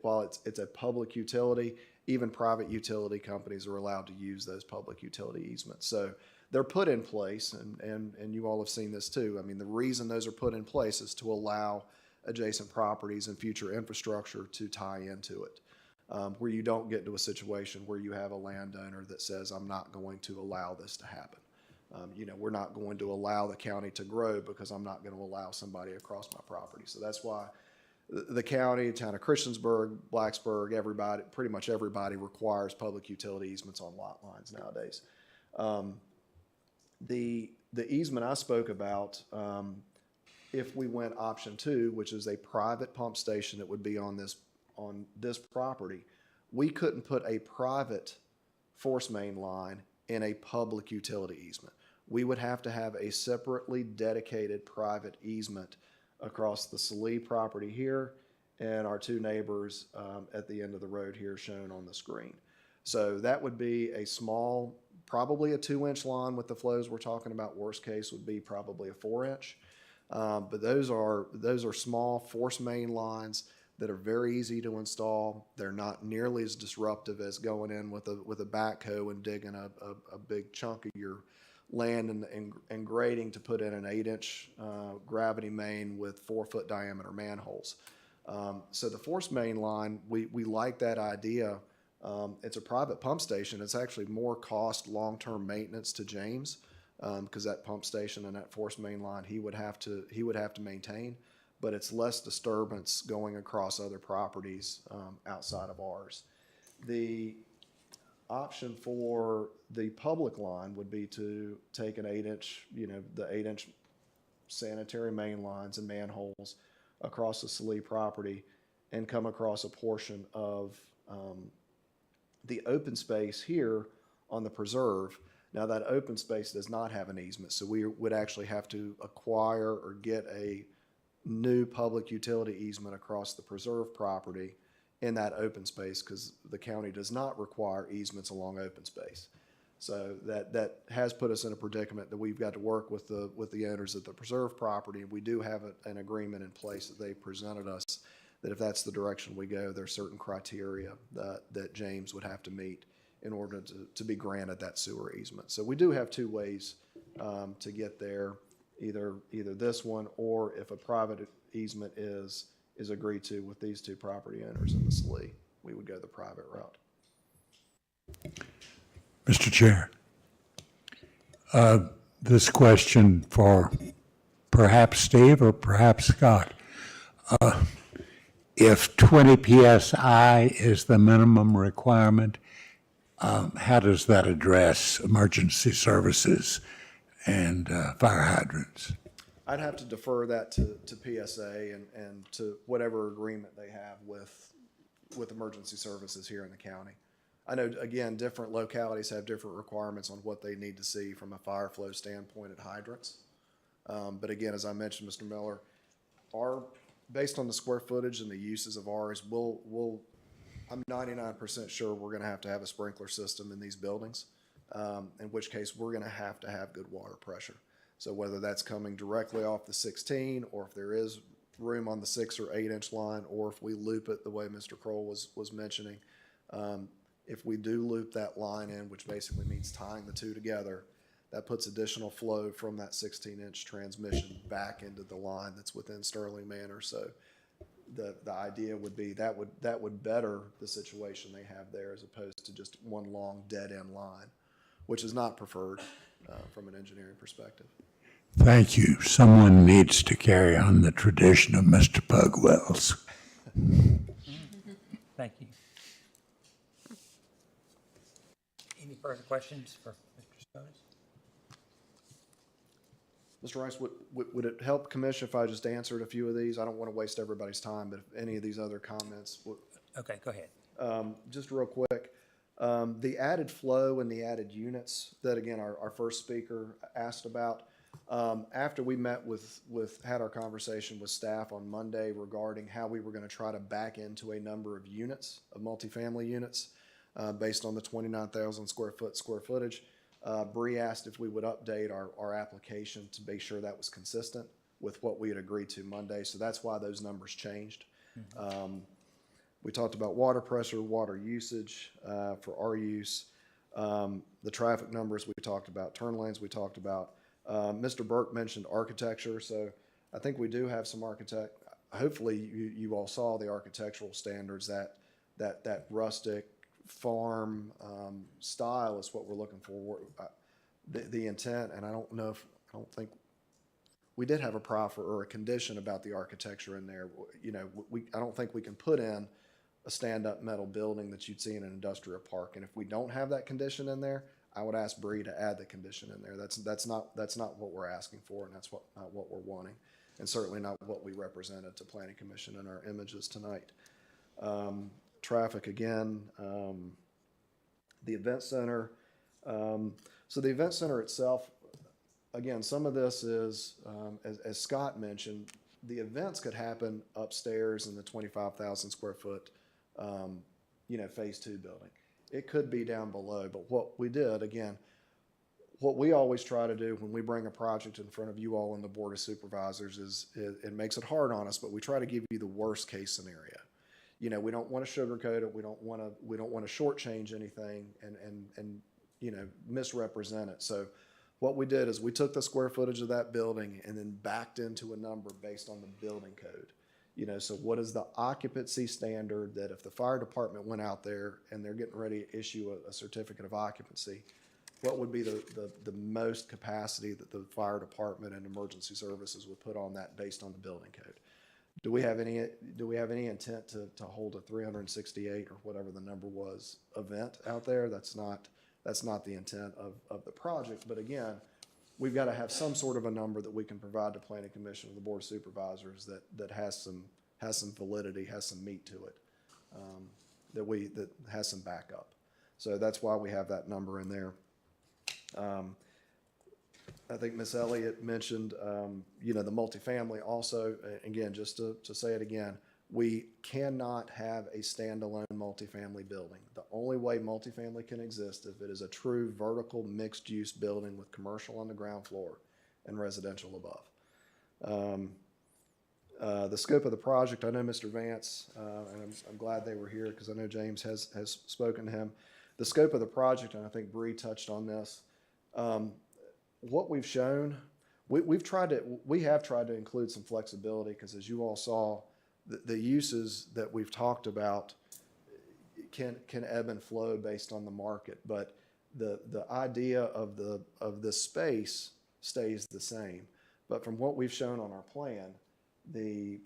while it's a public utility, even private utility companies are allowed to use those public utility easements. So they're put in place, and you all have seen this too. I mean, the reason those are put in place is to allow adjacent properties and future infrastructure to tie into it, where you don't get into a situation where you have a landowner that says, I'm not going to allow this to happen. We're not going to allow the county to grow because I'm not going to allow somebody across my property. So that's why the county, town of Christiansburg, Blacksburg, everybody, pretty much everybody requires public utility easements on lot lines nowadays. The easement I spoke about, if we went option 2, which is a private pump station that would be on this property, we couldn't put a private force main line in a public utility easement. We would have to have a separately dedicated private easement across the Salee property here and our 2 neighbors at the end of the road here shown on the screen. So that would be a small, probably a 2-inch line with the flows we're talking about. Worst case would be probably a 4-inch. But those are small force main lines that are very easy to install. They're not nearly as disruptive as going in with a backhoe and digging a big chunk of your land and grading to put in an 8-inch gravity main with 4-foot diameter manholes. So the force main line, we like that idea. It's a private pump station. It's actually more cost long-term maintenance to James because that pump station and that force main line he would have to maintain, but it's less disturbance going across other properties outside of ours. The option for the public line would be to take an 8-inch, the 8-inch sanitary main lines and manholes across the Salee property and come across a portion of the open space here on the preserve. Now that open space does not have an easement, so we would actually have to acquire or get a new public utility easement across the preserve property in that open space because the county does not require easements along open space. So that has put us in a predicament that we've got to work with the owners of the preserve property. We do have an agreement in place that they presented us that if that's the direction we go, there's certain criteria that James would have to meet in order to be granted that sewer easement. So we do have 2 ways to get there, either this one or if a private easement is agreed to with these 2 property owners in the Salee, we would go the private route. Mr. Chair, this question for perhaps Steve or perhaps Scott. If 20 PSI is the minimum requirement, how does that address emergency services and fire hydrants? I'd have to defer that to PSA and to whatever agreement they have with emergency services here in the county. I know, again, different localities have different requirements on what they need to see from a fire flow standpoint at hydrants. But again, as I mentioned, Mr. Miller, based on the square footage and the uses of ours, I'm 99% sure we're going to have a sprinkler system in these buildings, in which case we're going to have good water pressure. So whether that's coming directly off the 16 or if there is room on the 6 or 8-inch line, or if we loop it the way Mr. Kroll was mentioning, if we do loop that line in, which basically means tying the 2 together, that puts additional flow from that 16-inch transmission back into the line that's within Sterling Manor. So the idea would be that would better the situation they have there as opposed to just one long dead-end line, which is not preferred from an engineering perspective. Thank you. Someone needs to carry on the tradition of Mr. Pugwell's. Thank you. Any further questions for Mr. Scott? Mr. Rice, would it help, Commission, if I just answered a few of these? I don't want to waste everybody's time, but if any of these other comments. Okay, go ahead. Just real quick, the added flow and the added units that, again, our first speaker asked about, after we met had our conversation with staff on Monday regarding how we were going to try to back into a number of units, of multifamily units, based on the 29,000 square footage. Bree asked if we would update our application to be sure that was consistent with what we had agreed to Monday. So that's why those numbers changed. Mm-hmm. We talked about water pressure, water usage for our use, the traffic numbers we talked about, turn lanes we talked about. Mr. Burke mentioned architecture. So I think we do have some hopefully you all saw the architectural standards that rustic farm style is what we're looking for. the intent, and I don't think, we did have a proffer or a condition about the architecture in there. You know, I don't think we can put in a stand-up metal building that you'd see in an industrial park. And if we don't have that condition in there, I would ask Bree to add the condition in there. That's not what we're asking for, and that's not what we're wanting, and certainly not what we represented to Planning Commission in our images tonight. Traffic again, the event center. So the event center itself, again, some of this is, as Scott mentioned, the events could happen upstairs in the 25,000 square foot, phase 2 building. It could be down below, but what we did, again, what we always try to do when we bring a project in front of you all in the Board of Supervisors is it makes it hard on us, but we try to give you the worst case scenario. You know, we don't want to sugarcoat it. We don't want to shortchange anything and misrepresent it. So what we did is we took the square footage of that building and then backed into a number based on the building code. You know, so what is the occupancy standard that if the fire department went out there and they're getting ready to issue a certificate of occupancy, what would be the most capacity that the fire department and emergency services would put on that based on the building code? Do we have any intent to hold a 368 or whatever the number was event out there? That's not the intent of the project. But again, we've got to have some sort of a number that we can provide to Planning Commission or the Board of Supervisors that has some validity, has some meat to it, that has some backup. So that's why we have that number in there. I think Ms. Elliott mentioned, the multifamily also. Again, just to say it again, we cannot have a standalone multifamily building. The only way multifamily can exist if it is a true vertical mixed-use building with commercial on the ground floor and residential above. The scope of the project, I know Mr. Vance, and I'm glad they were here because I know James has spoken to him. The scope of the project, and I think Bree touched on this, what we've shown, we have tried to include some flexibility because as you all saw, the uses that we've talked about can ebb and flow based on the market, but the idea of the space stays the same. But from what we've shown on our plan, the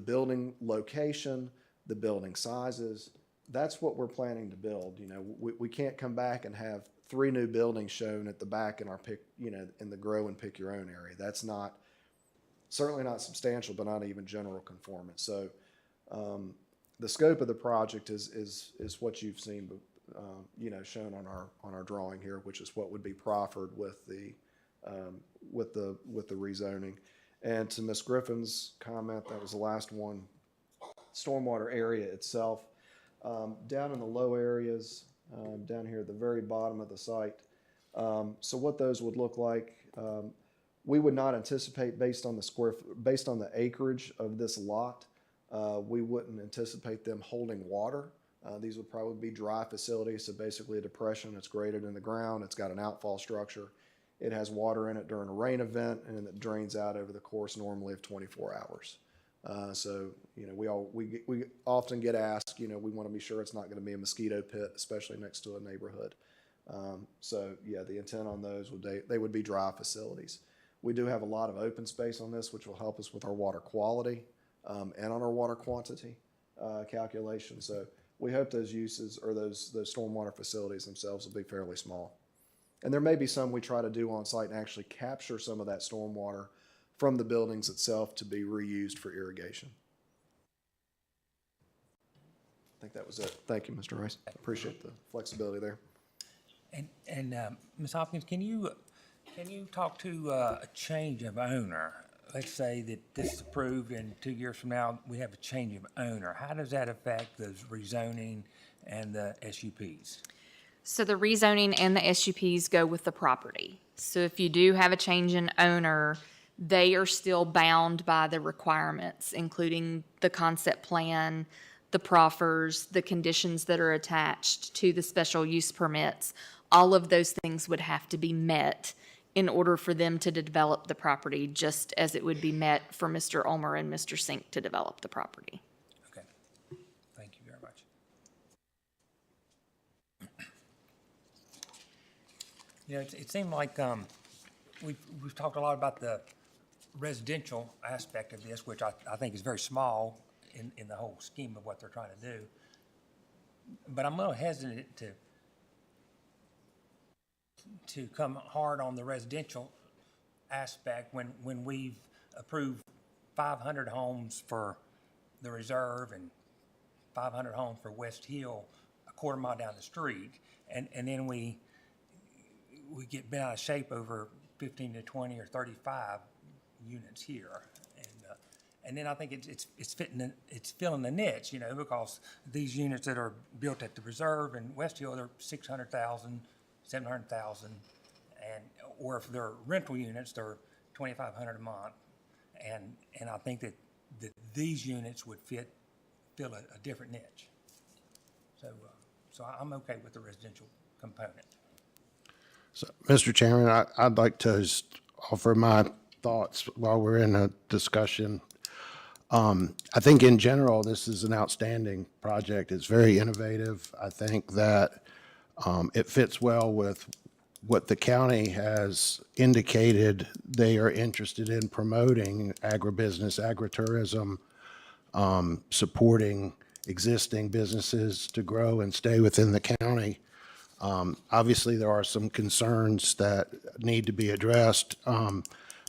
building location, the building sizes, that's what we're planning to build. You know, we can't come back and have 3 new buildings shown at the back in our in the grow and pick your own area. That's certainly not substantial, but not even general conformance. So the scope of the project is what you've seen, shown on our drawing here, which is what would be proffered with the rezoning. And to Ms. Griffin's comment, that was the last one. Stormwater area itself, down in the low areas, down here at the very bottom of the site. So what those would look like. We would not anticipate based on the acreage of this lot, we wouldn't anticipate them holding water. These would probably be dry facilities, so basically a depression that's graded in the ground. It's got an outfall structure. It has water in it during a rain event, and then it drains out over the course normally of 24 hours. So, we often get asked, we want to be sure it's not going to be a mosquito pit, especially next to a neighborhood. So yeah, the intent on those they would be dry facilities. We do have a lot of open space on this, which will help us with our water quality and on our water quantity calculation. So we hope those uses or those stormwater facilities themselves will be fairly small. And there may be some we try to do on site and actually capture some of that stormwater from the buildings itself to be reused for irrigation. I think that was it. Thank you, Mr. Rice. Appreciate the flexibility there. And Ms. Hopkins, can you talk to a change of owner? Let's say that this is approved and 2 years from now we have a change of owner. How does that affect the rezoning and the SUPs? So the rezoning and the SUPs go with the property. So if you do have a change in owner, they are still bound by the requirements, including the concept plan, the proffers, the conditions that are attached to the special use permits. All of those things would have to be met in order for them to develop the property, just as it would be met for Mr. Ulmer and Mr. Sink to develop the property. Okay. Thank you very much. You know, it seemed like we've talked a lot about the residential aspect of this, which I think is very small in the whole scheme of what they're trying to do. But I'm a little hesitant to come hard on the residential aspect when we've approved 500 homes for the reserve and 500 homes for West Hill, a quarter mile down the street, and then we get bent out of shape over 15 to 20 or 35 units here, and then I think it's filling the niche, you know, because these units that are built at the reserve and West Hill, they're 600,000, 700,000, or if they're rental units, they're 2,500 a month, and I think that these units would fill a different niche. So I'm okay with the residential component. So, Mr. Chairman, I'd like to just offer my thoughts while we're in a discussion. I think in general, this is an outstanding project. It's very innovative. I think that it fits well with what the county has indicated they are interested in promoting: agribusiness, agritourism, supporting existing businesses to grow and stay within the county. Obviously, there are some concerns that need to be addressed.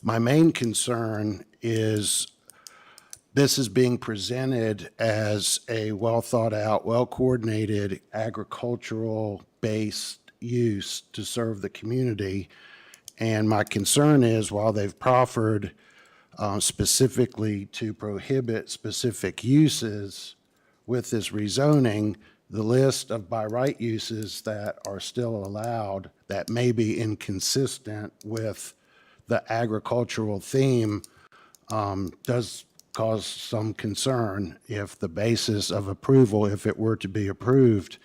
My main concern is this is being presented as a well-thought-out, well-coordinated, agricultural-based use to serve the community. And my concern is, while they've proffered specifically to prohibit specific uses with this rezoning, the list of by right uses that are still allowed that may be inconsistent with the agricultural theme does cause some concern if the basis of approval, if it were to be approved,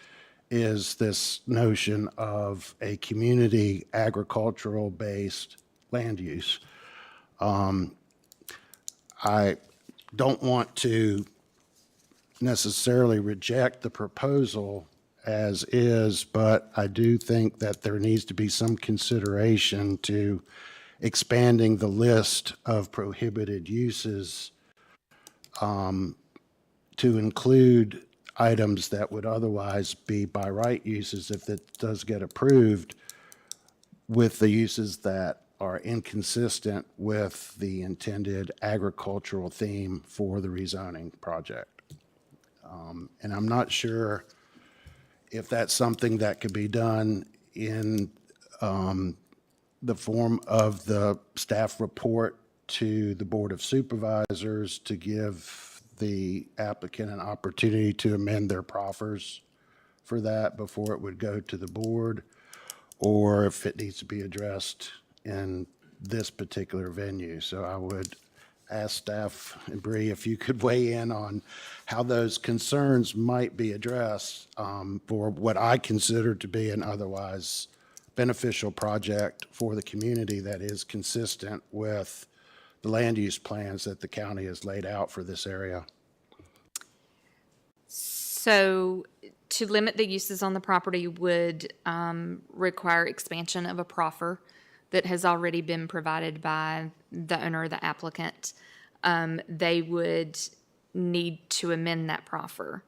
is this notion of a community agricultural-based land use. I don't want to necessarily reject the proposal as is, but I do think that there needs to be some consideration to expanding the list of prohibited uses to include items that would otherwise be by right uses if it does get approved, with the uses that are inconsistent with the intended agricultural theme for the rezoning project. And I'm not sure if that's something that could be done in the form of the staff report to the Board of Supervisors to give the applicant an opportunity to amend their proffers for that before it would go to the board, or if it needs to be addressed in this particular venue. So I would ask staff and Bree if you could weigh in on how those concerns might be addressed for what I consider to be an otherwise beneficial project for the community that is consistent with the land use plans that the county has laid out for this area. So to limit the uses on the property would require expansion of a proffer that has already been provided by the owner or the applicant. They would need to amend that proffer.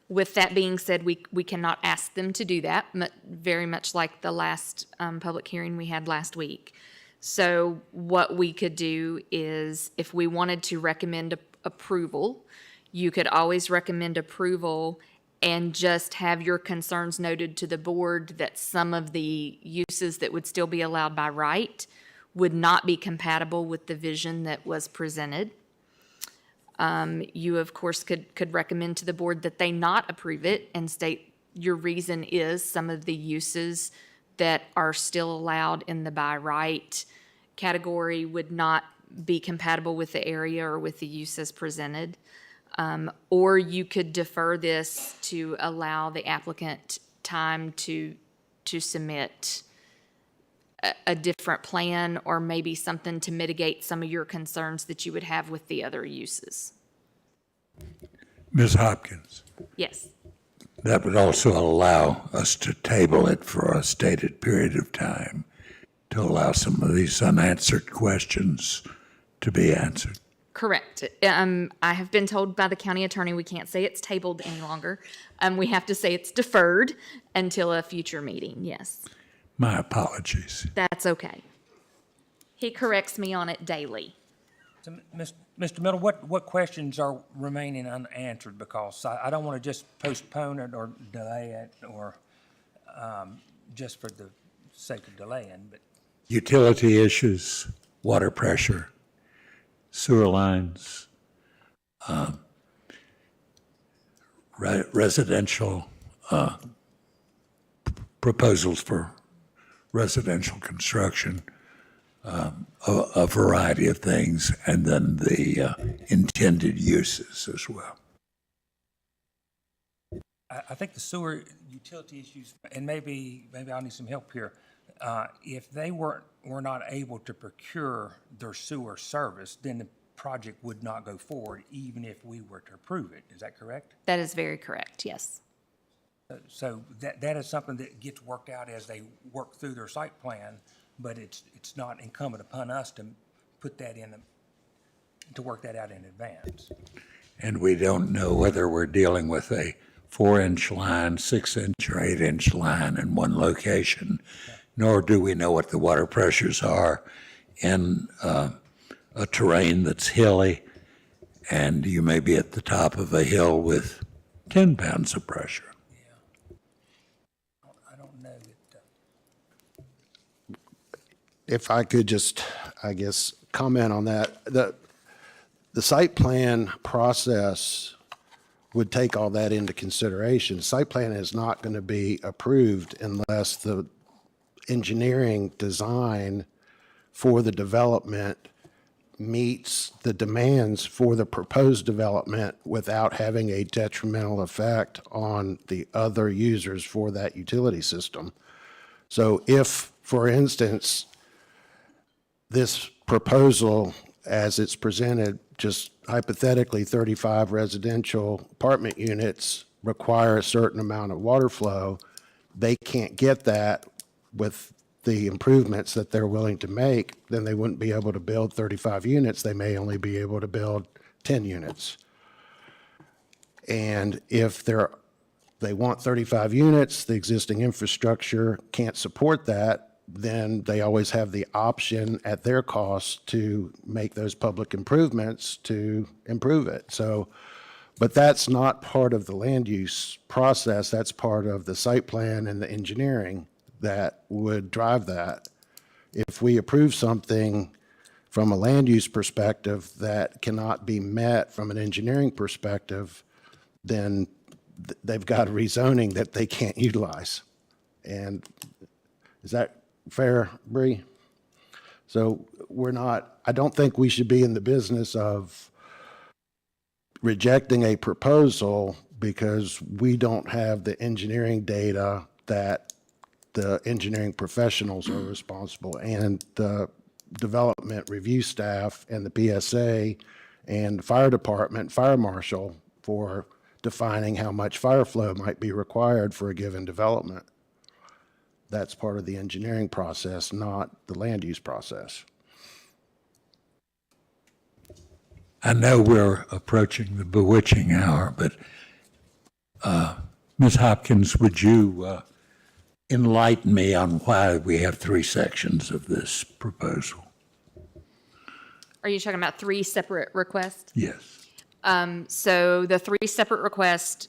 With that being said, we cannot ask them to do that, very much like the last public hearing we had last week. So what we could do is, if we wanted to recommend approval, you could always recommend approval and just have your concerns noted to the board that some of the uses that would still be allowed by right would not be compatible with the vision that was presented. You, of course, could recommend to the board that they not approve it and state your reason is some of the uses that are still allowed in the by right category would not be compatible with the area or with the uses presented. Or you could defer this to allow the applicant time to submit a different plan, or maybe something to mitigate some of your concerns that you would have with the other uses. Ms. Hopkins, Yes. that would also allow us to table it for a stated period of time to allow some of these unanswered questions to be answered. Correct. I have been told by the county attorney we can't say it's tabled any longer. We have to say it's deferred until a future meeting, yes. My apologies. That's okay. He corrects me on it daily. So, Mr. Miller, what questions are remaining unanswered? Because I don't want to just postpone it or delay it or just for the sake of delaying, but. Utility issues, water pressure, sewer lines, residential proposals for residential construction, a variety of things, and then the intended uses as well. I think the sewer utility issues, and maybe I'll need some help here. If they were not able to procure their sewer service, then the project would not go forward, even if we were to approve it. Is that correct? That is very correct, yes. So that is something that gets worked out as they work through their site plan, but it's not incumbent upon us to put that in, to work that out in advance. And we don't know whether we're dealing with a 4-inch line, 6-inch or 8-inch line in one location, nor do we know what the water pressures are in a terrain that's hilly, and you may be at the top of a hill with 10 pounds of pressure. I don't know that. If I could just, I guess, comment on that. The site plan process would take all that into consideration. Site plan is not going to be approved unless the engineering design for the development meets the demands for the proposed development without having a detrimental effect on the other users for that utility system. So if, for instance, this proposal, as it's presented, just hypothetically 35 residential apartment units require a certain amount of water flow, they can't get that with the improvements that they're willing to make, then they wouldn't be able to build 35 units. They may only be able to build 10 units. And if they want 35 units, the existing infrastructure can't support that, then they always have the option at their cost to make those public improvements to improve it. So, but that's not part of the land use process. That's part of the site plan and the engineering that would drive that. If we approve something from a land use perspective that cannot be met from an engineering perspective, then they've got a rezoning that they can't utilize. And is that fair, Bree? So I don't think we should be in the business of rejecting a proposal because we don't have the engineering data that the engineering professionals are responsible, and the development review staff and the PSA and the fire department, fire marshal, for defining how much fire flow might be required for a given development. That's part of the engineering process, not the land use process. I know we're approaching the bewitching hour, but Ms. Hopkins, would you enlighten me on why we have 3 sections of this proposal? Are you talking about 3 separate requests? Yes. So the 3 separate requests,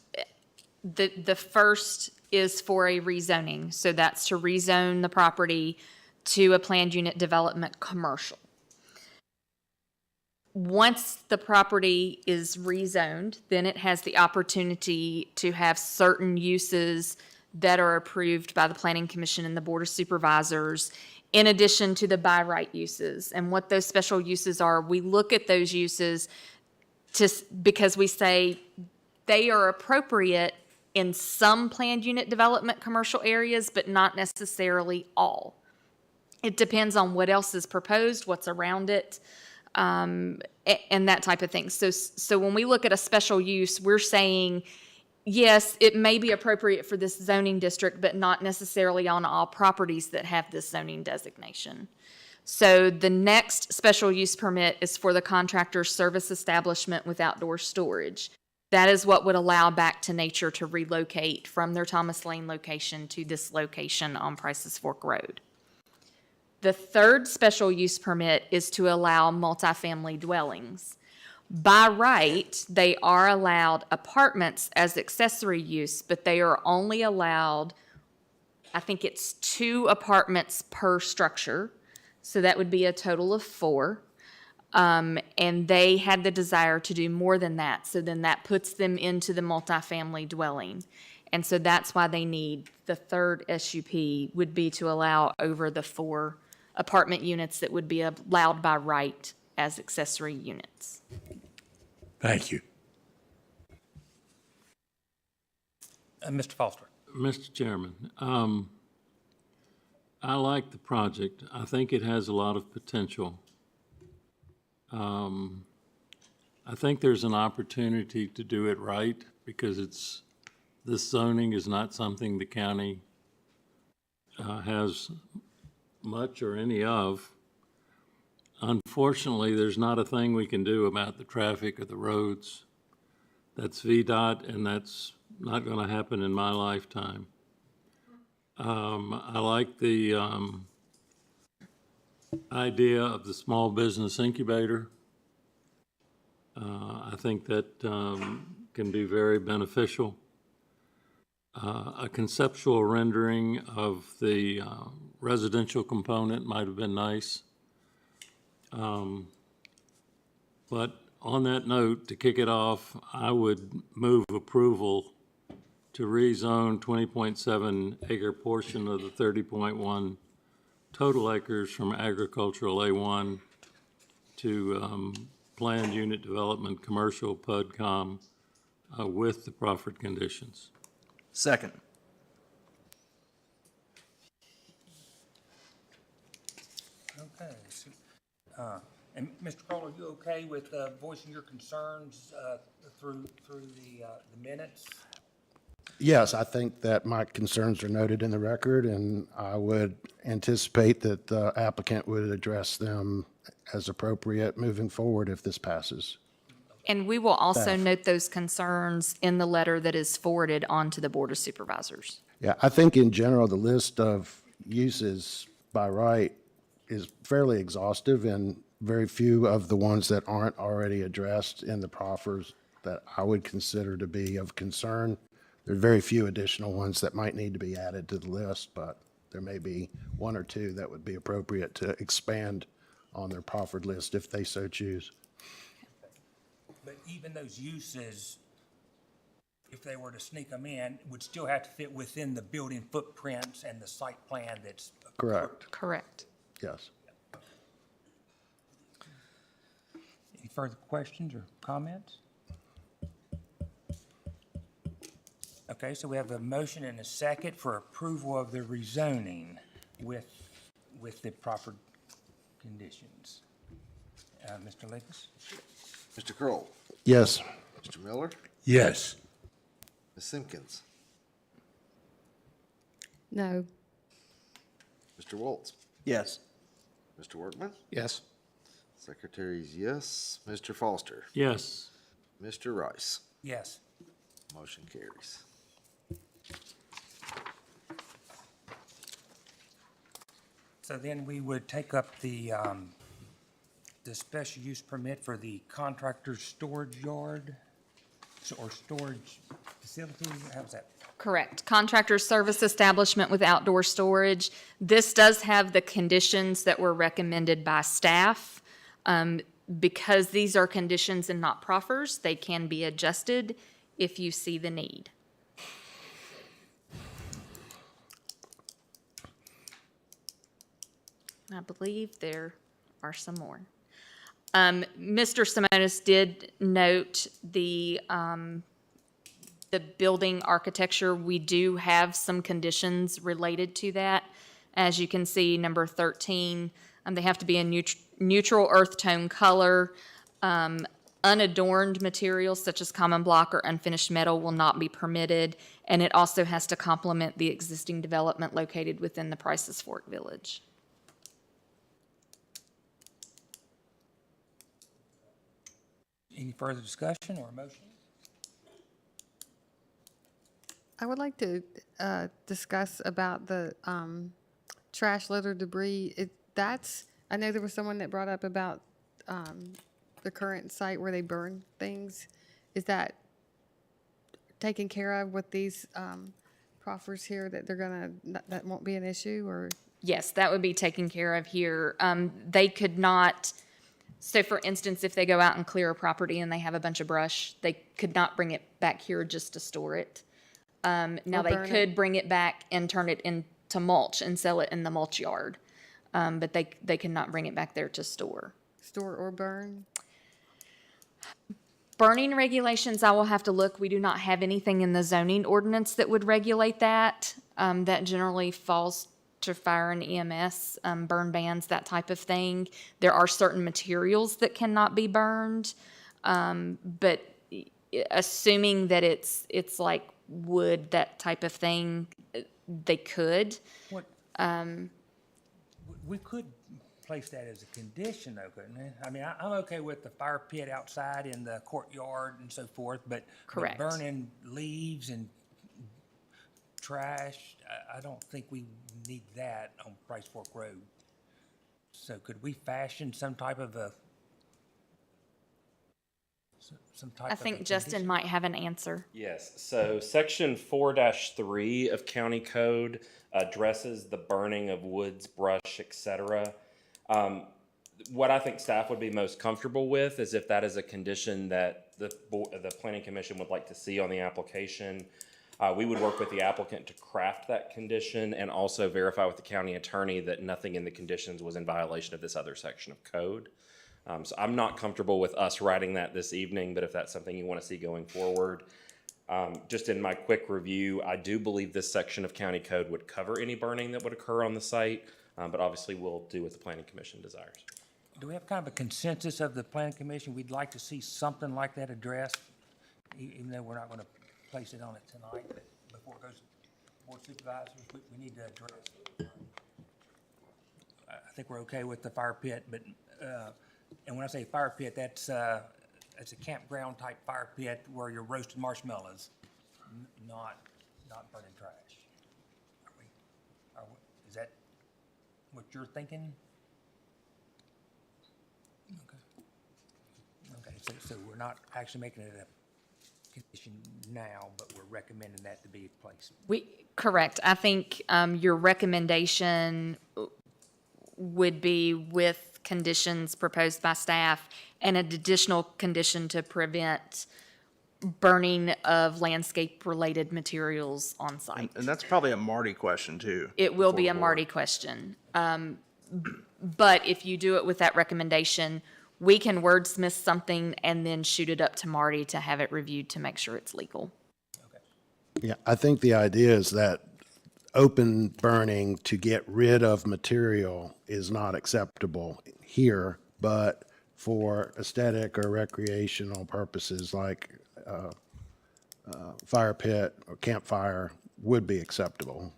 the first is for a rezoning. So that's to rezone the property to a planned unit development commercial. Once the property is rezoned, then it has the opportunity to have certain uses that are approved by the Planning Commission and the Board of Supervisors, in addition to the by right uses. And what those special uses are, we look at those uses because we say they are appropriate in some planned unit development commercial areas, but not necessarily all. It depends on what else is proposed, what's around it, and that type of thing. So when we look at a special use, we're saying Yes, it may be appropriate for this zoning district, but not necessarily on all properties that have this zoning designation. So the next special use permit is for the contractor's service establishment with outdoor storage. That is what would allow Back to Nature to relocate from their Thomas Lane location to this location on Prices Fork Road. The third special use permit is to allow multifamily dwellings. By right, they are allowed apartments as accessory use, but they are only allowed, I think it's 2 apartments per structure. So that would be a total of 4. And they had the desire to do more than that. So then that puts them into the multifamily dwelling. And so that's why they need the third SUP would be to allow over the 4 apartment units that would be allowed by right as accessory units. Thank you. Mr. Foster. Mr. Chairman, I like the project. I think it has a lot of potential. I think there's an opportunity to do it right because this zoning is not something the county has much or any of. Unfortunately, there's not a thing we can do about the traffic or the roads. That's VDOT, and that's not going to happen in my lifetime. I like the idea of the small business incubator. I think that can be very beneficial. A conceptual rendering of the residential component might have been nice. But on that note, to kick it off, I would move approval to rezone 20.7 acre portion of the 30.1 total acres from agricultural A1 to planned unit development, commercial PUDCOM with the proffered conditions. Second. Okay. And Mr. Kroll, are you okay with voicing your concerns through the minutes? Yes, I think that my concerns are noted in the record, and I would anticipate that the applicant would address them as appropriate moving forward if this passes. And we will also Staff. note those concerns in the letter that is forwarded on to the Board of Supervisors. Yeah, I think in general, the list of uses by right is fairly exhaustive, and very few of the ones that aren't already addressed in the proffers that I would consider to be of concern. There are very few additional ones that might need to be added to the list, but there may be 1 or 2 that would be appropriate to expand on their proffered list if they so choose. But even those uses, if they were to sneak them in, would still have to fit within the building footprints and the site plan that's Correct. Correct. Yes. Any further questions or comments? Okay, so we have a motion and a second for approval of the rezoning with the proper conditions. Mr. Lakis? Mr. Kroll, Yes. Mr. Miller, Yes. Ms. Simpkins, No. Mr. Waltz, Yes. Mr. Workman, Yes. Secretary's yes, Mr. Foster, Yes. Mr. Rice. Yes. Motion carries. So then we would take up the special use permit for the contractor's storage yard or storage facility. How's that? Correct. Contractor's service establishment with outdoor storage. This does have the conditions that were recommended by staff. Because these are conditions and not proffers, they can be adjusted if you see the need. I believe there are some more. Mr. Simonis did note the building architecture. We do have some conditions related to that. As you can see, number 13, they have to be a neutral earth tone color. Unadorned materials such as common block or unfinished metal will not be permitted, and it also has to complement the existing development located within the Prices Fork Village. Any further discussion or motion? I would like to discuss about the trash, litter, debris. I know there was someone that brought up about the current site where they burn things. Is that taken care of with these proffers here, that that won't be an issue, or? Yes, that would be taken care of here. They could not, so for instance, if they go out and clear a property and they have a bunch of brush, they could not bring it back here just to store it. Now Or they burn could it. bring it back and turn it into mulch and sell it in the mulch yard. But they cannot bring it back there to store. Store or burn? Burning regulations, I will have to look. We do not have anything in the zoning ordinance that would regulate that. That generally falls to fire and EMS, burn bans, that type of thing. There are certain materials that cannot be burned, but assuming that it's like wood, that type of thing, they could. What? We could place that as a condition, though, couldn't we? I mean, I'm okay with the fire pit outside in the courtyard and so forth, but Correct. burning leaves and trash, I don't think we need that on Price Fork Road. So could we fashion some type of a I think Justin might have an answer. Yes, so section 4-3 of county code addresses the burning of woods, brush, etc. What I think staff would be most comfortable with is if that is a condition that the planning commission would like to see on the application. We would work with the applicant to craft that condition and also verify with the county attorney that nothing in the conditions was in violation of this other section of code. So I'm not comfortable with us writing that this evening, but if that's something you want to see going forward, just in my quick review, I do believe this section of county code would cover any burning that would occur on the site, but obviously we'll do what the planning commission desires. Do we have kind of a consensus of the planning commission? We'd like to see something like that addressed, even though we're not going to place it on it tonight, but before it goes to board supervisors, we need to address it. I think we're okay with the fire pit, but, and when I say fire pit, that's a campground type fire pit where you're roasting marshmallows, not burning trash. Is that what you're thinking? Okay, so we're not actually making it a condition now, but we're recommending that to be in place. Correct. I think your recommendation would be with conditions proposed by staff and an additional condition to prevent burning of landscape-related materials on site. And that's probably a Marty question too. It will be a Marty question. But if you do it with that recommendation, we can wordsmith something and then shoot it up to Marty to have it reviewed to make sure it's legal. Yeah, I think the idea is that open burning to get rid of material is not acceptable here, but for aesthetic or recreational purposes like fire pit or campfire would be acceptable.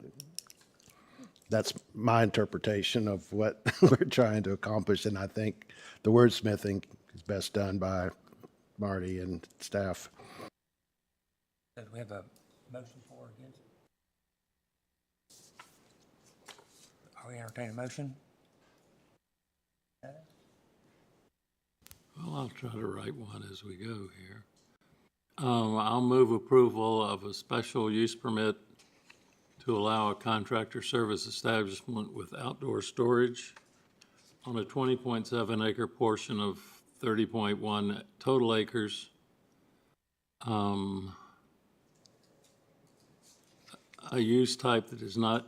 That's my interpretation of what we're trying to accomplish, and I think the wordsmithing is best done by Marty and staff. Do we have a motion for or against? Are we entertaining a motion? Well, I'll try to write one as we go here. I'll move approval of a special use permit to allow a contractor service establishment with outdoor storage on a 20.7 acre portion of 30.1 total acres. A use type that is not,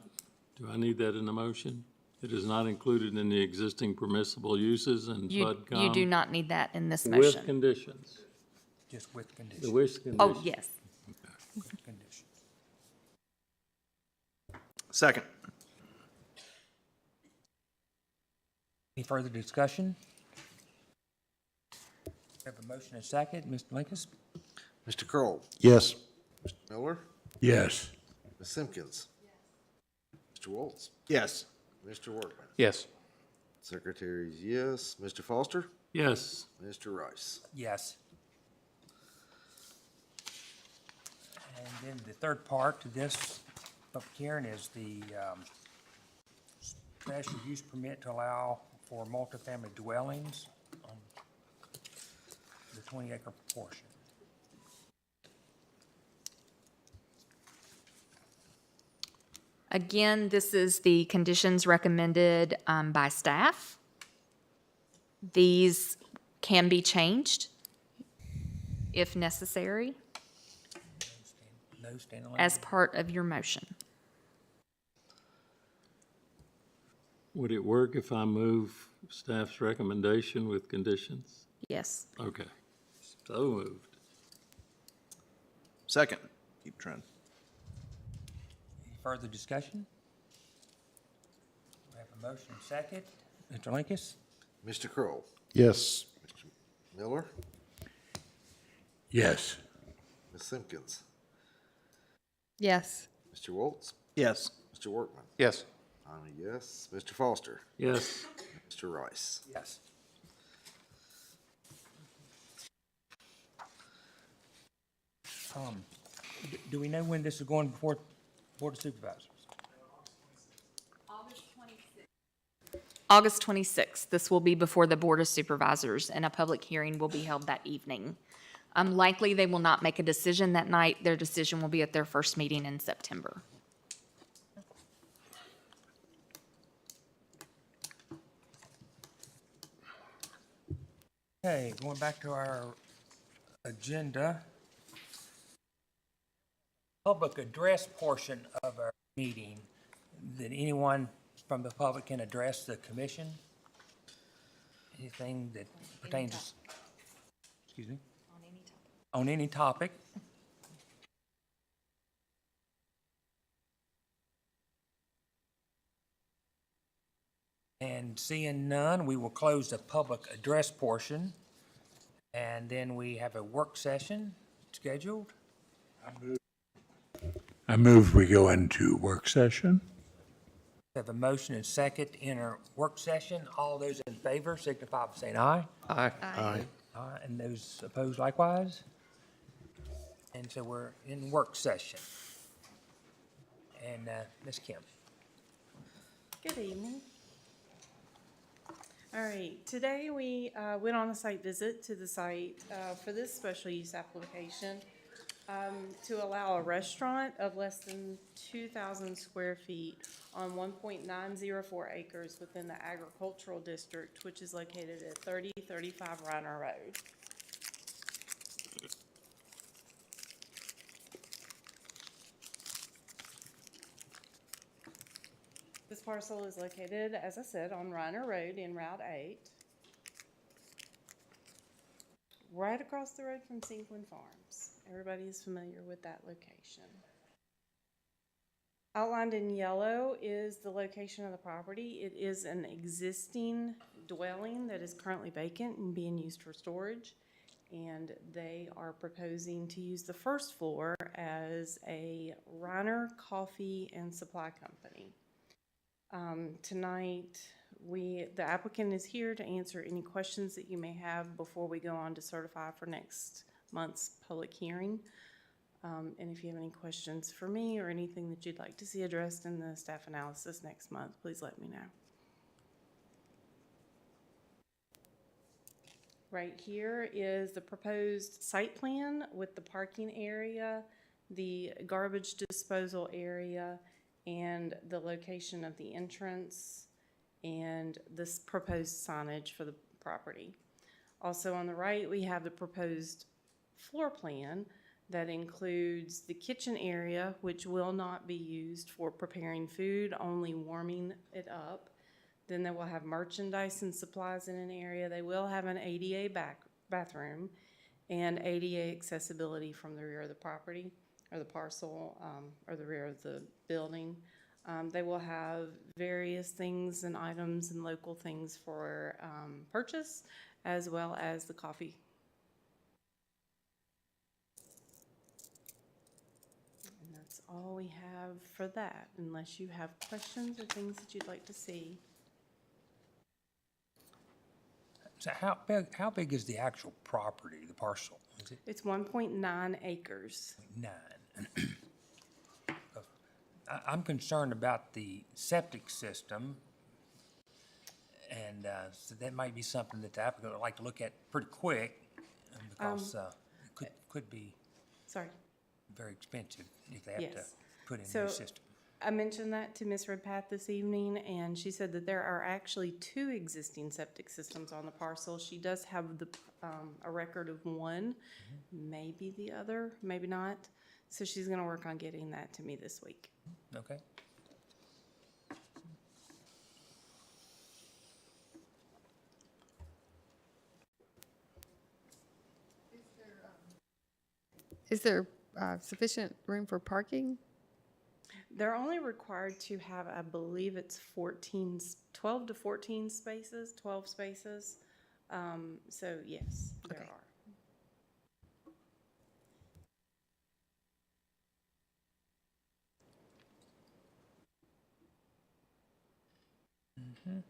do I need that in the motion? It is not included in the existing permissible uses and FUDCOM. You do not need that in this With motion. conditions. Just with conditions. The with conditions. Oh, yes. With conditions. Second. Any further discussion? We have a motion and a second. Mr. Linkus? Mr. Kroll, Yes. Mr. Miller, Yes. Ms. Simpkins. Mr. Waltz, Yes. Mr. Workman. Yes. Secretary's yes. Mr. Foster, Yes. Mr. Rice. Yes. And then the third part to this public hearing is the special use permit to allow for multifamily dwellings on the 20-acre portion. Again, this is the conditions recommended by staff. These can be changed if necessary No standalone. as part of your motion. Would it work if I move staff's recommendation with conditions? Yes. Okay. So moved. Second. Keep trying. Any further discussion? We have a motion and second. Mr. Linkus? Mr. Kroll, Yes. Mr. Miller, Yes. Ms. Simpkins. Yes. Mr. Waltz, Yes. Mr. Workman. Yes. I'm a yes. Mr. Foster, Yes. Mr. Rice. Yes. Do we know when this is going before Board of Supervisors? August 26th, this will be before the Board of Supervisors, and a public hearing will be held that evening. Likely, they will not make a decision that night. Their decision will be at their first meeting in September. Okay, going back to our agenda. Public address portion of our meeting, that anyone from the public can address the commission? Anything that pertains, excuse me? On any topic. And seeing none, we will close the public address portion. And then we have a work session scheduled. I move we go into work session. We have a motion and second to enter work session. All those in favor signify by saying aye. Aye. Aye. Aye, and those opposed likewise. And so we're in work session. And Ms. Kim. Good evening. All right, today we went on a site visit to the site for this special use application to allow a restaurant of less than 2,000 square feet on 1.904 acres within the agricultural district, which is located at 3035 Reiner Road. This parcel is located, as I said, on Reiner Road in Route 8, right across the road from Sinquin Farms. Everybody is familiar with that location. Outlined in yellow is the location of the property. It is an existing dwelling that is currently vacant and being used for storage. And they are proposing to use the first floor as a Reiner Coffee and Supply Company. Tonight, the applicant is here to answer any questions that you may have before we go on to certify for next month's public hearing. And if you have any questions for me or anything that you'd like to see addressed in the staff analysis next month, please let me know. Right here is the proposed site plan with the parking area, the garbage disposal area, and the location of the entrance and this proposed signage for the property. Also on the right, we have the proposed floor plan that includes the kitchen area, which will not be used for preparing food, only warming it up. Then they will have merchandise and supplies in an area. They will have an ADA bathroom and ADA accessibility from the rear of the property or the parcel or the rear of the building. They will have various things and items and local things for purchase, as well as the coffee that's all we have for that, unless you have questions or things that you'd like to see. So how big is the actual property, the parcel? Is it It's 1.9 acres. 9? I'm concerned about the septic system, and so that might be something that the applicant would like to look at pretty quick, because it could be Sorry. very expensive if they have to Yes. put in a So new system. I mentioned that to Ms. Redpath this evening, and she said that there are actually 2 existing septic systems on the parcel. She does have a record of one, maybe the other, maybe not. So she's gonna work on getting that to me this week. Okay. Is there sufficient room for parking? They're only required to have, I believe it's 12 to 14 spaces, 12 spaces. So yes, there Okay. are. Any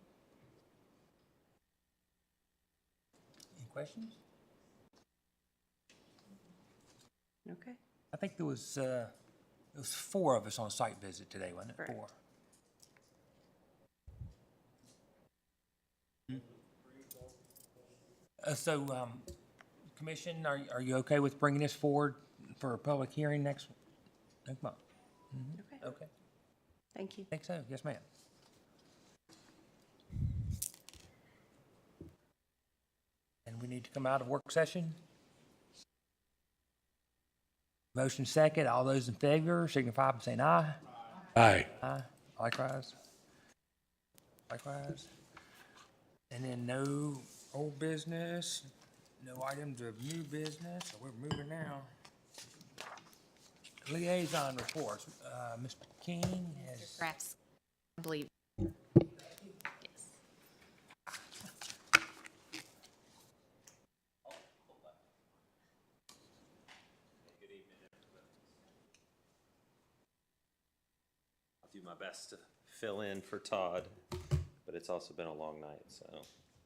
questions? Okay. I think there was 4 of us on site visit today, wasn't it? Correct. 4. Commission, are you okay with bringing this forward for a public hearing next month? Okay. Okay, Thank you. think so, yes, ma'am. And we need to come out of work session? Motion second, all those in favor signify by saying aye. Aye. Aye, likewise. Likewise. And then no old business, no items of new business, so we're moving now. Liaison reports, Mr. King has. Perhaps, I believe. I'll do my best to fill in for Todd, but it's also been a long night, so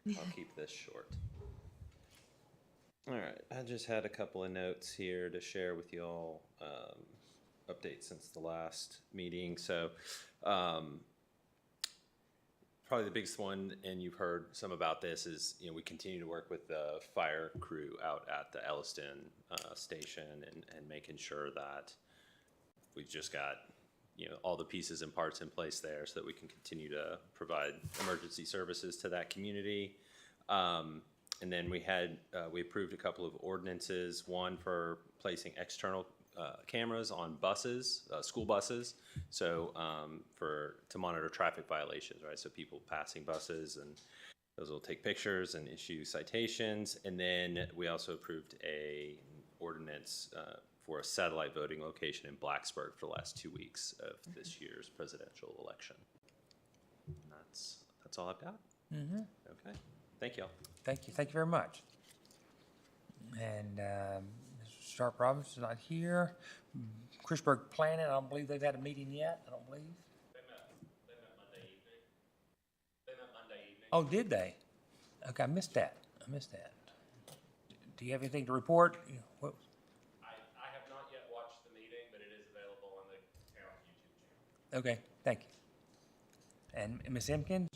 I'll keep this short. All right, I just had a couple of notes here to share with you all, updates since the last meeting. So probably the biggest one, and you've heard some about this, is we continue to work with the fire crew out at the Elliston station and making sure that we've just got all the pieces and parts in place there so that we can continue to provide emergency services to that community. And then we approved a couple of ordinances, one for placing external cameras on buses, school buses, so to monitor traffic violations, right? So people passing buses, and those will take pictures and issue citations. And then we also approved an ordinance for a satellite voting location in Blacksburg for the last 2 weeks of this year's presidential election. And that's all I've got. Okay, thank y'all. Thank you very much. And Mr. Sharp Robinson's not here. Chrisburg Planning, I don't believe they've had a meeting yet, I don't believe. They met Monday evening. They met Monday evening. Oh, did they? Okay, I missed that. Do you have anything to report? What? I have not yet watched the meeting, but it is available on the town's YouTube channel. Okay, thank you. And Ms. Empkins?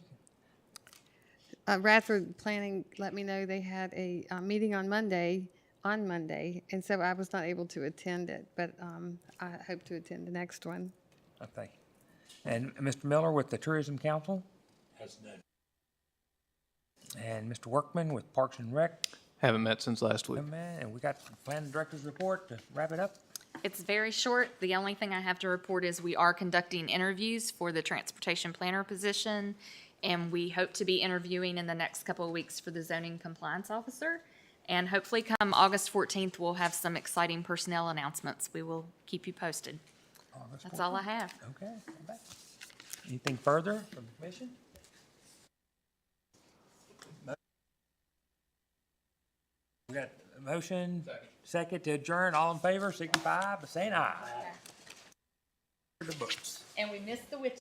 Radford Planning let me know they had a meeting on Monday, and so I was not able to attend it, but I hope to attend the next one. Okay. And Mr. Miller with the Tourism Council? Has none. And Mr. Workman with Parks and Rec? Haven't met since last week. And we got the Planning Director's report to wrap it up? It's very short. The only thing I have to report is we are conducting interviews for the transportation planner position, and we hope to be interviewing in the next couple of weeks for the zoning compliance officer. And hopefully come August 14th, we'll have some exciting personnel announcements. We will keep you posted. That's all I have. Okay. Anything further from the commission? We got a motion, second to adjourn. All in favor, signify by saying aye. the books. And we missed the witch.